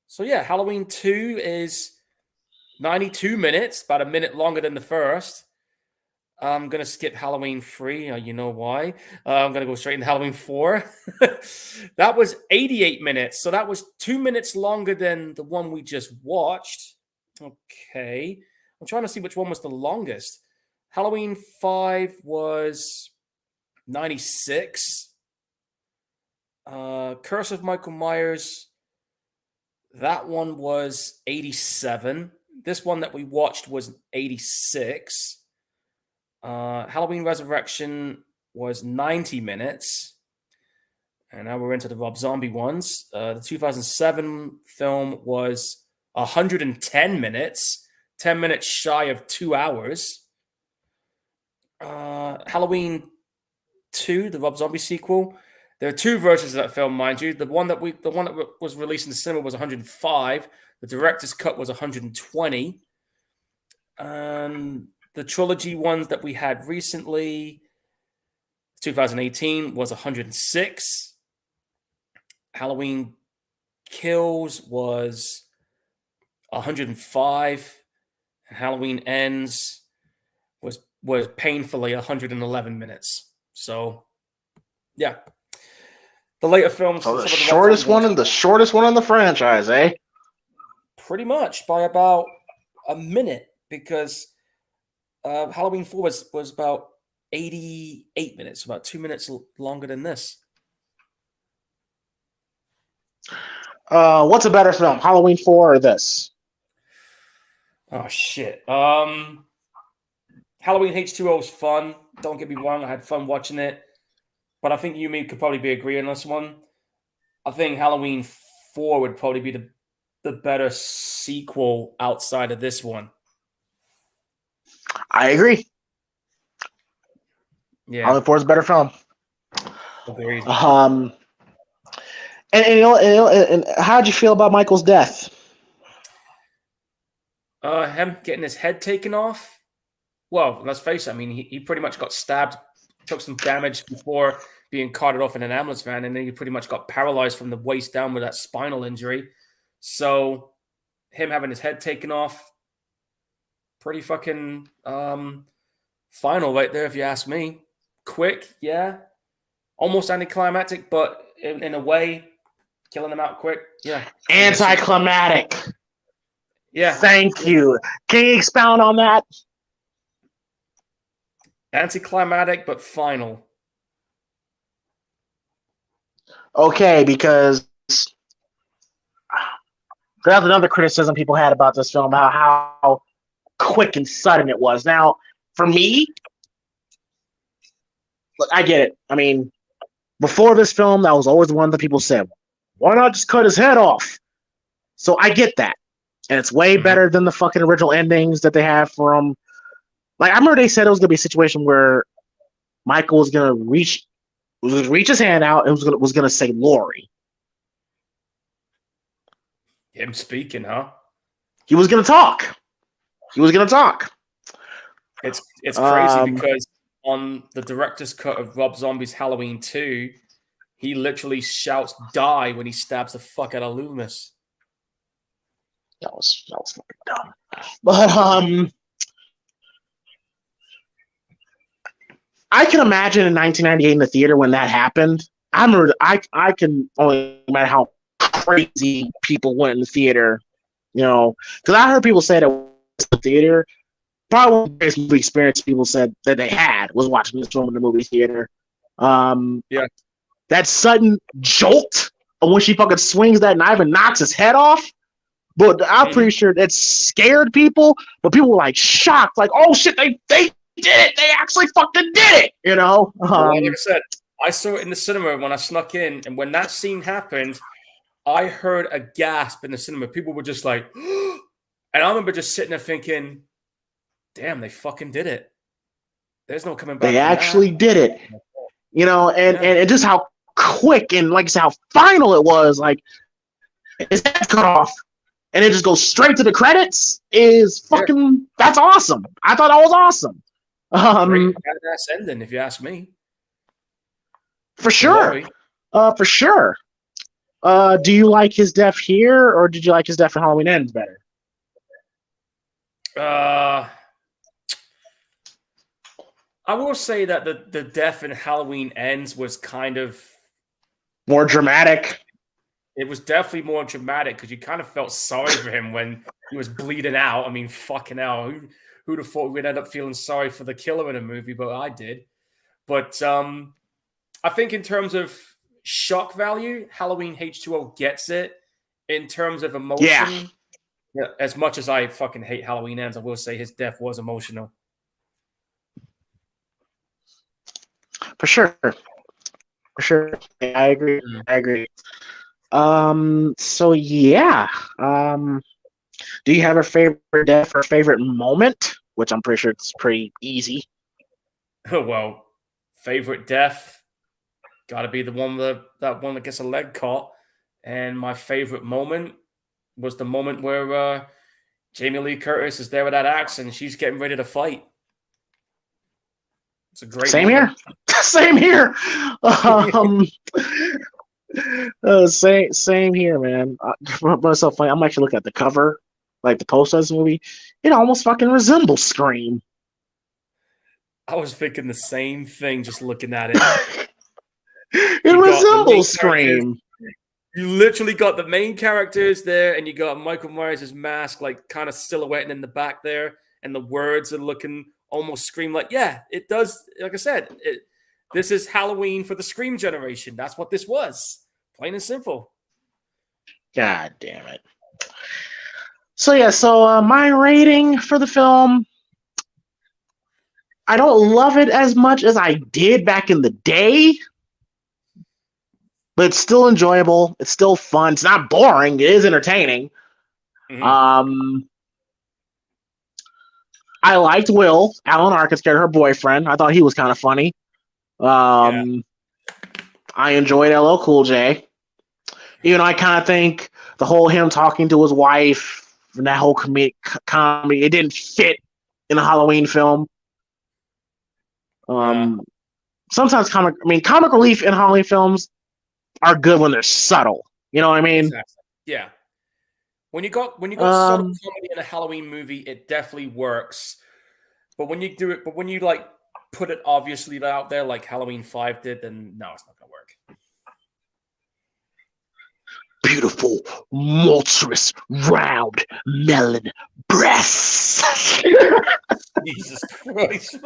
So yeah, Halloween 2 is 92 minutes, about a minute longer than the first. I'm going to skip Halloween 3. You know why. I'm going to go straight into Halloween 4. That was 88 minutes. So that was 2 minutes longer than the one we just watched. Okay. I'm trying to see which one was the longest. Halloween 5 was 96. Curse of Michael Myers, that one was 87. This one that we watched was 86. Halloween Resurrection was 90 minutes. And now we're into the Rob Zombie ones. The 2007 film was 110 minutes, 10 minutes shy of 2 hours. Halloween 2, the Rob Zombie sequel. There are 2 versions of that film, mind you. The one that was released in the cinema was 105. The director's cut was 120. The trilogy ones that we had recently, 2018, was 106. Halloween Kills was 105. And Halloween Ends was painfully 111 minutes. So, yeah. The later films. So the shortest one in the franchise, eh? Pretty much by about a minute, because Halloween 4 was about 88 minutes, about 2 minutes longer than this. What's a better film, Halloween 4 or this? Oh shit. Halloween H20 was fun. Don't get me wrong, I had fun watching it. But I think you and me could probably be agreeing on this one. I think Halloween 4 would probably be the better sequel outside of this one. I agree. Yeah. Halloween 4 is a better film. Agreed. And how'd you feel about Michael's death? Him getting his head taken off. Well, let's face it. I mean, he pretty much got stabbed, took some damage before being carted off in an ambulance van, and then he pretty much got paralyzed from the waist down with that spinal injury. So, him having his head taken off, pretty fucking final right there, if you ask me. Quick, yeah. Almost anticlimactic, but in a way, killing him out quick, yeah. Anticlimactic. Yeah. Thank you. Can you expound on that? Anticlimactic, but final. Okay, because that's another criticism people had about this film, how quick and sudden it was. Now, for me, look, I get it. I mean, before this film, that was always one that people said, why not just cut his head off? So I get that. And it's way better than the fucking original endings that they have from. Like, I remember they said it was going to be a situation where Michael was going to reach his hand out and was going to say Lori. Him speaking, huh? He was going to talk. It's crazy because on the director's cut of Rob Zombie's Halloween 2, he literally shouts "die" when he stabs the fuck out of Loomis. That was fucking dumb. But I can imagine in 1998 in the theater when that happened. I can only imagine how crazy people went in the theater, because I heard people say that the theater, probably one of the greatest movie experience people said that they had was watching this film in the movie theater. Yeah, that sudden jolt of when she fucking swings that knife and knocks his head off. But I'm pretty sure that scared people, but people were like shocked, like, oh shit, they did it. They actually fucking did it, Well, like I said, I saw it in the cinema when I snuck in, and when that scene happened, I heard a gasp in the cinema. People were just like, and I remember just sitting there thinking, damn, they fucking did it. There's no coming back. They actually did it. And just how quick and, like I said, how final it was. Like, his head cut off, and it just goes straight to the credits is fucking, that's awesome. I thought that was awesome. Great badass ending, if you ask me. For sure. For sure. Do you like his death here, or did you like his death in Halloween Ends better? I will say that the death in Halloween Ends was kind of more dramatic. It was definitely more dramatic because you kind of felt sorry for him when he was bleeding out. I mean, fucking hell, who'd have thought we'd end up feeling sorry for the killer in a movie? But I did. But I think in terms of shock value, Halloween H20 gets it. In terms of emotion, yeah, as much as I fucking hate Halloween Ends, I will say his death was emotional. For sure. I agree. So yeah. Do you have a favorite death or favorite moment? Which I'm pretty sure it's pretty easy. Oh, well, favorite death gotta be the one that one that gets a leg caught. And my favorite moment was the moment where Jamie Lee Curtis is there with that axe and she's getting ready to fight. It's a great moment. Same here. Same here, man. What's so funny? I'm actually looking at the cover, like the poster of this movie. It almost fucking resembles Scream. I was thinking the same thing just looking at it. It You got the main resembles characters. Scream. You literally got the main characters there, and you got Michael Myers' mask, like kind of silhouetting in the back there, and the words are looking almost Scream like. Yeah, it does. Like I said, this is Halloween for the Scream generation. That's what this was, plain and simple. God damn it. So my rating for the film, I don't love it as much as I did back in the day, but it's still enjoyable. It's still fun. It's not boring. It is entertaining. Mhm. I liked Will, Alan Arkin's character, her boyfriend. I thought he was kind of funny. I enjoyed LL Cool J. Even though I kind of think the whole him talking to his wife and that whole comedy, it didn't fit in a Halloween film. Sometimes comic relief in Halloween films are good when they're subtle. You know what I mean? Exactly. Yeah. When you got subtle comedy in a Halloween movie, it definitely works. But when you do it, when you like put it obviously out there, like Halloween 5 did, then no, it's not gonna work. Beautiful, monstrous, round melon breasts. Jesus Christ.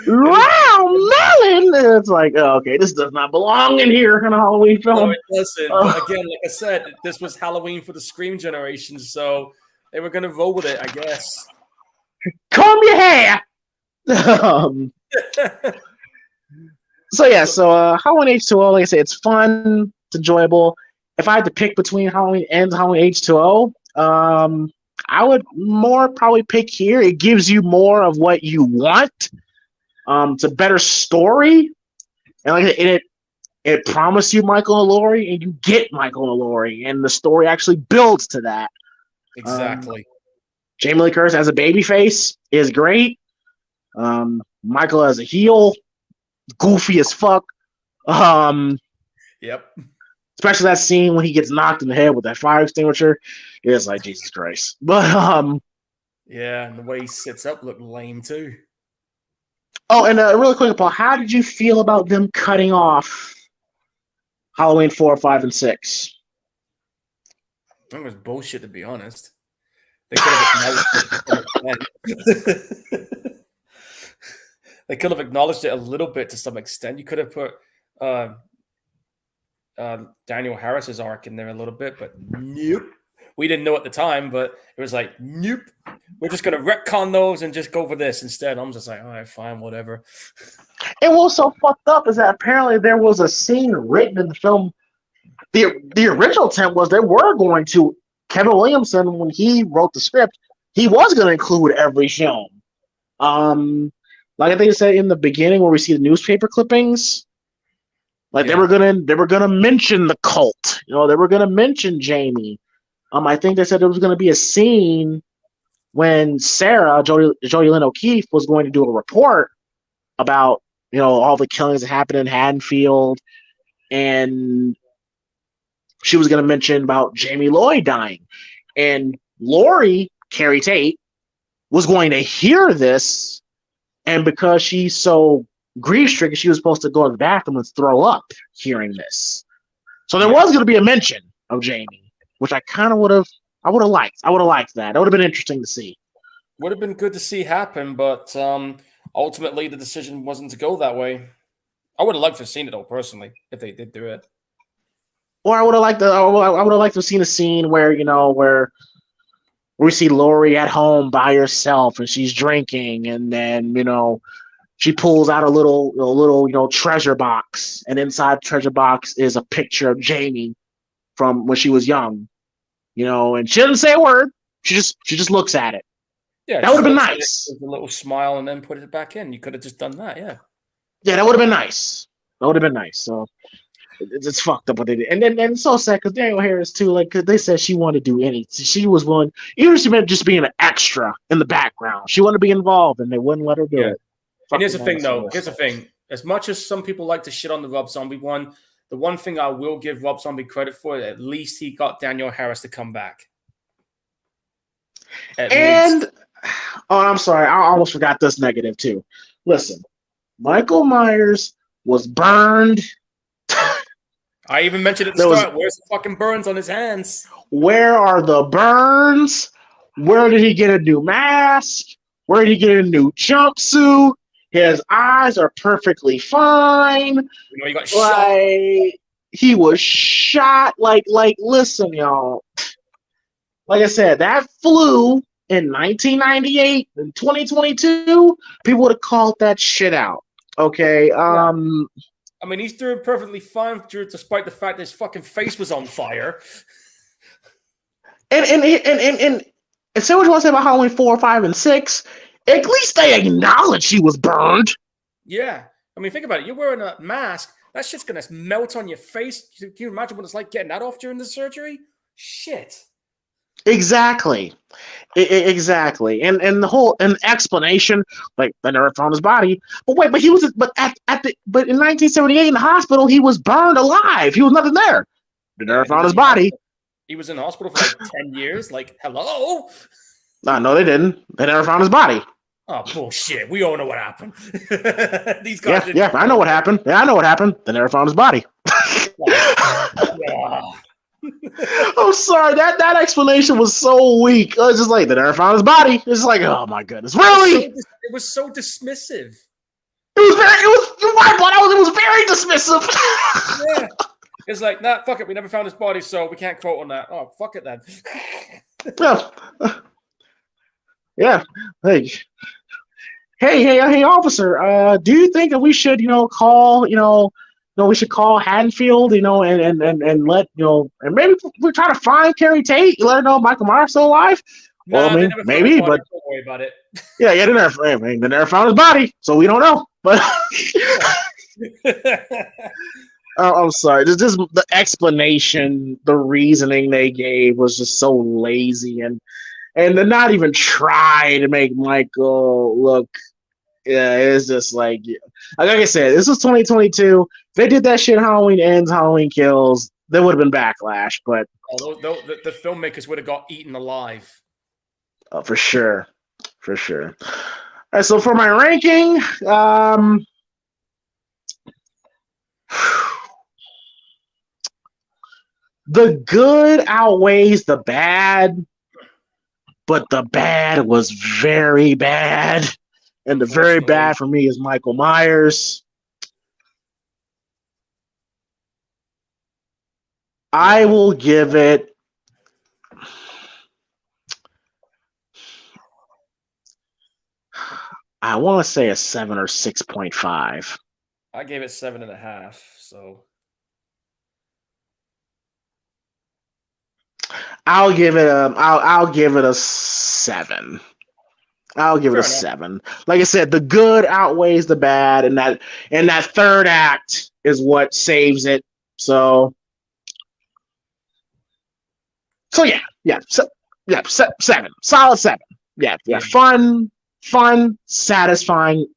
Round melon. It's like, oh, okay, this does not belong in here in a Halloween film. No, it doesn't. But again, like I said, this was Halloween for the Scream generation, so they were gonna roll with it, I guess. Comb your hair. Halloween H20, like I said, it's fun, it's enjoyable. If I had to pick between Halloween Ends and Halloween H20, I would more probably pick here. It gives you more of what you want. It's a better story, and like it promised you Michael and Laurie, and you get Michael and Laurie, and the story actually builds to that. Exactly. Jamie Lee Curtis as a babyface is great. Michael as a heel, goofy as fuck. Yep. Especially that scene when he gets knocked in the head with that fire extinguisher. It's like Jesus Christ. But yeah, and the way he sits up looked lame too. Oh, and really quick, Paul, how did you feel about them cutting off Halloween 4, 5, and 6? I think it was bullshit, to be honest. They could have acknowledged it. They could have acknowledged it a little bit to some extent. You could have put Daniel Harris's arc in there a little bit, but nope. We didn't know at the time, but it was like, nope. We're just going to retcon those and just go for this instead. I'm just like, all right, fine, whatever. And what's so fucked up is that apparently there was a scene written in the film. The original intent was they were going to, Kevin Williamson, when he wrote the script, he was going to include every film. Like I think you said in the beginning where we see the newspaper clippings, like they were gonna mention the cult. You know, they were gonna mention Jamie. I think they said there was gonna be a scene when Sarah, Jodie Lynn O'Keefe, was going to do a report about, you know, all the killings that happened in Haddonfield, and she was going to mention about Jamie Lloyd dying. And Laurie, Carrie Tate, was going to hear this, and because she's so grief-stricken, she was supposed to go to the bathroom and throw up hearing this. So there was going to be a mention of Jamie, which I kind of would have liked. I would have liked that. That would have been interesting to see. Would have been good to see happen, but ultimately the decision wasn't to go that way. I would have liked to have seen it though, personally, if they did do it. Or I would have liked to have seen a scene where, you know, where we see Laurie at home by herself and she's drinking, and then, you know, she pulls out a little, you know, treasure box, and inside the treasure box is a picture of Jamie from when she was young, you know, and she doesn't say a word. She just looks at it. Yeah, that would have been nice. With a little smile, and then put it back in. You could have just done that. Yeah. Yeah, that would have been nice. That would have been nice. So it's fucked up what they did, and then it's so sad because Daniel Harris too. Like, cause they said she wanted to do anything. She was willing, even if she meant just being an extra in the background. She wanted to be involved, and they wouldn't let her do it. And here's the thing, though. Here's the thing. As much as some people like to shit on the Rob Zombie one, the one thing I will give Rob Zombie credit for, at least he got Daniel Harris to come back. At least. Oh, I'm sorry. I almost forgot this negative too. Listen, Michael Myers was burned. I even mentioned at the There was start, where's the fucking burns on his hands? Where are the burns? Where did he get a new mask? Where did he get a new jumpsuit? His eyes are perfectly fine. You know, he got shot. Like he was shot. Listen, y'all. Like I said, that flu in 1998 and 2022, people would have called that shit out. Okay. I mean, he's doing perfectly fine despite the fact that his fucking face was on fire. And say what you want to say about Halloween 4, 5, and 6. At least they acknowledge he was burned. Yeah. I mean, think about it. You're wearing a mask. That shit's going to melt on your face. Can you imagine what it's like getting that off during the surgery? Shit. Exactly. Exactly. And the whole explanation, like they never found his body. But he was but in 1978 in the hospital, he was burned alive. He was nothing there. They never found his body. He was in the hospital for like 10 years. Like, hello? No, they didn't. They never found his body. Oh, bullshit. We all know what happened. These guys Yeah, I know what happened. Yeah, I know what happened. They never found his body. I'm sorry. That explanation was so weak. I was just like, they never found his body. It's just like, oh my goodness. Really? It was so dismissive. It was very dismissive. Yeah. It's like, nah, fuck it. We never found his body, so we can't quote on that. Oh, fuck it then. Yeah. Hey, officer. Do you think that we should, call, we should call Haddonfield, and let, and maybe we try to find Carrie Tate, let her know Michael Myers still alive? No, well, I mean, maybe, but don't worry about it. Yeah, they never found his body, so we don't know. But I'm sorry. Just the explanation, the reasoning they gave was just so lazy, and to not even try to make Michael look. Yeah, it's just like I said, this was 2022. If they did that shit, Halloween Ends, Halloween Kills, there would have been backlash. But the filmmakers would have got eaten alive. For sure. All right, so for my ranking, the good outweighs the bad, but the bad was very bad. And the very bad for me is Michael Myers. I will give it I want to say a 7 or 6.5. I gave it 7.5, so I'll give it a 7. I'll give it a 7. Like I said, the good outweighs the bad, and that third act is what saves it. So 7. Solid 7. Yeah. Fun, satisfying.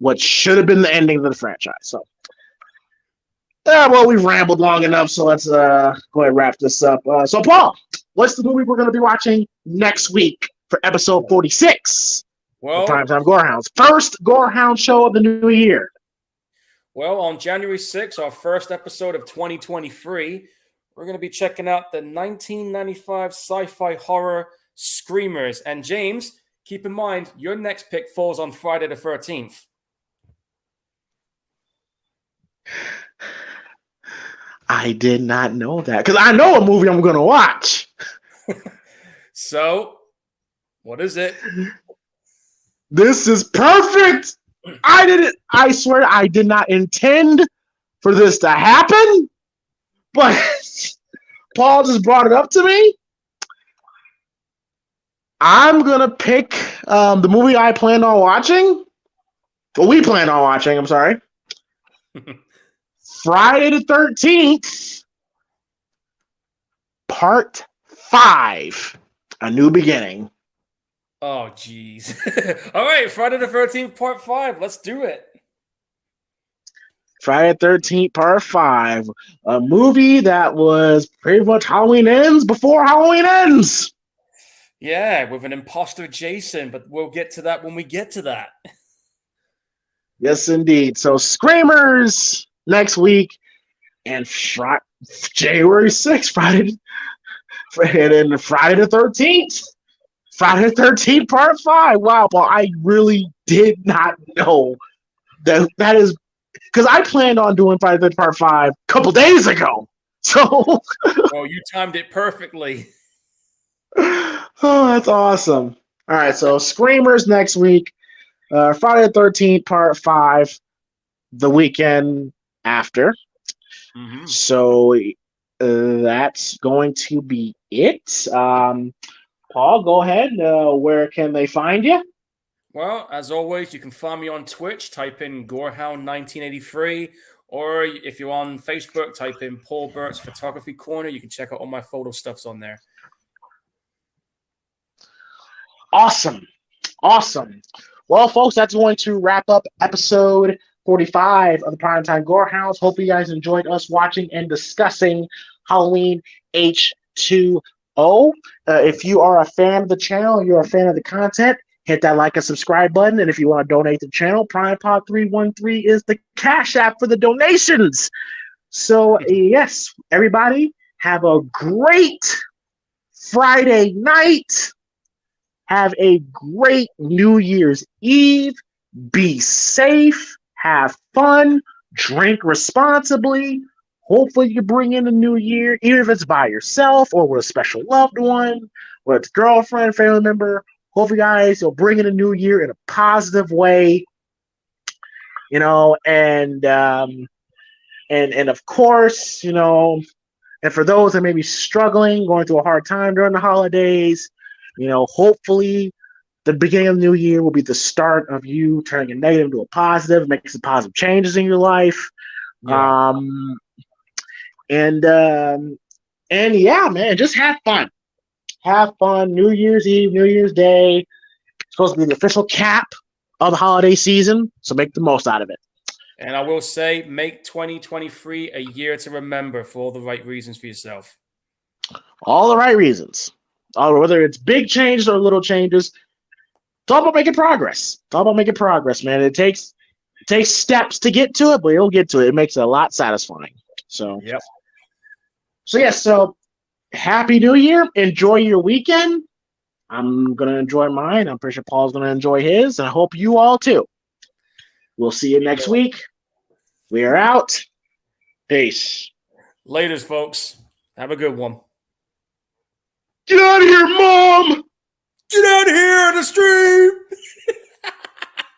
What should have been the ending of the franchise. So, well, we've rambled long enough, so let's go ahead and wrap this up. So, Paul, what's the movie we're going to be watching next week for episode 46? Well, Primetime Gorehounds. First Gorehound show of the new year. Well, on January 6th, our first episode of 2023, we're going to be checking out the 1995 sci-fi horror Screamers. And James, keep in mind, your next pick falls on Friday the 13th. I did not know that, because I know a movie I'm going to watch. So, what is it? This is perfect. I swear I did not intend for this to happen, but Paul just brought it up to me. I'm going to pick the movie I planned on watching. Well, we planned on watching, I'm sorry. Friday the 13th, Part 5, A New Beginning. Oh, jeez. All right, Friday the 13th, Part 5. Let's do it. Friday the 13th, Part 5. A movie that was pretty much Halloween Ends before Halloween Ends. Yeah, with an imposter Jason, but we'll get to that when we get to that. Yes, indeed. So Screamers next week and January 6th, Friday, and then Friday the 13th. Friday the 13th, part 5. Wow, Paul, I really did not know that is because I planned on doing Friday the 13th, part 5 a couple days ago. So, Well, you timed it perfectly. oh, that's awesome. All right, so Screamers next week. Friday the 13th, part 5, the weekend after. Mm-hmm. So that's going to be it. Paul, go ahead. Where can they find you? Well, as always, you can find me on Twitch. Type in Gorehound 1983. Or if you're on Facebook, type in Paul Burt's Photography Corner. You can check out all my photo stuffs on there. Awesome. Well, folks, that's going to wrap up episode 45 of the Primetime Gorehounds. Hope you guys enjoyed us watching and discussing Halloween H20. If you are a fan of the channel, you're a fan of the content, hit that like and subscribe button. And if you want to donate to the channel, PrimePod313 is the Cash App for the donations. So, yes, everybody, have a great Friday night. Have a great New Year's Eve. Be safe. Have fun. Drink responsibly. Hopefully, you bring in the new year, even if it's by yourself or with a special loved one, with a girlfriend, family member. Hope you guys will bring in a new year in a positive way. And of course, and for those that may be struggling, going through a hard time during the holidays, hopefully the beginning of the new year will be the start of you turning a negative into a positive, making some positive changes in your life. Yeah. And yeah, man, just have fun. Have fun. New Year's Eve, New Year's Day. It's supposed to be the official cap of the holiday season, so make the most out of it. And I will say, make 2023 a year to remember for all the right reasons for yourself. All the right reasons. Whether it's big changes or little changes, it's all about making progress. It's all about making progress, man. It takes steps to get to it, but you'll get to it. It makes it a lot satisfying. So, yep. So Happy New Year. Enjoy your weekend. I'm going to enjoy mine. I'm pretty sure Paul's going to enjoy his, and I hope you all too. We'll see you next week. We are out. Peace. Laters, folks. Have a good one. Get out of here, Mom! Get out of here, the street!